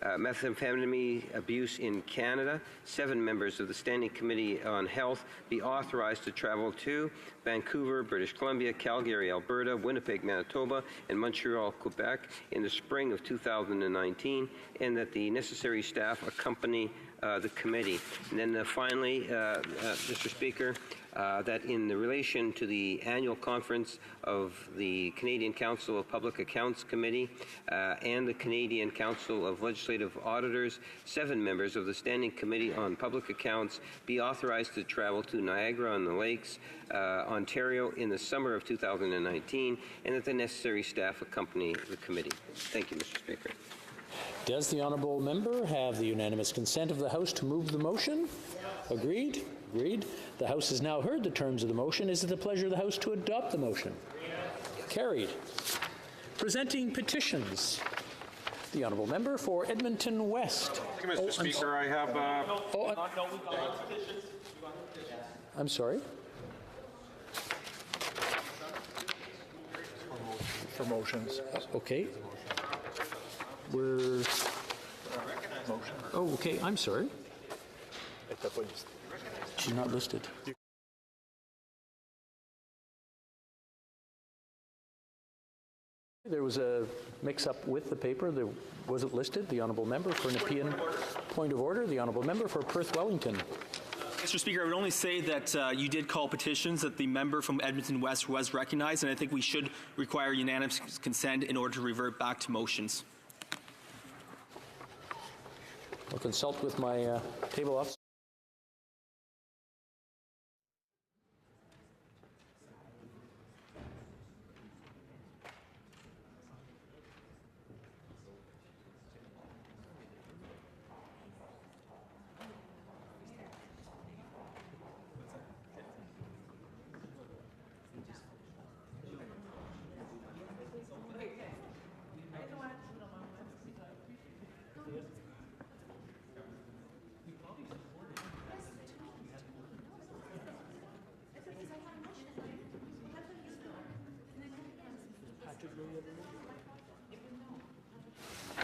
M: methamphetamine abuse in Canada, 7 members of the Standing Committee on Health be authorized to travel to Vancouver, British Columbia, Calgary, Alberta, Winnipeg, Manitoba, and Montreal, Quebec in the spring of 2019, and that the necessary staff accompany the committee. And then finally, Mr. Speaker, that in the relation to the annual conference of the Canadian Council of Public Accounts Committee and the Canadian Council of Legislative Auditors, 7 members of the Standing Committee on Public Accounts be authorized to travel to Niagara-on-the-Lakes, Ontario in the summer of 2019, and that the necessary staff accompany the committee. Thank you, Mr. Speaker.
B: Does the honourable member have the unanimous consent of the House to move the motion? Agreed? Agreed. The House has now heard the terms of the motion. Is it the pleasure of the House to adopt the motion? Carried. Presenting petitions. The honourable member for Edmonton West.
J: Thank you, Mr. Speaker. I have...
B: I'm sorry?
J: For motions.
B: Okay. We're... Oh, okay. I'm sorry. She's not listed. There was a mix-up with the paper. There wasn't listed. The honourable member for Nepean. Point of order. The honourable member for Perth Wellington.
Z: Mr. Speaker, I would only say that you did call petitions, that the member from Edmonton West was recognized, and I think we should require unanimous consent in order to revert back to motions.
B: I'll consult with my table officer.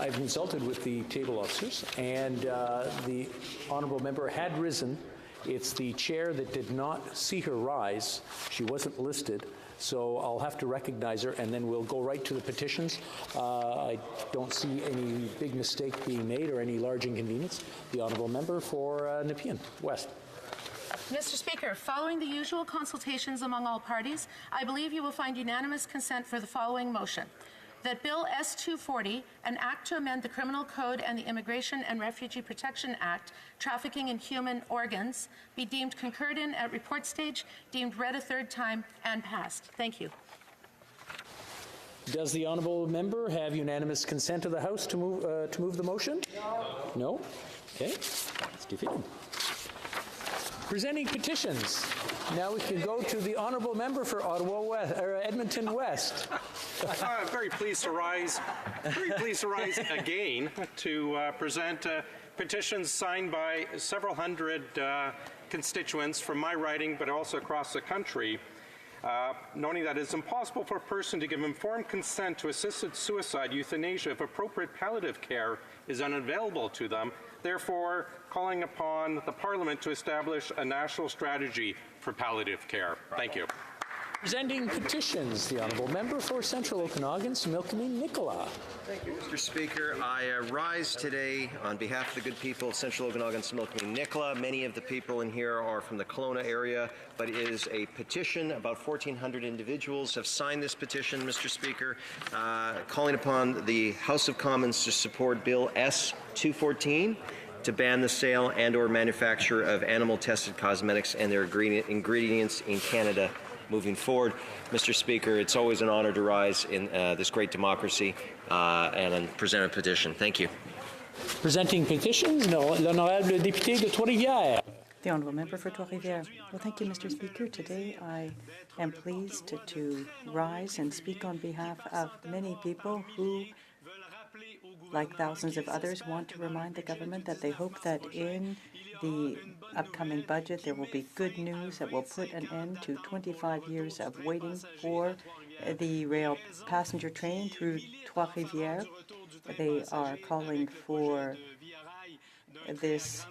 B: I've consulted with the table officers, and the honourable member had risen. It's the chair that did not see her rise. She wasn't listed, so I'll have to recognize her, and then we'll go right to the petitions. I don't see any big mistake being made or any large inconvenience. The honourable member for Nepean West.
K: Mr. Speaker, following the usual consultations among all parties, I believe you will find unanimous consent for the following motion. That Bill S-240, an act to amend the Criminal Code and the Immigration and Refugee Protection Act, trafficking in human organs, be deemed concurred in at report stage, deemed read a third time, and passed. Thank you.
B: Does the honourable member have unanimous consent of the House to move the motion? No. Okay, that's defeated. Presenting petitions. Now we can go to the honourable member for Ottawa West, or Edmonton West.
C: I'm very pleased to rise again to present petitions signed by several hundred constituents from my riding, but also across the country, noting that it's impossible for a person to give informed consent to assisted suicide, euthanasia, if appropriate palliative care is unavailable to them, therefore calling upon the Parliament to establish a national strategy for palliative care. Thank you.
B: Presenting petitions, the honourable member for Central Okanagan, Similkameen Nicola.
N: Thank you, Mr. Speaker. I rise today on behalf of the good people of Central Okanagan, Similkameen Nicola. Many of the people in here are from the Kelowna area, but it is a petition. About 1,400 individuals have signed this petition, Mr. Speaker, calling upon the House of Commons to support Bill S-214 to ban the sale and or manufacture of animal-tested cosmetics and their ingredients in Canada moving forward. Mr. Speaker, it's always an honor to rise in this great democracy and present a petition. Thank you.
B: Presenting petitions, l'honorable député de Trois-Rivières.
I: The honourable member for Trois-Rivières. Well, thank you, Mr. Speaker. Today I am pleased to rise and speak on behalf of many people who, like thousands of others, want to remind the government that they hope that in the upcoming budget there will be good news that will put an end to 25 years of waiting for the rail passenger train through Trois-Rivières. They are calling for this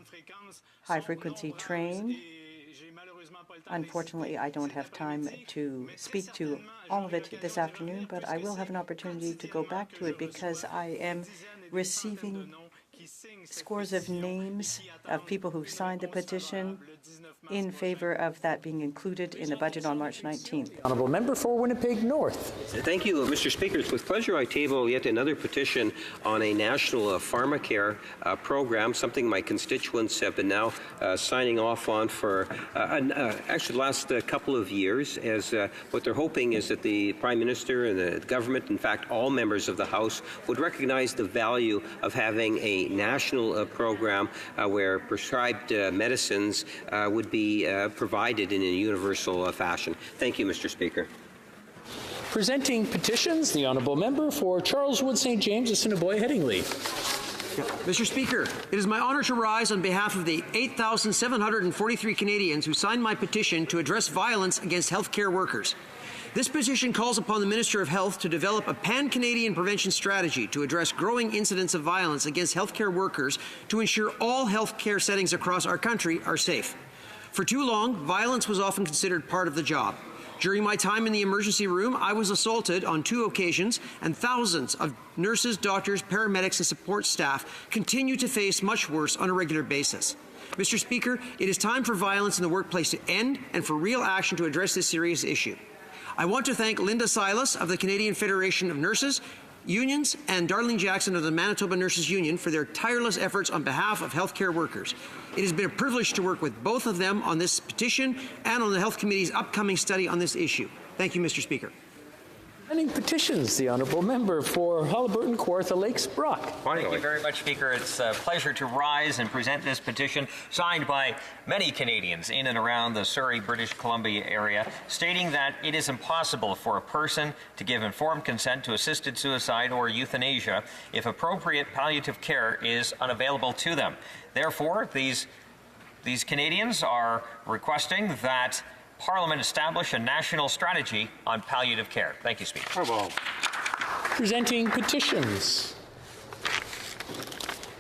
I: high-frequency train. Unfortunately, I don't have time to speak to all of it this afternoon, but I will have an opportunity to go back to it because I am receiving scores of names of people who signed the petition in favor of that being included in the budget on March 19th.
B: Honourable member for Winnipeg North.
M: Thank you, Mr. Speaker. It's with pleasure I table yet another petition on a national pharmacare program, something my constituents have been now signing off on for actually the last couple of years, as what they're hoping is that the Prime Minister and the government, in fact all members of the House, would recognize the value of having a national program where prescribed medicines would be provided in a universal fashion. Thank you, Mr. Speaker.
B: Presenting petitions, the honourable member for Charleswood St. James, Assiniboia Headingley.
P: Mr. Speaker, it is my honour to rise on behalf of the 8,743 Canadians who signed my petition to address violence against healthcare workers. This petition calls upon the Minister of Health to develop a pan-Canadian prevention strategy to address growing incidents of violence against healthcare workers to ensure all healthcare settings across our country are safe. For too long, violence was often considered part of the job. During my time in the emergency room, I was assaulted on 2 occasions, and thousands of nurses, doctors, paramedics, and support staff continue to face much worse on a regular basis. Mr. Speaker, it is time for violence in the workplace to end and for real action to address this serious issue. I want to thank Linda Silas of the Canadian Federation of Nurses Unions and Darlene Jackson of the Manitoba Nurses Union for their tireless efforts on behalf of healthcare workers. It has been a privilege to work with both of them on this petition and on the Health Committee's upcoming study on this issue. Thank you, Mr. Speaker.
B: Presenting petitions, the honourable member for Haliburton, Kawartha Lakes, Brock.
S: Thank you very much, Speaker. It's a pleasure to rise and present this petition signed by many Canadians in and around the Surrey, British Columbia area, stating that it is impossible for a person to give informed consent to assisted suicide or euthanasia if appropriate palliative care is unavailable to them. Therefore, these Canadians are requesting that Parliament establish a national strategy on palliative care. Thank you, Speaker.
B: Presenting petitions.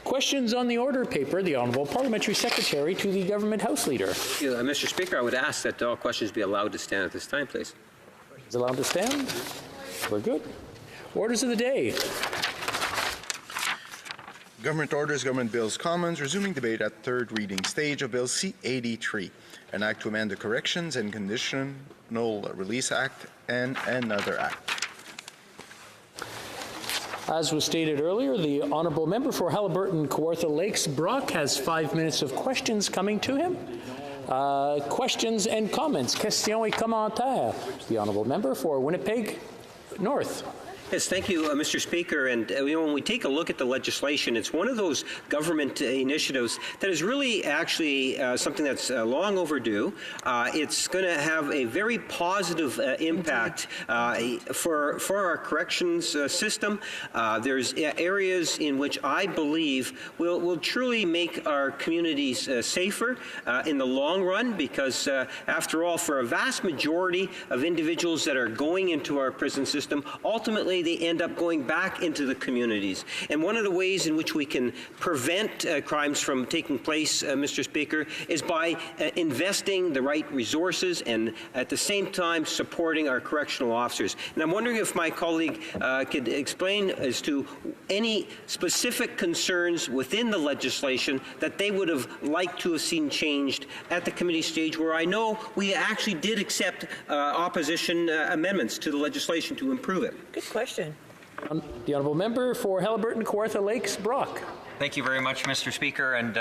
B: Questions on the order paper, the Honourable Parliamentary Secretary to the Government House Leader.
M: Mr. Speaker, I would ask that all questions be allowed to stand at this time, please.
B: Is allowed to stand? We're good. Orders of the day.
J: Government Orders, Government Bills Commons, resuming debate at third reading stage of Bill C-83, an act to amend the Corrections and Conditional Release Act and another act.
B: As was stated earlier, the Honourable Member for Haliburton, Kawartha Lakes, Brock, has 5 minutes of questions coming to him. Questions and comments. Questions et commentaires. The Honourable Member for Winnipeg North.
P: Yes, thank you, Mr. Speaker. And when we take a look at the legislation, it's one of those government initiatives that is really actually something that's long overdue. It's going to have a very positive impact for our corrections system. There's areas in which I believe will truly make our communities safer in the long run, because after all, for a vast majority of individuals that are going into our prison system, ultimately they end up going back into the communities. And one of the ways in which we can prevent crimes from taking place, Mr. Speaker, is by investing the right resources and at the same time supporting our correctional officers. And I'm wondering if my colleague could explain as to any specific concerns within the legislation that they would have liked to have seen changed at the committee stage, where I know we actually did accept opposition amendments to the legislation to improve it.
K: Good question.
B: The honourable member for Haliburton, Kawartha Lakes, Brock.
S: Thank you very much, Mr. Speaker, and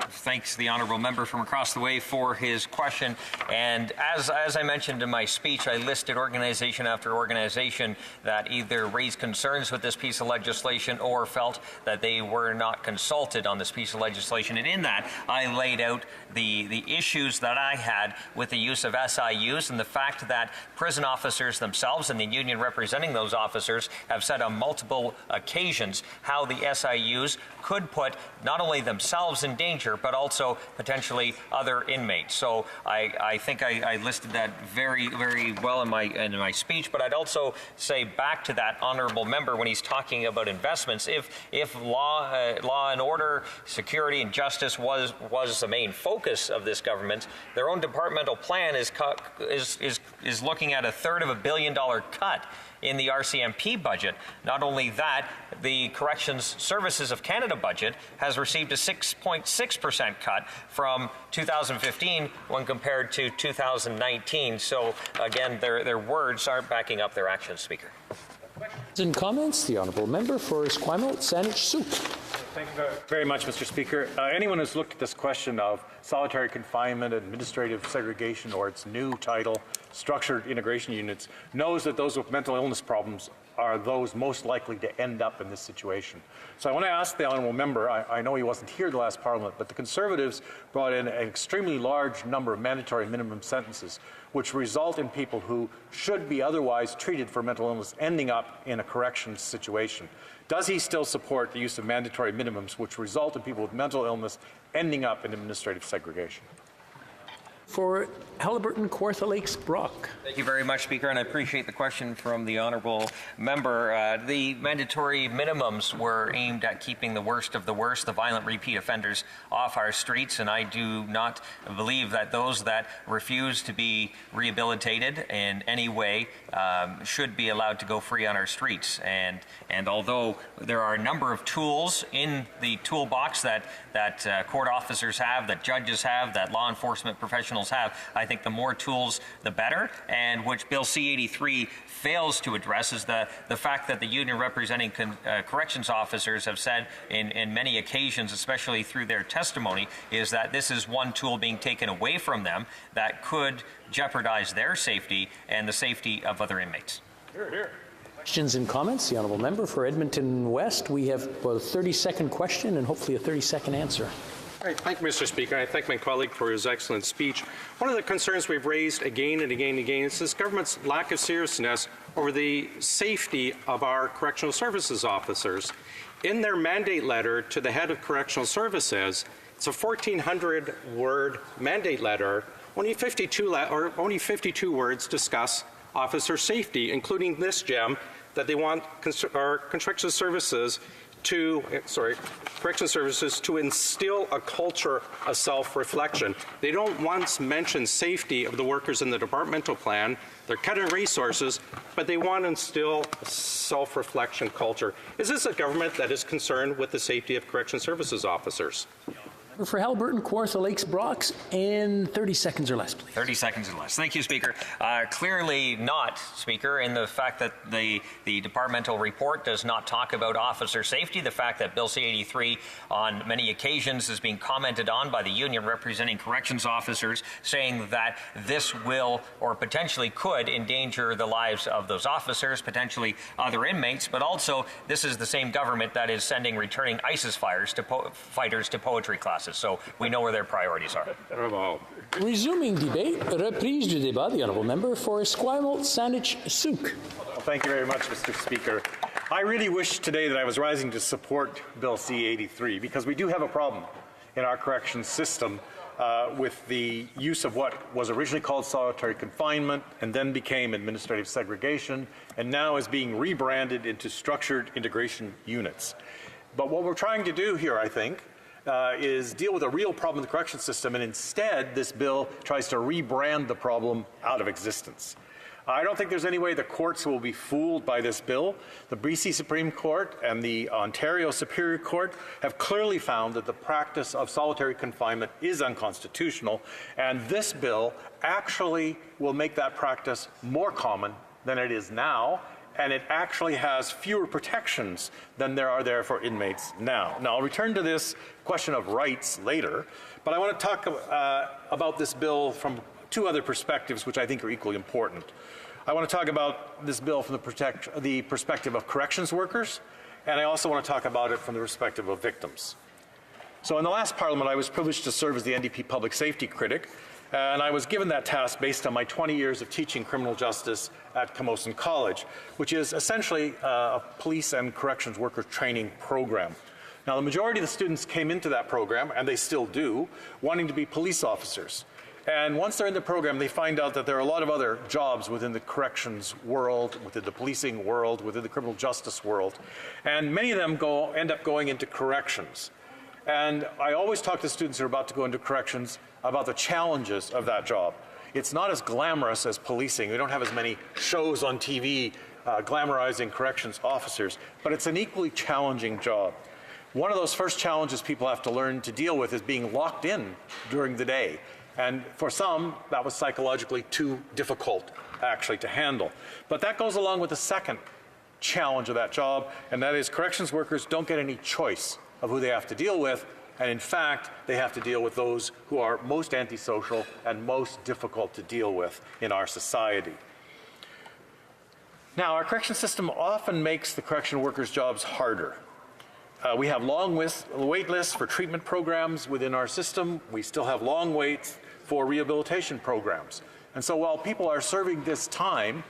S: thanks the honourable member from across the way for his question. And as I mentioned in my speech, I listed organization after organization that either raised concerns with this piece of legislation or felt that they were not consulted on this piece of legislation. And in that, I laid out the issues that I had with the use of SIUs and the fact that prison officers themselves and the union representing those officers have said on multiple occasions how the SIUs could put not only themselves in danger, but also potentially other inmates. So I think I listed that very, very well in my speech. But I'd also say back to that honourable member when he's talking about investments. If law and order, security and justice was the main focus of this government, their own departmental plan is looking at $1/3 billion cut in the RCMP budget. Not only that, the Corrections Services of Canada budget has received a 6.6% cut from 2015 when compared to 2019. So again, their words aren't backing up their actions, Speaker.
B: In comments, the honourable member for Esquimalt, Saanich Sioux.
C: Thank you very much, Mr. Speaker. Anyone who's looked at this question of solitary confinement, administrative segregation, or its new title, structured integration units, knows that those with mental illness problems are those most likely to end up in this situation. So I want to ask the honourable member, I know he wasn't here the last Parliament, but the Conservatives brought in an extremely large number of mandatory minimum sentences, which result in people who should be otherwise treated for mental illness ending up in a corrections situation. Does he still support the use of mandatory minimums, which result in people with mental illness ending up in administrative segregation?
B: For Haliburton, Kawartha Lakes, Brock.
S: Thank you very much, Speaker, and I appreciate the question from the honourable member. The mandatory minimums were aimed at keeping the worst of the worst, the violent repeat offenders, off our streets, and I do not believe that those that refuse to be rehabilitated in any way should be allowed to go free on our streets. And although there are a number of tools in the toolbox that court officers have, that judges have, that law enforcement professionals have, I think the more tools, the better. And which Bill C-83 fails to address is the fact that the union representing corrections officers have said in many occasions, especially through their testimony, is that this is one tool being taken away from them that could jeopardize their safety and the safety of other inmates.
C: Hear, hear.
B: Questions and comments? The honourable member for Edmonton West. We have a 30-second question and hopefully a 30-second answer.
L: All right, thank you, Mr. Speaker. I thank my colleague for his excellent speech. One of the concerns we've raised again and again and again is this government's lack of seriousness over the safety of our correctional services officers. In their mandate letter to the head of correctional services, it's a 1,400-word mandate letter. Only 52 words discuss officer safety, including this gem, that they want correctional services to instill a culture of self-reflection. They don't once mention safety of the workers in the departmental plan. They're cutting resources, but they want to instill a self-reflection culture. Is this a government that is concerned with the safety of correction services officers?
B: For Haliburton, Kawartha Lakes, Brox, in 30 seconds or less, please.
S: 30 seconds or less. Thank you, Speaker. Clearly not, Speaker, in the fact that the departmental report does not talk about officer safety, the fact that Bill C-83 on many occasions is being commented on by the union representing corrections officers, saying that this will or potentially could endanger the lives of those officers, potentially other inmates, but also this is the same government that is sending returning ISIS fighters to poetry classes. So we know where their priorities are.
B: Resuming debate, reprise du débat, the honourable member for Esquimalt, Saanich, Sooke.
C: Well, thank you very much, Mr. Speaker. I really wish today that I was rising to support Bill C-83 because we do have a problem in our corrections system with the use of what was originally called solitary confinement and then became administrative segregation and now is being rebranded into structured integration units. But what we're trying to do here, I think, is deal with a real problem in the correction system, and instead this bill tries to rebrand the problem out of existence. I don't think there's any way the courts will be fooled by this bill. The BC Supreme Court and the Ontario Superior Court have clearly found that the practice of solitary confinement is unconstitutional, and this bill actually will make that practice more common than it is now, and it actually has fewer protections than there are there for inmates now. Now, I'll return to this question of rights later, but I want to talk about this bill from two other perspectives which I think are equally important. I want to talk about this bill from the perspective of corrections workers, and I also want to talk about it from the perspective of victims. So in the last Parliament, I was privileged to serve as the NDP public safety critic, and I was given that task based on my 20 years of teaching criminal justice at Camosun College, which is essentially a police and corrections worker training program. Now, the majority of the students came into that program, and they still do, wanting to be police officers. And once they're in the program, they find out that there are a lot of other jobs within the corrections world, within the policing world, within the criminal justice world. And many of them end up going into corrections. And I always talk to students who are about to go into corrections about the challenges of that job. It's not as glamorous as policing. We don't have as many shows on TV glamorizing corrections officers, but it's an equally challenging job. One of those first challenges people have to learn to deal with is being locked in during the day. And for some, that was psychologically too difficult, actually, to handle. But that goes along with the second challenge of that job, and that is corrections workers don't get any choice of who they have to deal with, and in fact, they have to deal with those who are most antisocial and most difficult to deal with in our society. Now, our correction system often makes the correction workers' jobs harder. We have long wait lists for treatment programs within our system. We still have long waits for rehabilitation programs. And so while people are serving this time,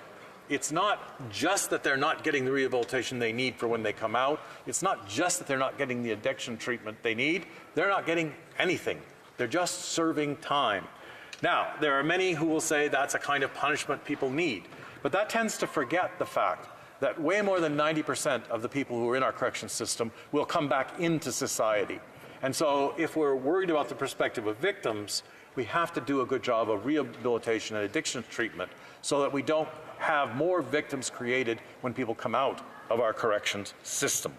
C: it's not just that they're not getting the rehabilitation they need for when they come out. It's not just that they're not getting the addiction treatment they need. They're not getting anything. They're just serving time. Now, there are many who will say that's a kind of punishment people need. But that tends to forget the fact that way more than 90% of the people who are in our correction system will come back into society. And so if we're worried about the perspective of victims, we have to do a good job of rehabilitation and addiction treatment so that we don't have more victims created when people come out of our corrections system.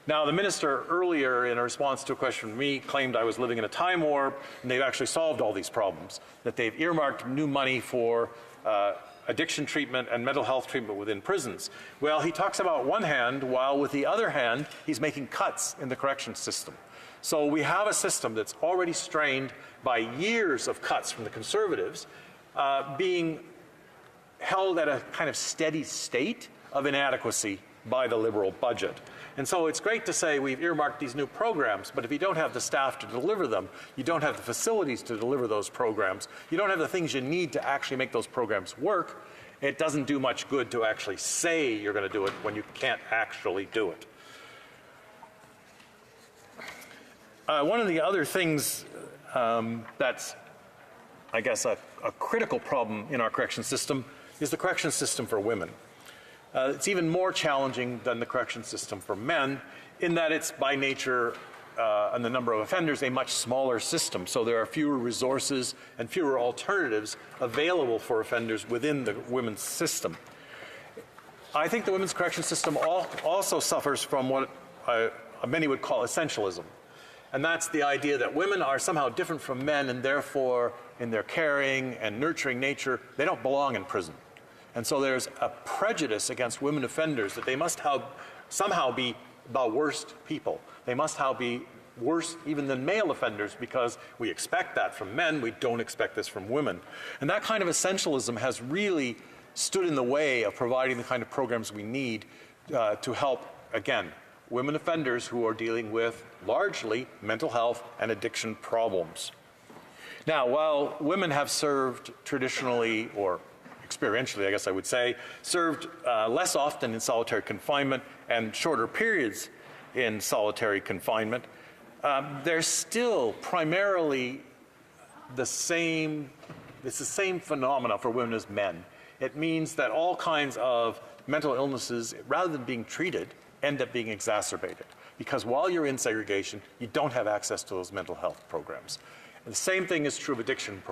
C: Now, the minister earlier, in a response to a question from me, claimed I was living in a time warp, and they've actually solved all these problems, that they've earmarked new money for addiction treatment and mental health treatment within prisons. Well, he talks about one hand, while with the other hand, he's making cuts in the corrections system. So we have a system that's already strained by years of cuts from the Conservatives, being held at a kind of steady state of inadequacy by the Liberal budget. And so it's great to say we've earmarked these new programs, but if you don't have the staff to deliver them, you don't have the facilities to deliver those programs, you don't have the things you need to actually make those programs work, it doesn't do much good to actually say you're going to do it when you can't actually do it. One of the other things that's, I guess, a critical problem in our correction system is the correction system for women. It's even more challenging than the correction system for men in that it's by nature and the number of offenders a much smaller system. So there are fewer resources and fewer alternatives available for offenders within the women's system. I think the women's correction system also suffers from what many would call essentialism. And that's the idea that women are somehow different from men, and therefore, in their caring and nurturing nature, they don't belong in prison. And so there's a prejudice against women offenders that they must somehow be the worst people. They must be worse even than male offenders, because we expect that from men, we don't expect this from women. And that kind of essentialism has really stood in the way of providing the kind of programs we need to help, again, women offenders who are dealing with largely mental health and addiction problems. Now, while women have served traditionally, or experientially, I guess I would say, served less often in solitary confinement and shorter periods in solitary confinement, there's still primarily it's the same phenomena for women as men. It means that all kinds of mental illnesses, rather than being treated, end up being exacerbated. Because while you're in segregation, you don't have access to those mental health programs. And the same thing is true of addiction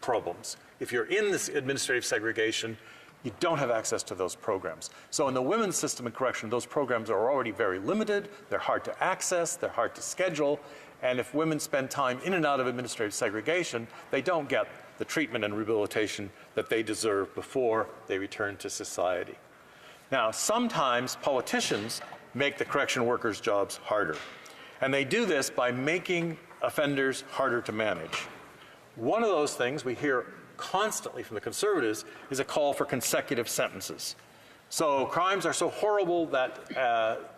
C: problems. If you're in this administrative segregation, you don't have access to those programs. So in the women's system of correction, those programs are already very limited, they're hard to access, they're hard to schedule, and if women spend time in and out of administrative segregation, they don't get the treatment and rehabilitation that they deserve before they return to society. Now, sometimes politicians make the correction workers' jobs harder, and they do this by making offenders harder to manage. One of those things we hear constantly from the Conservatives is a call for consecutive sentences. So crimes are so horrible that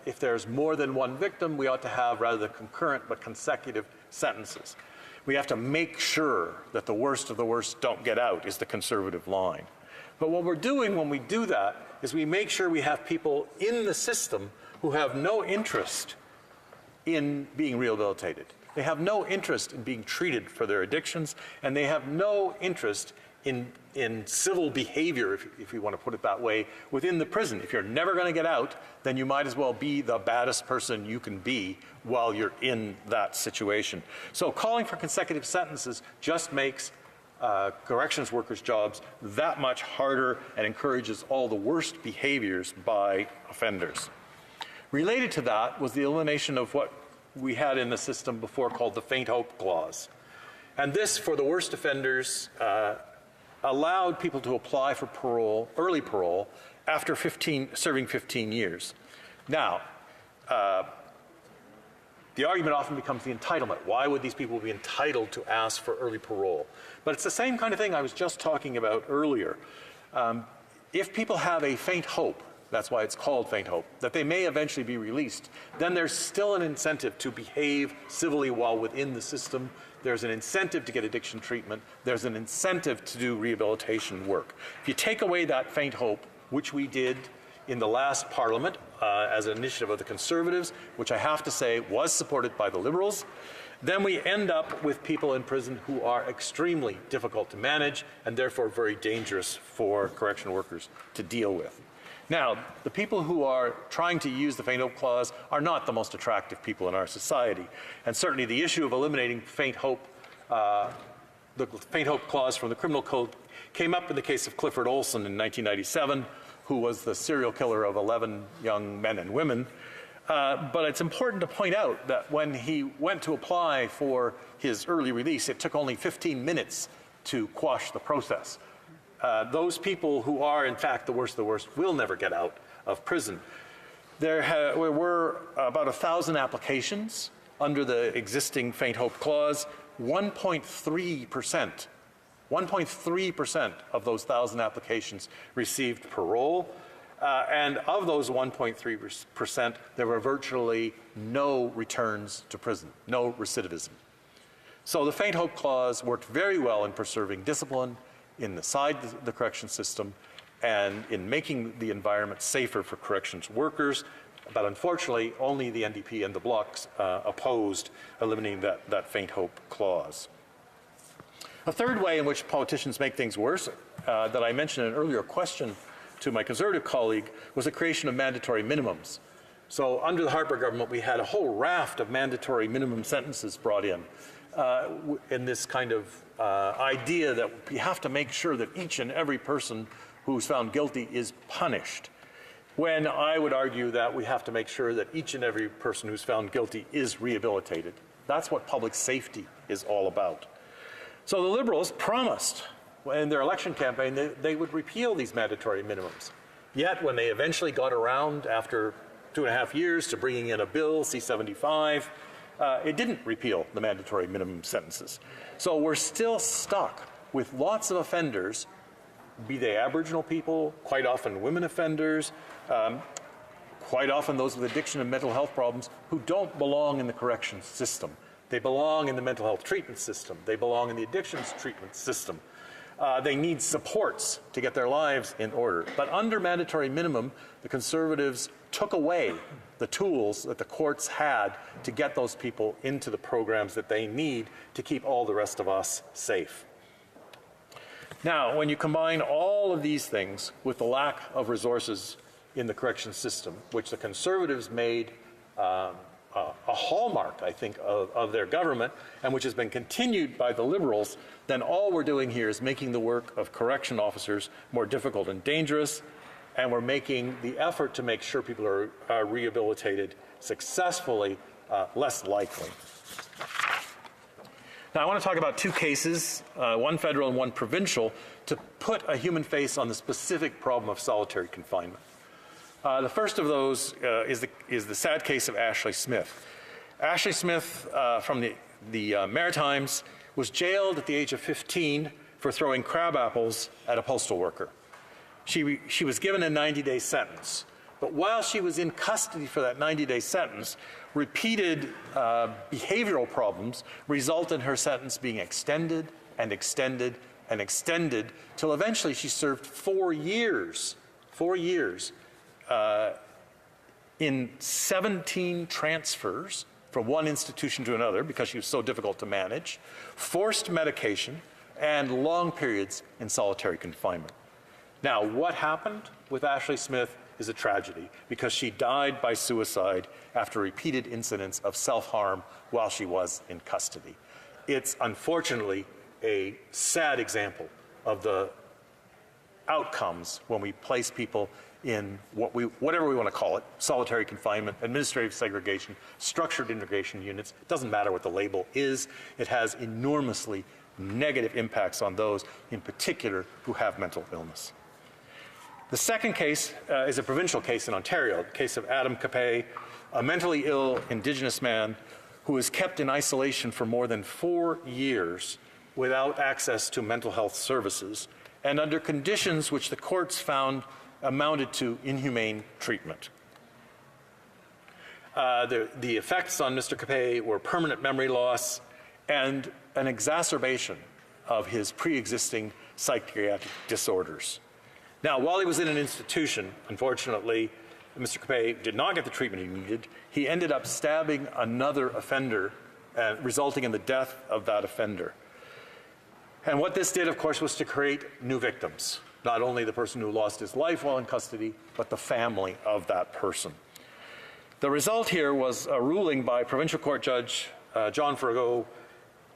C: if there's more than one victim, we ought to have rather than concurrent but consecutive sentences. We have to make sure that the worst of the worst don't get out, is the Conservative line. But what we're doing when we do that is we make sure we have people in the system who have no interest in being rehabilitated. They have no interest in being treated for their addictions, and they have no interest in civil behavior, if you want to put it that way, within the prison. If you're never going to get out, then you might as well be the baddest person you can be while you're in that situation. So calling for consecutive sentences just makes corrections workers' jobs that much harder and encourages all the worst behaviors by offenders. Related to that was the elimination of what we had in the system before called the faint hope clause. And this, for the worst offenders, allowed people to apply for parole, early parole, after serving 15 years. Now, the argument often becomes the entitlement. Why would these people be entitled to ask for early parole? But it's the same kind of thing I was just talking about earlier. If people have a faint hope, that's why it's called faint hope, that they may eventually be released, then there's still an incentive to behave civilly while within the system. There's an incentive to get addiction treatment. There's an incentive to do rehabilitation work. If you take away that faint hope, which we did in the last Parliament as an initiative of the Conservatives, which I have to say was supported by the Liberals, then we end up with people in prison who are extremely difficult to manage and therefore very dangerous for correction workers to deal with. Now, the people who are trying to use the faint hope clause are not the most attractive people in our society. And certainly the issue of eliminating faint hope, the faint hope clause from the criminal code came up in the case of Clifford Olson in 1997, who was the serial killer of 11 young men and women. But it's important to point out that when he went to apply for his early release, it took only 15 minutes to quash the process. Those people who are, in fact, the worst of the worst will never get out of prison. There were about 1,000 applications under the existing faint hope clause. 1.3% of those 1,000 applications received parole. And of those 1.3%, there were virtually no returns to prison, no recidivism. So the faint hope clause worked very well in preserving discipline inside the correction system and in making the environment safer for corrections workers. But unfortunately, only the NDP and the Blocs opposed eliminating that faint hope clause. A third way in which politicians make things worse that I mentioned in an earlier question to my Conservative colleague was the creation of mandatory minimums. So under the Harper government, we had a whole raft of mandatory minimum sentences brought in this kind of idea that we have to make sure that each and every person who's found guilty is punished, when I would argue that we have to make sure that each and every person who's found guilty is rehabilitated. That's what public safety is all about. So the Liberals promised in their election campaign that they would repeal these mandatory minimums. Yet when they eventually got around after 2.5 years to bringing in a bill, C-75, it didn't repeal the mandatory minimum sentences. So we're still stuck with lots of offenders, be they Aboriginal people, quite often women offenders, quite often those with addiction and mental health problems, who don't belong in the corrections system. They belong in the mental health treatment system. They belong in the addictions treatment system. They need supports to get their lives in order. But under mandatory minimum, the Conservatives took away the tools that the courts had to get those people into the programs that they need to keep all the rest of us safe. Now, when you combine all of these things with the lack of resources in the corrections system, which the Conservatives made a hallmark, I think, of their government, and which has been continued by the Liberals, then all we're doing here is making the work of correction officers more difficult and dangerous, and we're making the effort to make sure people are rehabilitated successfully less likely. Now, I want to talk about two cases, one federal and one provincial, to put a human face on the specific problem of solitary confinement. The first of those is the sad case of Ashley Smith. Ashley Smith from the Maritimes was jailed at the age of 15 for throwing crab apples at a postal worker. She was given a 90-day sentence. But while she was in custody for that 90-day sentence, repeated behavioral problems resulted in her sentence being extended and extended and extended till eventually she served 4 years in 17 transfers from one institution to another because she was so difficult to manage, forced medication, and long periods in solitary confinement. Now, what happened with Ashley Smith is a tragedy because she died by suicide after repeated incidents of self-harm while she was in custody. It's unfortunately a sad example of the outcomes when we place people in whatever we want to call it, solitary confinement, administrative segregation, structured integration units. It doesn't matter what the label is. It has enormously negative impacts on those in particular who have mental illness. The second case is a provincial case in Ontario, the case of Adam Capet, a mentally ill Indigenous man who was kept in isolation for more than 4 years without access to mental health services and under conditions which the courts found amounted to inhumane treatment. The effects on Mr. Capet were permanent memory loss and an exacerbation of his pre-existing psychiatric disorders. Now, while he was in an institution, unfortunately, Mr. Capet did not get the treatment he needed. He ended up stabbing another offender, resulting in the death of that offender. And what this did, of course, was to create new victims. Not only the person who lost his life while in custody, but the family of that person. The result here was a ruling by Provincial Court Judge John Fargo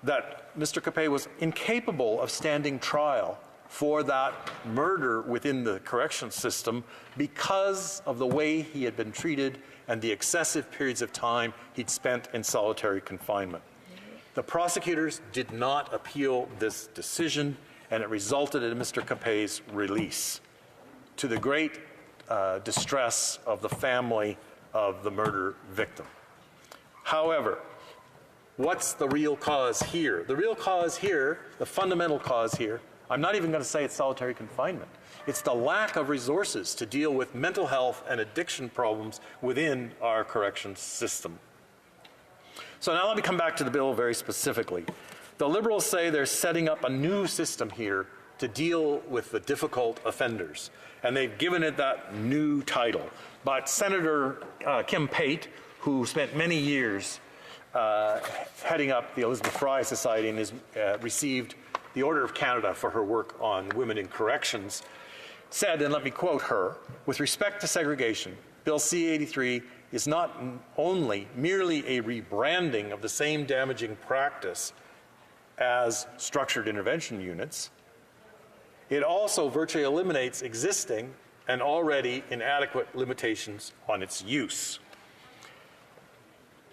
C: that Mr. Capet was incapable of standing trial for that murder within the corrections system because of the way he had been treated and the excessive periods of time he'd spent in solitary confinement. The prosecutors did not appeal this decision, and it resulted in Mr. Capet's release, to the great distress of the family of the murder victim. However, what's the real cause here? The real cause here, the fundamental cause here, I'm not even going to say it's solitary confinement. It's the lack of resources to deal with mental health and addiction problems within our corrections system. So now let me come back to the bill very specifically. The Liberals say they're setting up a new system here to deal with the difficult offenders, and they've given it that new title. But Senator Kim Pate, who spent many years heading up the Elizabeth Fry Society and has received the Order of Canada for her work on women in corrections, said, and let me quote her, "With respect to segregation, Bill C-83 is not only merely a rebranding of the same damaging practice as structured intervention units, it also virtually eliminates existing and already inadequate limitations on its use."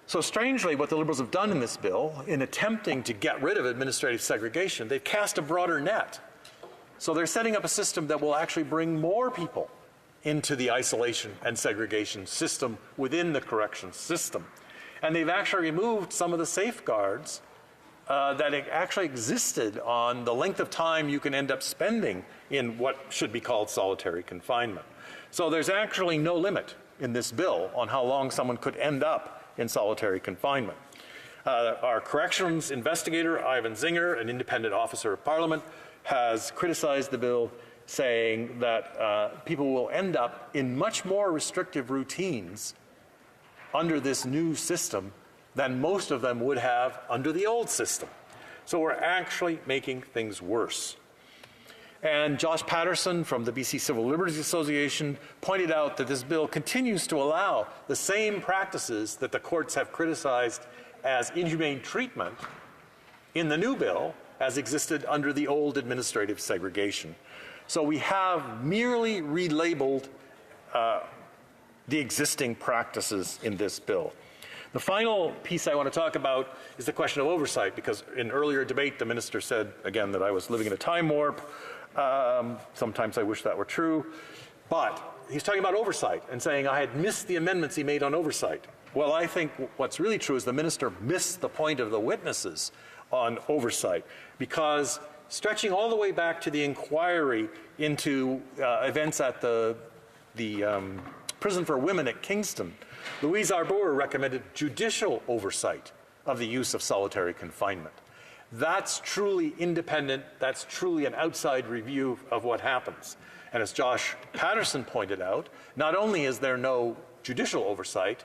C: So strangely, what the Liberals have done in this bill, in attempting to get rid of administrative segregation, they've cast a broader net. So they're setting up a system that will actually bring more people into the isolation and segregation system within the corrections system. And they've actually removed some of the safeguards that actually existed on the length of time you can end up spending in what should be called solitary confinement. So there's actually no limit in this bill on how long someone could end up in solitary confinement. Our corrections investigator, Ivan Zinger, an independent officer of Parliament, has criticized the bill, saying that people will end up in much more restrictive routines under this new system than most of them would have under the old system. So we're actually making things worse. And Josh Patterson from the BC Civil Liberties Association pointed out that this bill continues to allow the same practices that the courts have criticized as inhumane treatment in the new bill as existed under the old administrative segregation. So we have merely relabeled the existing practices in this bill. The final piece I want to talk about is the question of oversight, because in earlier debate the minister said, again, that I was living in a time warp. Sometimes I wish that were true. But he's talking about oversight and saying I had missed the amendments he made on oversight. Well, I think what's really true is the minister missed the point of the witnesses on oversight, because stretching all the way back to the inquiry into events at the prison for women at Kingston, Louise Arbour recommended judicial oversight of the use of solitary confinement. That's truly independent, that's truly an outside review of what happens. And as Josh Patterson pointed out, not only is there no judicial oversight,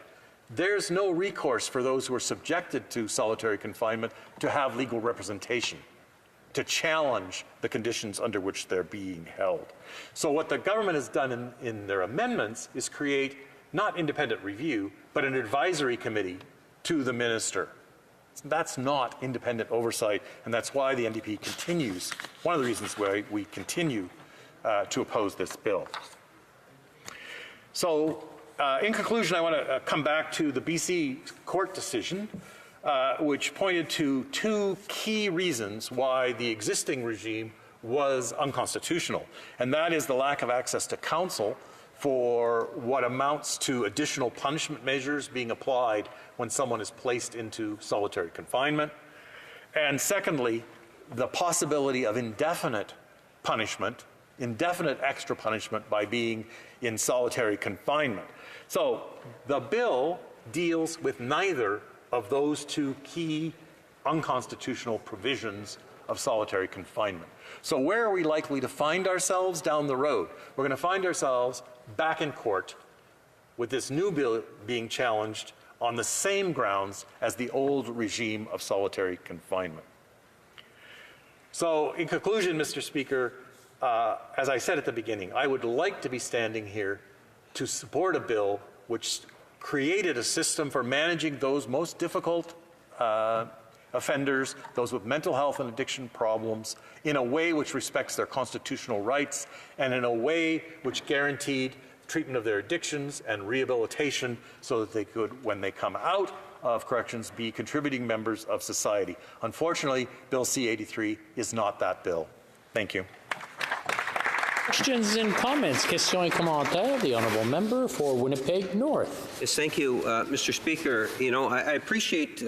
C: there's no recourse for those who are subjected to solitary confinement to have legal representation, to challenge the conditions under which they're being held. So what the government has done in their amendments is create not independent review, but an advisory committee to the minister. That's not independent oversight, and that's why the NDP continues, one of the reasons why we continue to oppose this bill. So in conclusion, I want to come back to the BC court decision, which pointed to two key reasons why the existing regime was unconstitutional, and that is the lack of access to counsel for what amounts to additional punishment measures being applied when someone is placed into solitary confinement, and secondly, the possibility of indefinite punishment, indefinite extra punishment by being in solitary confinement. So the bill deals with neither of those two key unconstitutional provisions of solitary confinement. So where are we likely to find ourselves down the road? We're going to find ourselves back in court with this new bill being challenged on the same grounds as the old regime of solitary confinement. So in conclusion, Mr. Speaker, as I said at the beginning, I would like to be standing here to support a bill which created a system for managing those most difficult offenders, those with mental health and addiction problems, in a way which respects their constitutional rights and in a way which guaranteed treatment of their addictions and rehabilitation so that they could, when they come out of corrections, be contributing members of society. Unfortunately, Bill C-83 is not that bill. Thank you.
B: Questions and comments. Questions et commentaires. The honourable member for Winnipeg North.
M: Yes, thank you, Mr. Speaker. You know, I appreciate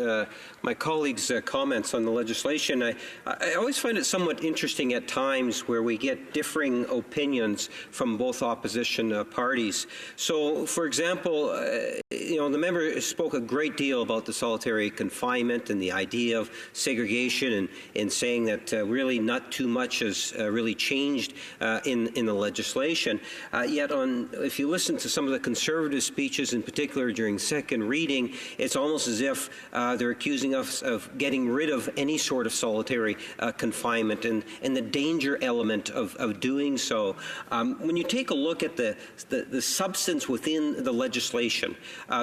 M: my colleagues' comments on the legislation. I always find it somewhat interesting at times where we get differing opinions from both opposition parties. So, for example, you know, the member spoke a great deal about the solitary confinement and the idea of segregation, and saying that really not too much has really changed in the legislation. Yet, if you listen to some of the Conservative speeches, in particular during second reading, it's almost as if they're accusing us of getting rid of any sort of solitary confinement and the danger element of doing so. When you take a look at the substance within the legislation,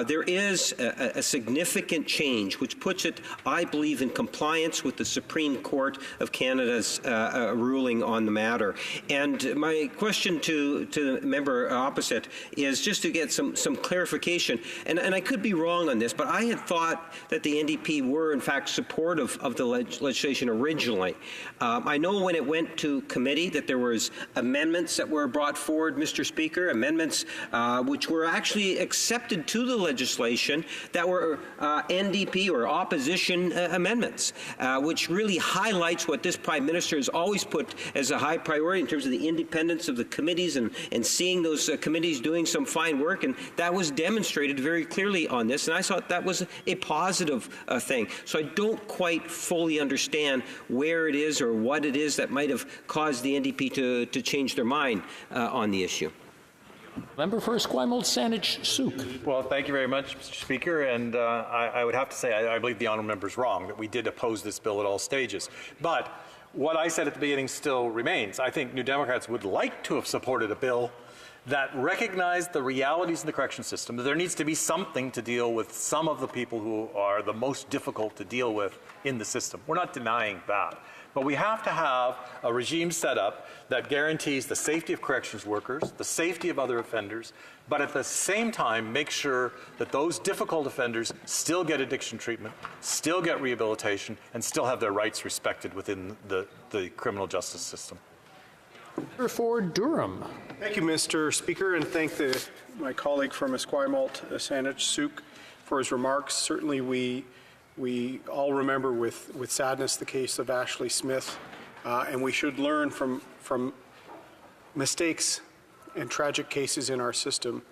M: there is a significant change which puts it, I believe, in compliance with the Supreme Court of Canada's ruling on the matter. And my question to the member opposite is just to get some clarification, and I could be wrong on this, but I had thought that the NDP were in fact supportive of the legislation originally. I know when it went to committee that there was amendments that were brought forward, Mr. Speaker, amendments which were actually accepted to the legislation that were NDP or opposition amendments, which really highlights what this Prime Minister has always put as a high priority in terms of the independence of the committees and seeing those committees doing some fine work, and that was demonstrated very clearly on this, and I thought that was a positive thing. So I don't quite fully understand where it is or what it is that might have caused the NDP to change their mind on the issue.
B: Member for Esquimalt Saanich Sooke.
C: Well, thank you very much, Mr. Speaker. And I would have to say I believe the honourable member is wrong, that we did oppose this bill at all stages. But what I said at the beginning still remains. I think New Democrats would like to have supported a bill that recognized the realities of the correction system, that there needs to be something to deal with some of the people who are the most difficult to deal with in the system. We're not denying that. But we have to have a regime set up that guarantees the safety of corrections workers, the safety of other offenders, but at the same time make sure that those difficult offenders still get addiction treatment, still get rehabilitation, and still have their rights respected within the criminal justice system.
B: For Durham.
F: Thank you, Mr. Speaker, and thank my colleague from Esquimalt, Saanich Sooke, for his remarks. Certainly we all remember with sadness the case of Ashley Smith, and we should learn from mistakes and tragic cases in our system.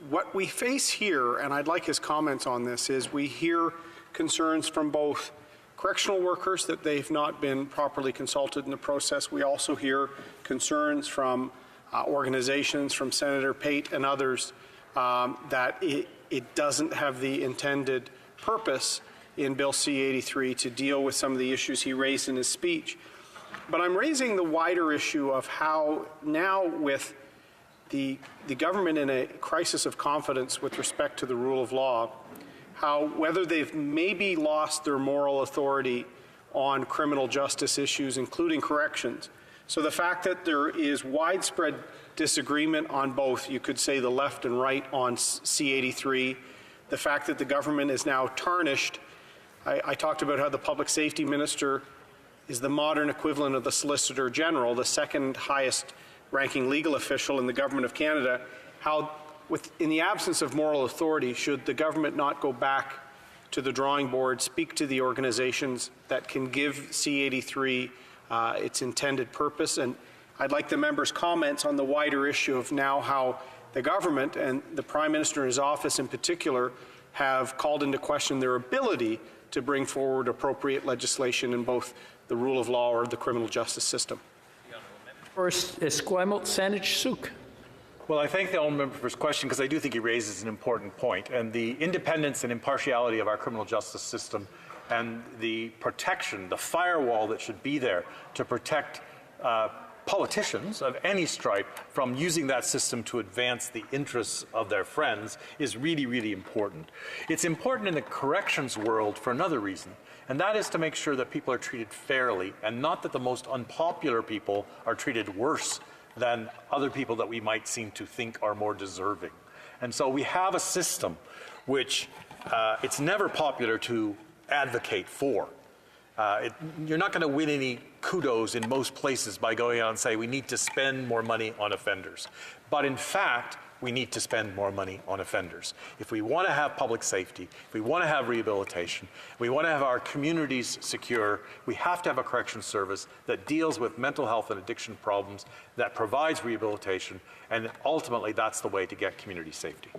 F: What we face here, and I'd like his comments on this, is we hear concerns from both correctional workers that they've not been properly consulted in the process. We also hear concerns from organizations, from Senator Pate and others, that it doesn't have the intended purpose in Bill C-83 to deal with some of the issues he raised in his speech. But I'm raising the wider issue of how now, with the government in a crisis of confidence with respect to the rule of law, how whether they've maybe lost their moral authority on criminal justice issues, including corrections. So the fact that there is widespread disagreement on both, you could say, the left and right on C-83, the fact that the government is now tarnished. I talked about how the public safety minister is the modern equivalent of the Solicitor General, the second highest ranking legal official in the government of Canada. How, in the absence of moral authority, should the government not go back to the drawing board, speak to the organizations that can give C-83 its intended purpose? And I'd like the members' comments on the wider issue of now how the government and the Prime Minister and his office in particular have called into question their ability to bring forward appropriate legislation in both the rule of law or the criminal justice system.
B: First, Esquimalt Saanich Sooke.
C: Well, I thank the honourable member for his question because I do think he raises an important point. And the independence and impartiality of our criminal justice system and the protection, the firewall that should be there to protect politicians of any stripe from using that system to advance the interests of their friends is really, really important. It's important in the corrections world for another reason, and that is to make sure that people are treated fairly and not that the most unpopular people are treated worse than other people that we might seem to think are more deserving. And so we have a system which it's never popular to advocate for. You're not going to win any kudos in most places by going out and saying we need to spend more money on offenders. But in fact, we need to spend more money on offenders. If we want to have public safety, if we want to have rehabilitation, if we want to have our communities secure, we have to have a corrections service that deals with mental health and addiction problems, that provides rehabilitation, and ultimately that's the way to get community safety.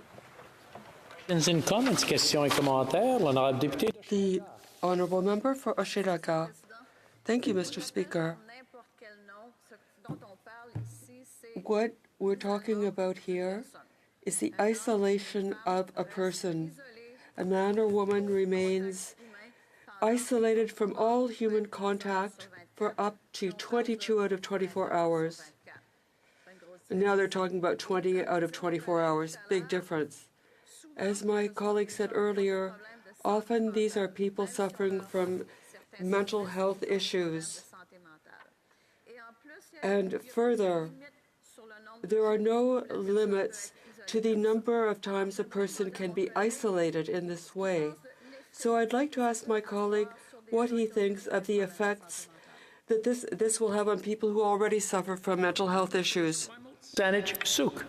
B: And comments, questions et commentaires. L'honorable député.
O: The honourable member for Hochelaga. Thank you, Mr. Speaker. What we're talking about here is the isolation of a person. A man or woman remains isolated from all human contact for up to 22 out of 24 hours. And now they're talking about 20 out of 24 hours. Big difference. As my colleague said earlier, often these are people suffering from mental health issues. And further, there are no limits to the number of times a person can be isolated in this way. So I'd like to ask my colleague what he thinks of the effects that this will have on people who already suffer from mental health issues.
B: Sanich Suk.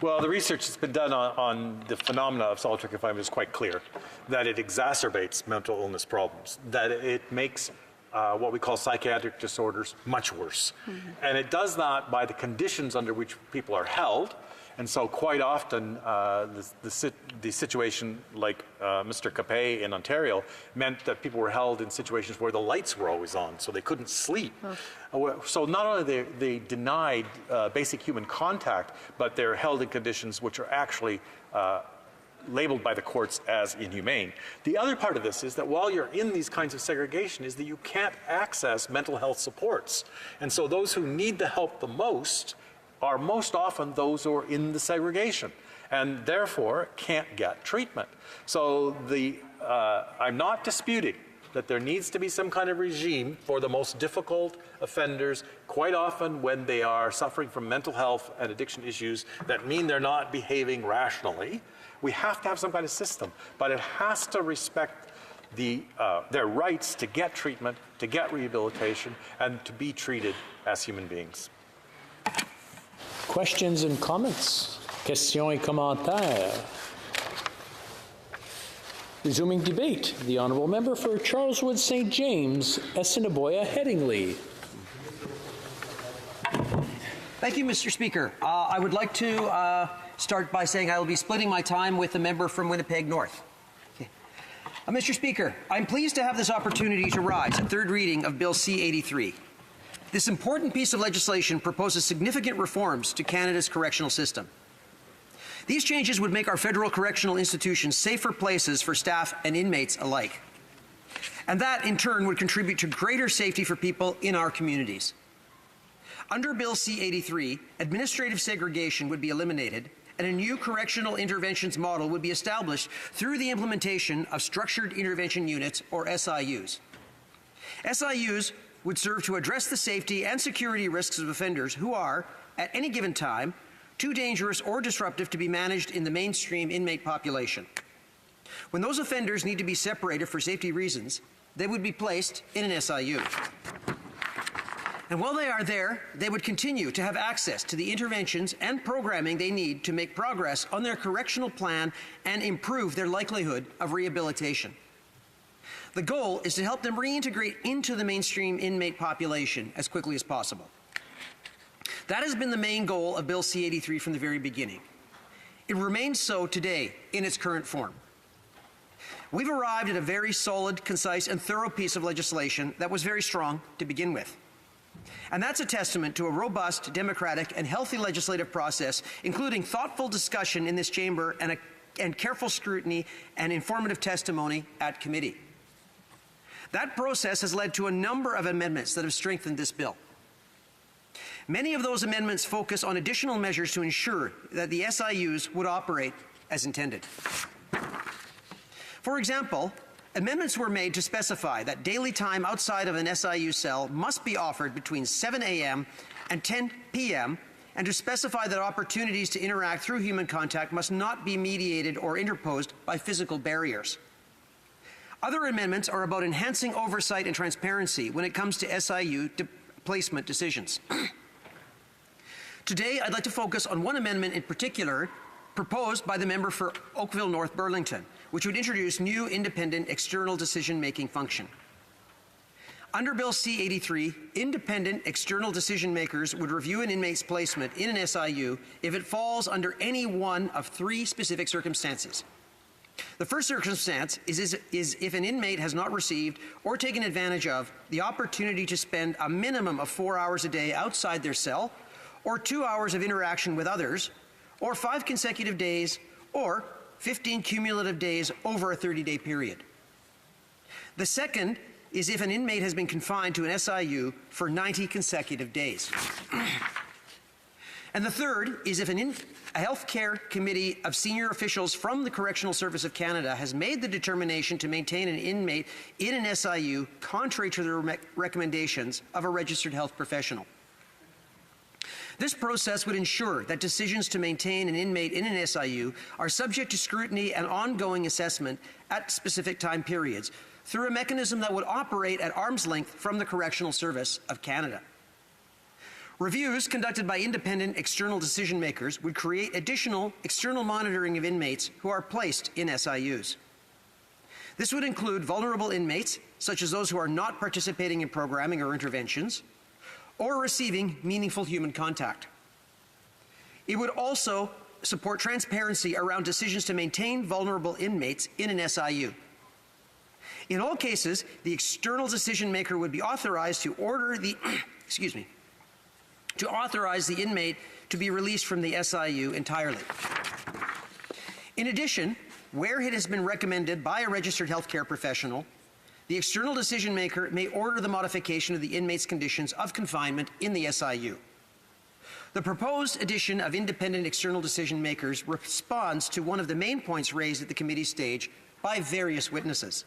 C: Well, the research that's been done on the phenomena of solitary confinement is quite clear, that it exacerbates mental illness problems, that it makes what we call psychiatric disorders much worse. Mm-hmm. And it does that by the conditions under which people are held. And so quite often the situation like Mr. Capet in Ontario meant that people were held in situations where the lights were always on, so they couldn't sleep. Oh. So not only are they denied basic human contact, but they're held in conditions which are actually labeled by the courts as inhumane. The other part of this is that while you're in these kinds of segregation is that you can't access mental health supports. And so those who need the help the most are most often those who are in the segregation and therefore can't get treatment. So I'm not disputing that there needs to be some kind of regime for the most difficult offenders, quite often when they are suffering from mental health and addiction issues that mean they're not behaving rationally. We have to have some kind of system, but it has to respect their rights to get treatment, to get rehabilitation, and to be treated as human beings.
B: Questions and comments? Questions et commentaires? Resuming debate, the Honourable Member for Charleswood St. James, Assiniboia Headingley.
P: Thank you, Mr. Speaker. I would like to start by saying I will be splitting my time with the member from Winnipeg North. Okay. Mr. Speaker, I'm pleased to have this opportunity to rise at third reading of Bill C-83. This important piece of legislation proposes significant reforms to Canada's correctional system. These changes would make our federal correctional institutions safer places for staff and inmates alike. And that, in turn, would contribute to greater safety for people in our communities. Under Bill C-83, administrative segregation would be eliminated and a new correctional interventions model would be established through the implementation of structured intervention units, or SIUs. SIUs would serve to address the safety and security risks of offenders who are, at any given time, too dangerous or disruptive to be managed in the mainstream inmate population. When those offenders need to be separated for safety reasons, they would be placed in an SIU. And while they are there, they would continue to have access to the interventions and programming they need to make progress on their correctional plan and improve their likelihood of rehabilitation. The goal is to help them reintegrate into the mainstream inmate population as quickly as possible. That has been the main goal of Bill C-83 from the very beginning. It remains so today in its current form. We've arrived at a very solid, concise, and thorough piece of legislation that was very strong to begin with. And that's a testament to a robust, democratic, and healthy legislative process, including thoughtful discussion in this chamber and careful scrutiny and informative testimony at committee. That process has led to a number of amendments that have strengthened this bill. Many of those amendments focus on additional measures to ensure that the SIUs would operate as intended. For example, amendments were made to specify that daily time outside of an SIU cell must be offered between 7 a.m. and 10 p.m., and to specify that opportunities to interact through human contact must not be mediated or interposed by physical barriers. Other amendments are about enhancing oversight and transparency when it comes to SIU placement decisions. Today, I'd like to focus on one amendment in particular proposed by the member for Oakville North Burlington, which would introduce new independent external decision-making function. Under Bill C-83, independent external decision-makers would review an inmate's placement in an SIU if it falls under any one of three specific circumstances. The first circumstance is if an inmate has not received or taken advantage of the opportunity to spend a minimum of 4 hours a day outside their cell, or 2 hours of interaction with others, or 5 consecutive days, or 15 cumulative days over a 30-day period. The second is if an inmate has been confined to an SIU for 90 consecutive days. And the third is if a health care committee of senior officials from the Correctional Service of Canada has made the determination to maintain an inmate in an SIU contrary to the recommendations of a registered health professional. This process would ensure that decisions to maintain an inmate in an SIU are subject to scrutiny and ongoing assessment at specific time periods through a mechanism that would operate at arm's length from the Correctional Service of Canada. Reviews conducted by independent external decision makers would create additional external monitoring of inmates who are placed in SIUs. This would include vulnerable inmates, such as those who are not participating in programming or interventions, or receiving meaningful human contact. It would also support transparency around decisions to maintain vulnerable inmates in an SIU. In all cases, the external decision maker would be authorized to order the to authorize the inmate to be released from the SIU entirely. In addition, where it has been recommended by a registered healthcare professional, the external decision maker may order the modification of the inmate's conditions of confinement in the SIU. The proposed addition of independent external decision makers responds to one of the main points raised at the committee stage by various witnesses.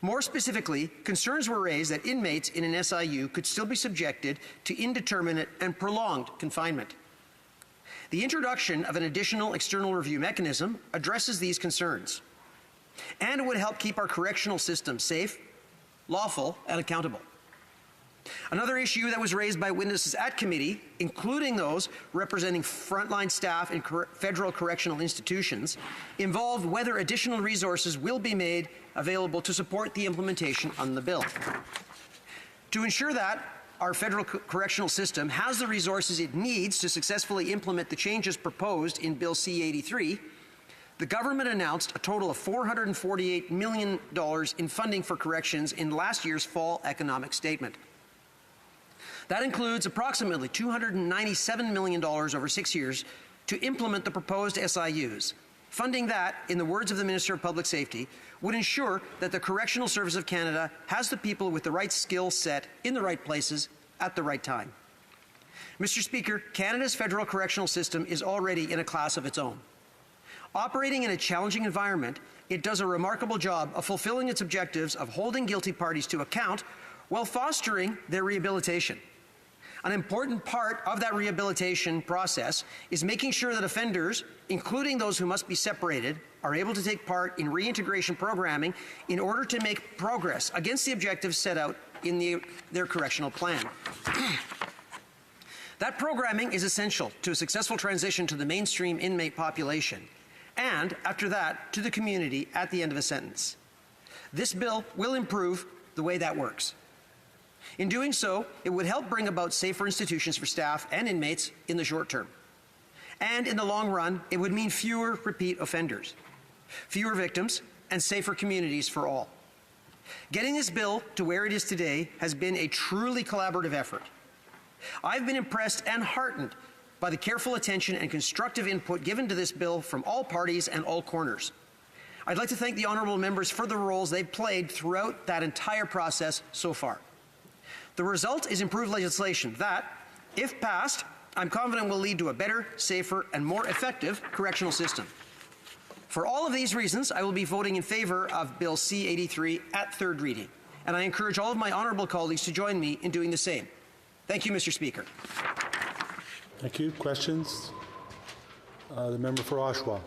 P: More specifically, concerns were raised that inmates in an SIU could still be subjected to indeterminate and prolonged confinement. The introduction of an additional external review mechanism addresses these concerns, and it would help keep our correctional system safe, lawful, and accountable. Another issue that was raised by witnesses at committee, including those representing frontline staff in federal correctional institutions, involved whether additional resources will be made available to support the implementation on the bill. To ensure that our federal correctional system has the resources it needs to successfully implement the changes proposed in Bill C-83, the government announced a total of $448 million in funding for corrections in last year's fall economic statement. That includes approximately $297 million over 6 years to implement the proposed SIUs. Funding that, in the words of the Minister of Public Safety, would ensure that the Correctional Service of Canada has the people with the right skill set in the right places at the right time. Mr. Speaker, Canada's federal correctional system is already in a class of its own. Operating in a challenging environment, it does a remarkable job of fulfilling its objectives of holding guilty parties to account while fostering their rehabilitation. An important part of that rehabilitation process is making sure that offenders, including those who must be separated, are able to take part in reintegration programming in order to make progress against the objectives set out in their correctional plan. That programming is essential to a successful transition to the mainstream inmate population, and after that, to the community at the end of a sentence. This bill will improve the way that works. In doing so, it would help bring about safer institutions for staff and inmates in the short term. And in the long run, it would mean fewer repeat offenders, fewer victims, and safer communities for all. Getting this bill to where it is today has been a truly collaborative effort. I've been impressed and heartened by the careful attention and constructive input given to this bill from all parties and all corners. I'd like to thank the honourable members for the roles they've played throughout that entire process so far. The result is improved legislation that, if passed, I'm confident will lead to a better, safer, and more effective correctional system. For all of these reasons, I will be voting in favour of Bill C-83 at third reading, and I encourage all of my honourable colleagues to join me in doing the same. Thank you, Mr. Speaker.
G: Thank you. Questions? The member for Oshawa.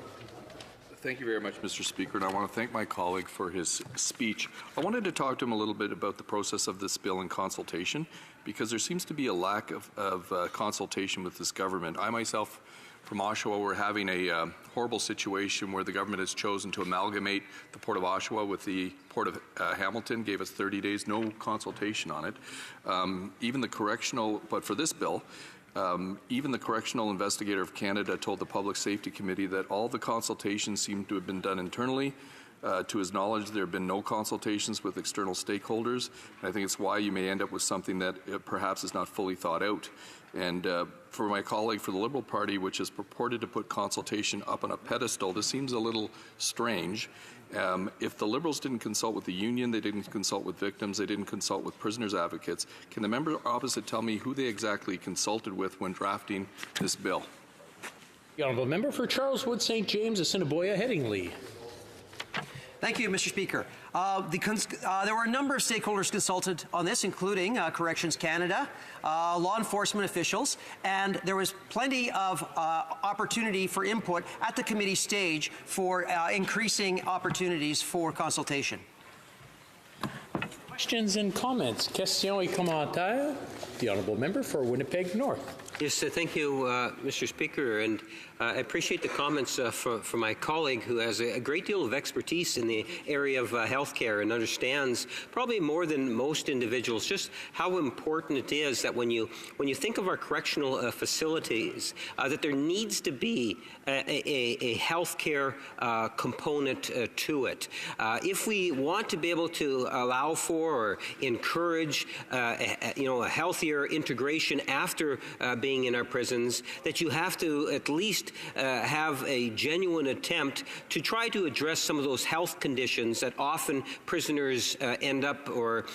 T: Thank you very much, Mr. Speaker, and I want to thank my colleague for his speech. I wanted to talk to him a little bit about the process of this bill and consultation, because there seems to be a lack of consultation with this government. I myself, from Oshawa, we're having a horrible situation where the government has chosen to amalgamate the Port of Oshawa with the Port of Hamilton, gave us 30 days, no consultation on it. Even the correctional, but for this bill, even the Correctional Investigator of Canada told the Public Safety Committee that all the consultations seem to have been done internally. To his knowledge, there have been no consultations with external stakeholders, and I think it's why you may end up with something that perhaps is not fully thought out. And for my colleague for the Liberal Party, which is purported to put consultation up on a pedestal, this seems a little strange. If the Liberals didn't consult with the union, they didn't consult with victims, they didn't consult with prisoners' advocates, can the member opposite tell me who they exactly consulted with when drafting this bill?
B: The honourable member for Charleswood St. James, Assiniboia, Headingley.
P: Thank you, Mr. Speaker. There were a number of stakeholders consulted on this, including Corrections Canada, law enforcement officials, and there was plenty of opportunity for input at the committee stage for increasing opportunities for consultation.
B: Questions and comments. Questions et commentaires. The honourable member for Winnipeg North.
M: Yes, thank you, Mr. Speaker, and I appreciate the comments from my colleague who has a great deal of expertise in the area of healthcare and understands probably more than most individuals just how important it is that when you think of our correctional facilities, that there needs to be a healthcare component to it. If we want to be able to allow for or encourage a healthier integration after being in our prisons, that you have to at least have a genuine attempt to try to address some of those health conditions that often prisoners end up, or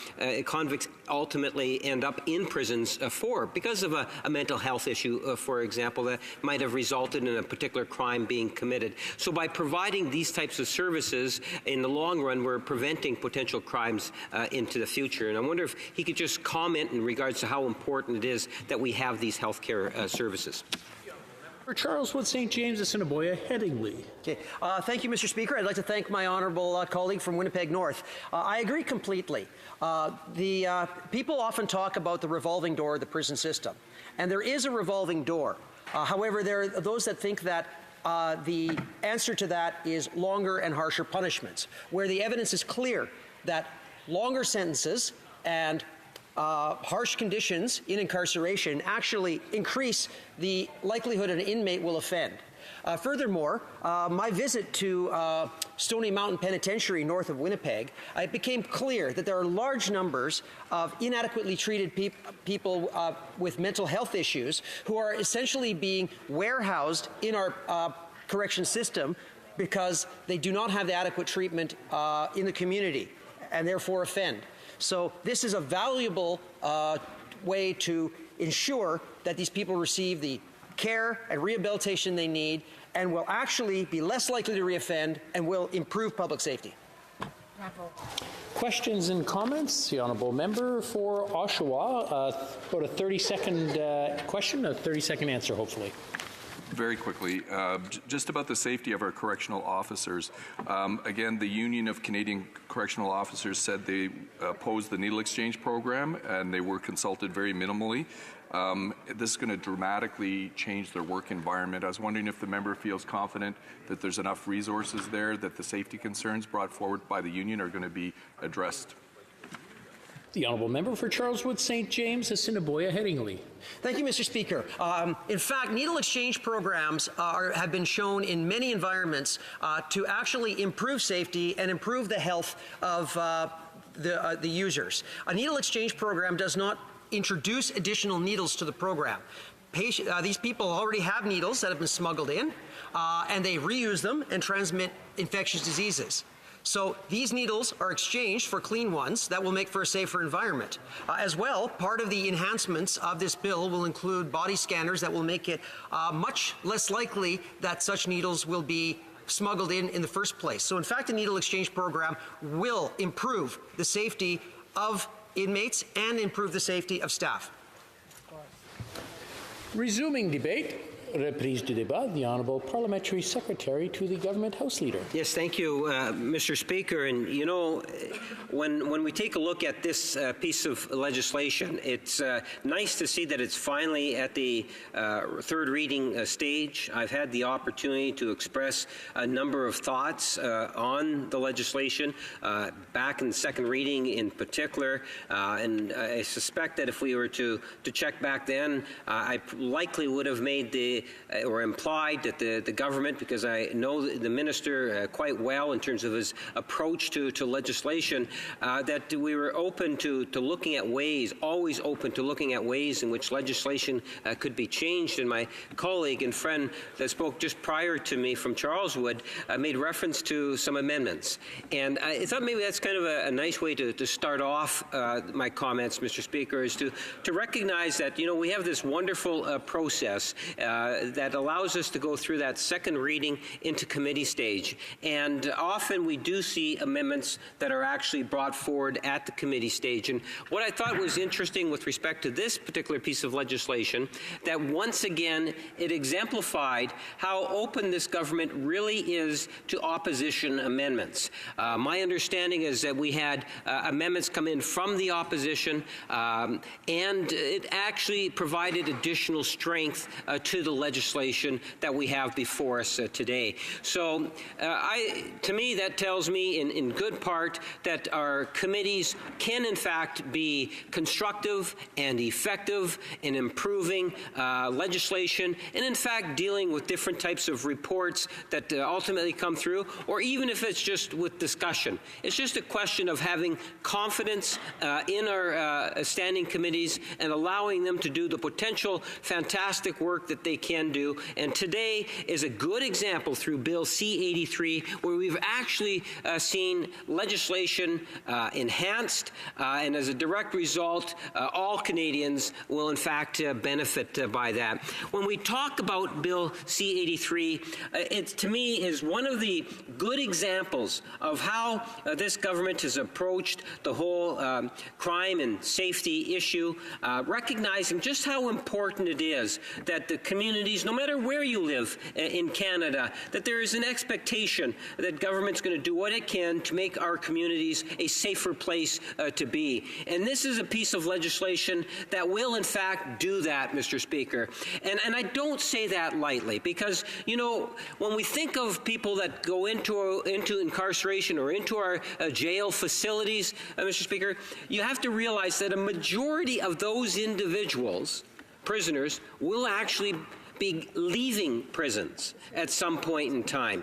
M: convicts ultimately end up in prisons for, because of a mental health issue, for example, that might have resulted in a particular crime being committed. So by providing these types of services, in the long run, we're preventing potential crimes into the future. And I wonder if he could just comment in regards to how important it is that we have these healthcare services.
B: For Charles Wood St. James, Assiniboia, Headingley.
P: Okay. Thank you, Mr. Speaker. I'd like to thank my honourable colleague from Winnipeg North. I agree completely. People often talk about the revolving door of the prison system, and there is a revolving door. However, there are those that think that the answer to that is longer and harsher punishments, where the evidence is clear that longer sentences and harsh conditions in incarceration actually increase the likelihood an inmate will offend. Furthermore, my visit to Stony Mountain Penitentiary north of Winnipeg, it became clear that there are large numbers of inadequately treated people with mental health issues who are essentially being warehoused in our correction system because they do not have the adequate treatment in the community and therefore offend. So this is a valuable way to ensure that these people receive the care and rehabilitation they need and will actually be less likely to reoffend and will improve public safety.
B: Questions and comments? The honourable member for Oshawa. About a 30-second question, a 30-second answer, hopefully.
T: Very quickly, just about the safety of our correctional officers. Again, the Union of Canadian Correctional Officers said they opposed the needle exchange program, and they were consulted very minimally. This is going to dramatically change their work environment. I was wondering if the member feels confident that there's enough resources there, that the safety concerns brought forward by the union are going to be addressed.
B: The honourable member for Charles Wood St. James, Assiniboia, Headingley.
P: Thank you, Mr. Speaker. In fact, needle exchange programs have been shown in many environments to actually improve safety and improve the health of the users. A needle exchange program does not introduce additional needles to the program. These people already have needles that have been smuggled in, and they reuse them and transmit infectious diseases. So these needles are exchanged for clean ones that will make for a safer environment. As well, part of the enhancements of this bill will include body scanners that will make it much less likely that such needles will be smuggled in the first place. So in fact, the needle exchange program will improve the safety of inmates and improve the safety of staff.
B: Resuming debate. Reprise du débat, the Honourable Parliamentary Secretary to the Government House Leader.
M: Yes, thank you, Mr. Speaker. And you know, when we take a look at this piece of legislation, it's nice to see that it's finally at the third reading stage. I've had the opportunity to express a number of thoughts on the legislation back in the second reading in particular, and I suspect that if we were to check back then, I likely would have made or implied that the government, because I know the minister quite well in terms of his approach to legislation, that we were open to looking at ways, always open to looking at ways in which legislation could be changed. And my colleague and friend that spoke just prior to me from Charleswood made reference to some amendments. And I thought maybe that's kind of a nice way to start off my comments, Mr. Speaker, is to recognize that, you know, we have this wonderful process that allows us to go through that second reading into committee stage. And often we do see amendments that are actually brought forward at the committee stage. And what I thought was interesting with respect to this particular piece of legislation, that once again it exemplified how open this government really is to opposition amendments. My understanding is that we had amendments come in from the opposition, and it actually provided additional strength to the legislation that we have before us today. So to me, that tells me in good part that our committees can in fact be constructive and effective in improving legislation and in fact dealing with different types of reports that ultimately come through, or even if it's just with discussion. It's just a question of having confidence in our standing committees and allowing them to do the potential fantastic work that they can do. And today is a good example through Bill C-83 where we've actually seen legislation enhanced, and as a direct result, all Canadians will in fact benefit by that. When we talk about Bill C-83, it to me is one of the good examples of how this government has approached the whole crime and safety issue, recognizing just how important it is that the communities, no matter where you live in Canada, that there is an expectation that government's going to do what it can to make our communities a safer place to be. And this is a piece of legislation that will in fact do that, Mr. Speaker. And I don't say that lightly because, you know, when we think of people that go into incarceration or into our jail facilities, Mr. Speaker, you have to realize that a majority of those individuals, prisoners, will actually be leaving prisons at some point in time.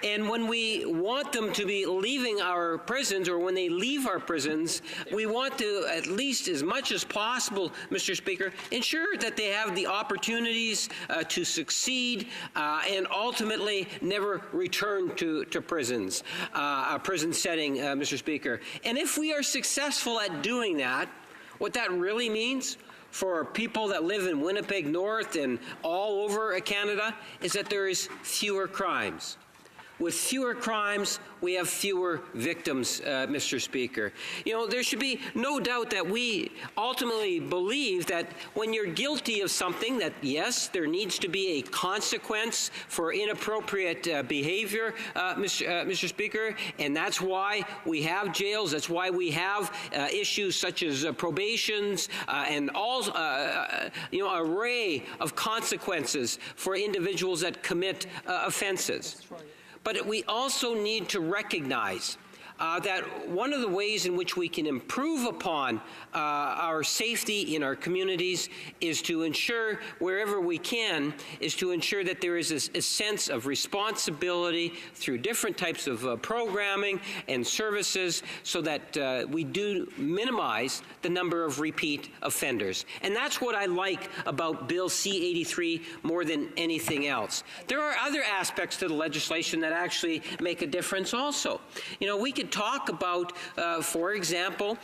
M: And when we want them to be leaving our prisons, or when they leave our prisons, we want to, at least as much as possible, Mr. Speaker, ensure that they have the opportunities to succeed and ultimately never return to prisons, a prison setting, Mr. Speaker. And if we are successful at doing that, what that really means for people that live in Winnipeg North and all over Canada is that there is fewer crimes. With fewer crimes, we have fewer victims, Mr. Speaker. You know, there should be no doubt that we ultimately believe that when you're guilty of something, that yes, there needs to be a consequence for inappropriate behavior, Mr. Speaker, and that's why we have jails. That's why we have issues such as probations and all, array of consequences for individuals that commit offenses. But we also need to recognize that one of the ways in which we can improve upon our safety in our communities is to ensure, wherever we can, is to ensure that there is a sense of responsibility through different types of programming and services so that we do minimize the number of repeat offenders. And that's what I like about Bill C-83 more than anything else. There are other aspects to the legislation that actually make a difference also. You know, we could talk about, for example,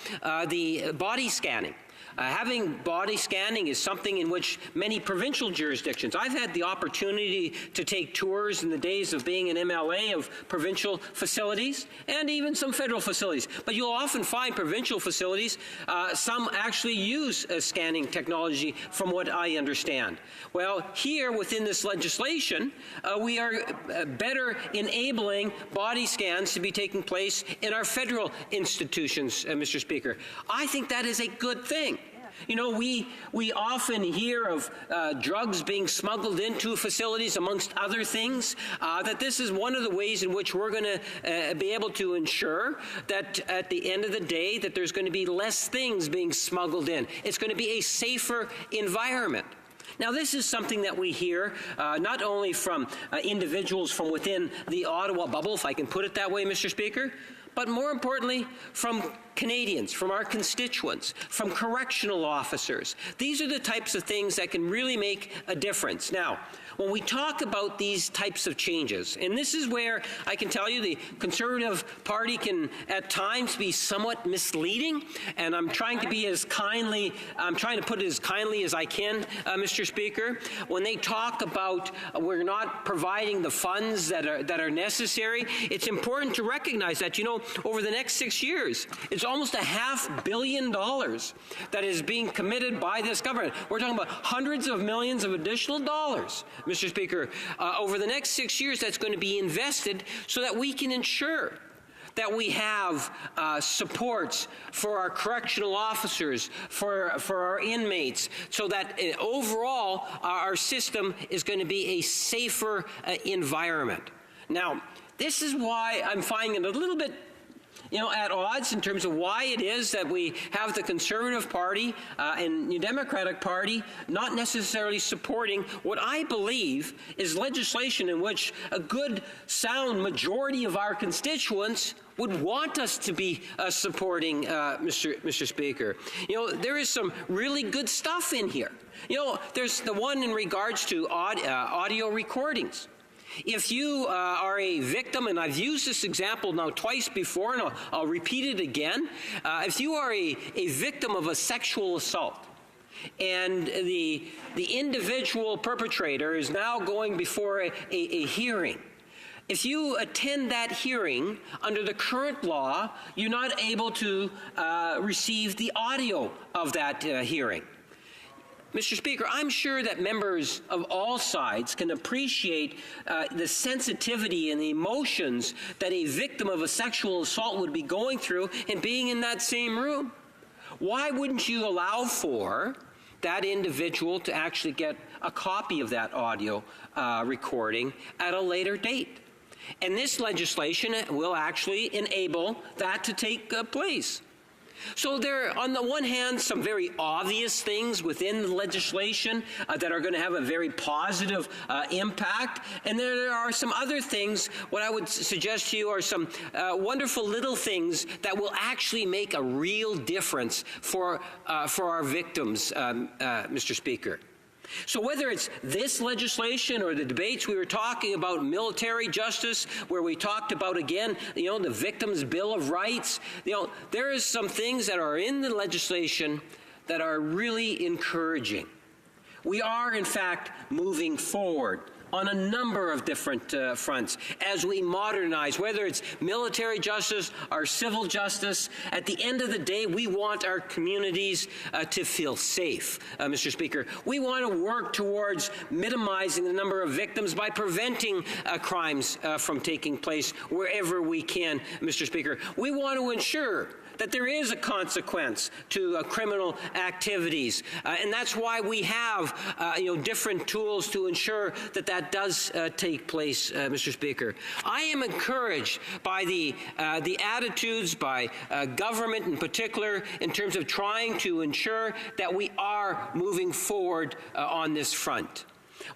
M: the body scanning. Having body scanning is something in which many provincial jurisdictions, I've had the opportunity to take tours in the days of being an MLA of provincial facilities and even some federal facilities. But you'll often find provincial facilities, some actually use scanning technology from what I understand. Well, here within this legislation, we are better enabling body scans to be taking place in our federal institutions, Mr. Speaker. I think that is a good thing. You know, we often hear of drugs being smuggled into facilities, amongst other things, that this is one of the ways in which we're going to be able to ensure that at the end of the day that there's going to be less things being smuggled in. It's going to be a safer environment. Now, this is something that we hear not only from individuals from within the Ottawa bubble, if I can put it that way, Mr. Speaker, but more importantly, from
P: Canadians, from our constituents, from correctional officers. These are the types of things that can really make a difference. Now, when we talk about these types of changes, and this is where I can tell you the Conservative Party can at times be somewhat misleading, and I'm trying to be as kindly, I'm trying to put it as kindly as I can, Mr. Speaker. When they talk about we're not providing the funds that are necessary, it's important to recognize that, you know, over the next 6 years, it's almost $500 million that is being committed by this government. We're talking about hundreds of millions of additional dollars, Mr. Speaker, over the next 6 years that's going to be invested so that we can ensure that we have supports for our correctional officers, for our inmates, so that overall our system is going to be a safer environment. Now, this is why I'm finding it a little bit at odds in terms of why it is that we have the Conservative Party and the Democratic Party not necessarily supporting what I believe is legislation in which a good, sound majority of our constituents would want us to be supporting, Mr. Speaker. There is some really good stuff in here. There's the one in regards to audio recordings. If you are a victim, and I've used this example now twice before, and I'll repeat it again. If you are a victim of a sexual assault, and the individual perpetrator is now going before a hearing, if you attend that hearing, under the current law, you're not able to receive the audio of that hearing. Mr. Speaker, I'm sure that members of all sides can appreciate the sensitivity and the emotions that a victim of a sexual assault would be going through and being in that same room. Why wouldn't you allow for that individual to actually get a copy of that audio recording at a later date? And this legislation will actually enable that to take place. So there are, on the one hand, some very obvious things within the legislation that are going to have a very positive impact, and there are some other things, what I would suggest to you are some wonderful little things that will actually make a real difference for our victims, Mr. Speaker. So whether it's this legislation or the debates we were talking about military justice, where we talked about, again, the Victims' Bill of Rights, there is some things that are in the legislation that are really encouraging. We are, in fact, moving forward on a number of different fronts as we modernize, whether it's military justice or civil justice. At the end of the day, we want our communities to feel safe, Mr. Speaker. We want to work towards minimizing the number of victims by preventing crimes from taking place wherever we can, Mr. Speaker. We want to ensure that there is a consequence to criminal activities, and that's why we have different tools to ensure that that does take place, Mr. Speaker. I am encouraged by the attitudes by government in particular in terms of trying to ensure that we are moving forward on this front.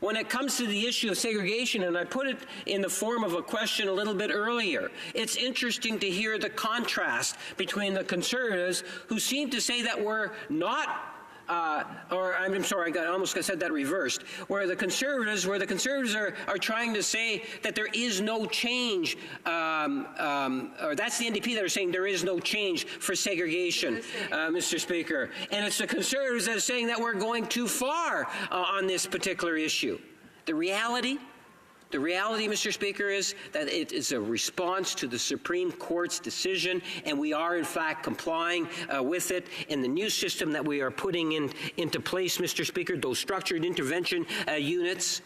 P: When it comes to the issue of segregation, and I put it in the form of a question a little bit earlier, it's interesting to hear the contrast between the Conservatives, who seem to say that we're not or I'm sorry, I almost said that reversed, where the Conservatives are trying to say that there is no change, or that's the NDP that are saying there is no change for segregation, Mr. Speaker. And it's the Conservatives that are saying that we're going too far on this particular issue. The reality, Mr. Speaker, is that it is a response to the Supreme Court's decision, and we are, in fact, complying with it. In the new system that we are putting into place, Mr. Speaker, those structured intervention units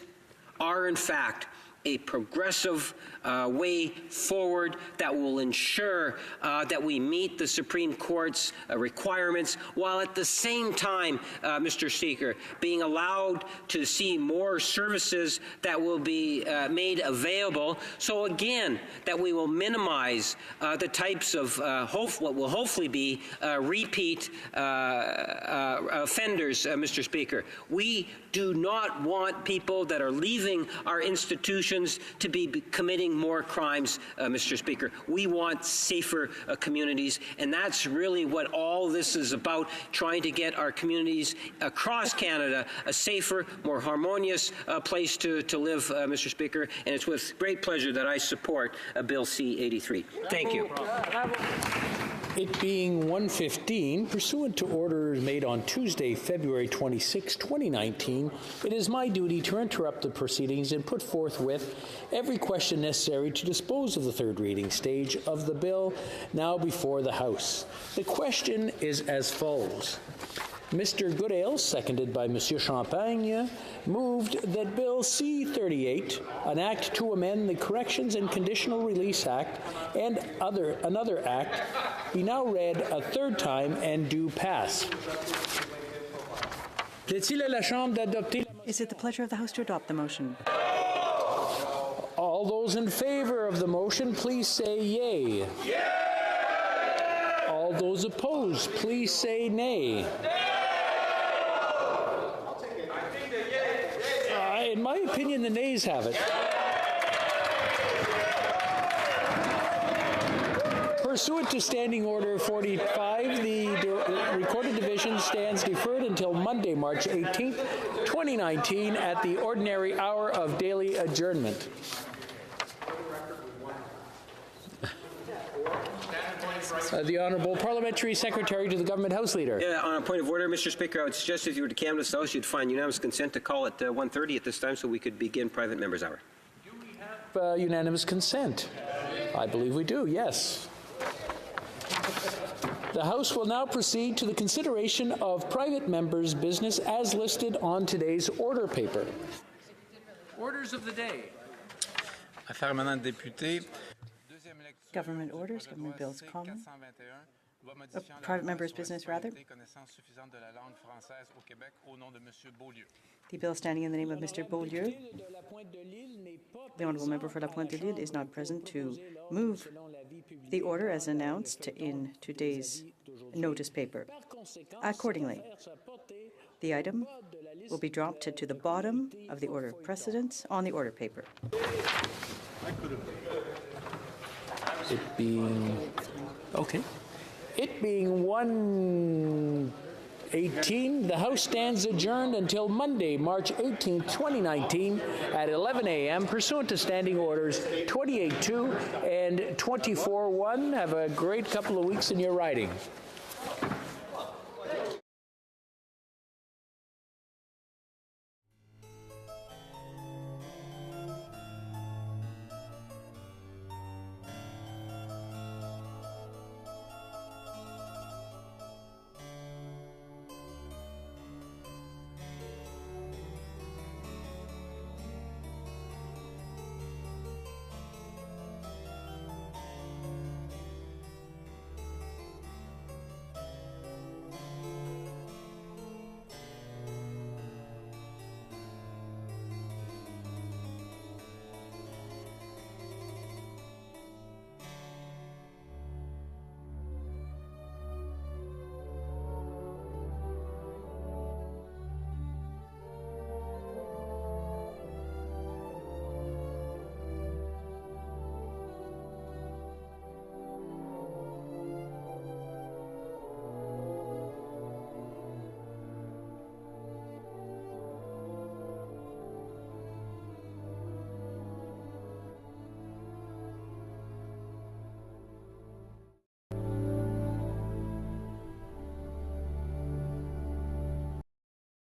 P: are, in fact, a progressive way forward that will ensure that we meet the Supreme Court's requirements, while at the same time, Mr. Speaker, being allowed to see more services that will be made available. So again, that we will minimize the types of what will hopefully be repeat offenders, Mr. Speaker. We do not want people that are leaving our institutions politicians to be committing more crimes, Mr. Speaker. We want safer communities, and that's really what all this is about, trying to get our communities across Canada a safer, more harmonious place to live, Mr. Speaker, and it's with great pleasure that I support Bill C-83. Thank you.
B: It being 1:15, pursuant to orders made on Tuesday, February 26, 2019, it is my duty to interrupt the proceedings and put forthwith every question necessary to dispose of the third reading stage of the bill now before the House. The question is as follows. Mr. Goodale, seconded by Monsieur Champagne, moved that Bill C-38, an act to amend the Corrections and Conditional Release Act and another act, be now read a third time and do pass.
I: Is it the pleasure of the House to adopt the motion?
B: All those in favor of the motion, please say yea. Yay! All those opposed, please say nay. In my opinion, the nays have it. Pursuant to Standing Order 45, the recorded division stands deferred until Monday, March 18th, 2019, at the ordinary hour of daily adjournment. The Honourable Parliamentary Secretary to the Government House Leader.
P: Yeah, on a point of order, Mr. Speaker, I would suggest if you were to canvass the House, you'd find unanimous consent to call it 1:30 at this time so we could begin private members' hour.
B: Do we have unanimous consent? I believe we do, yes. The House will now proceed to the consideration of private members' business as listed on today's order paper. Orders of the day.
R: Affaires émanant de députés.
I: Government orders, government bills common. Private members' business, rather. The bill standing in the name of Mr. Beaulieu. The Honourable Member for La Pointe-de-L'Île is not present to move the order as announced in today's notice paper. Accordingly, the item will be dropped to the bottom of the order of precedence on the order paper.
B: It being 1:18, the House stands adjourned until Monday, March 18, 2019 at 11 a.m. pursuant to Standing Orders 28.2 and 24.1. Have a great couple of weeks in your riding.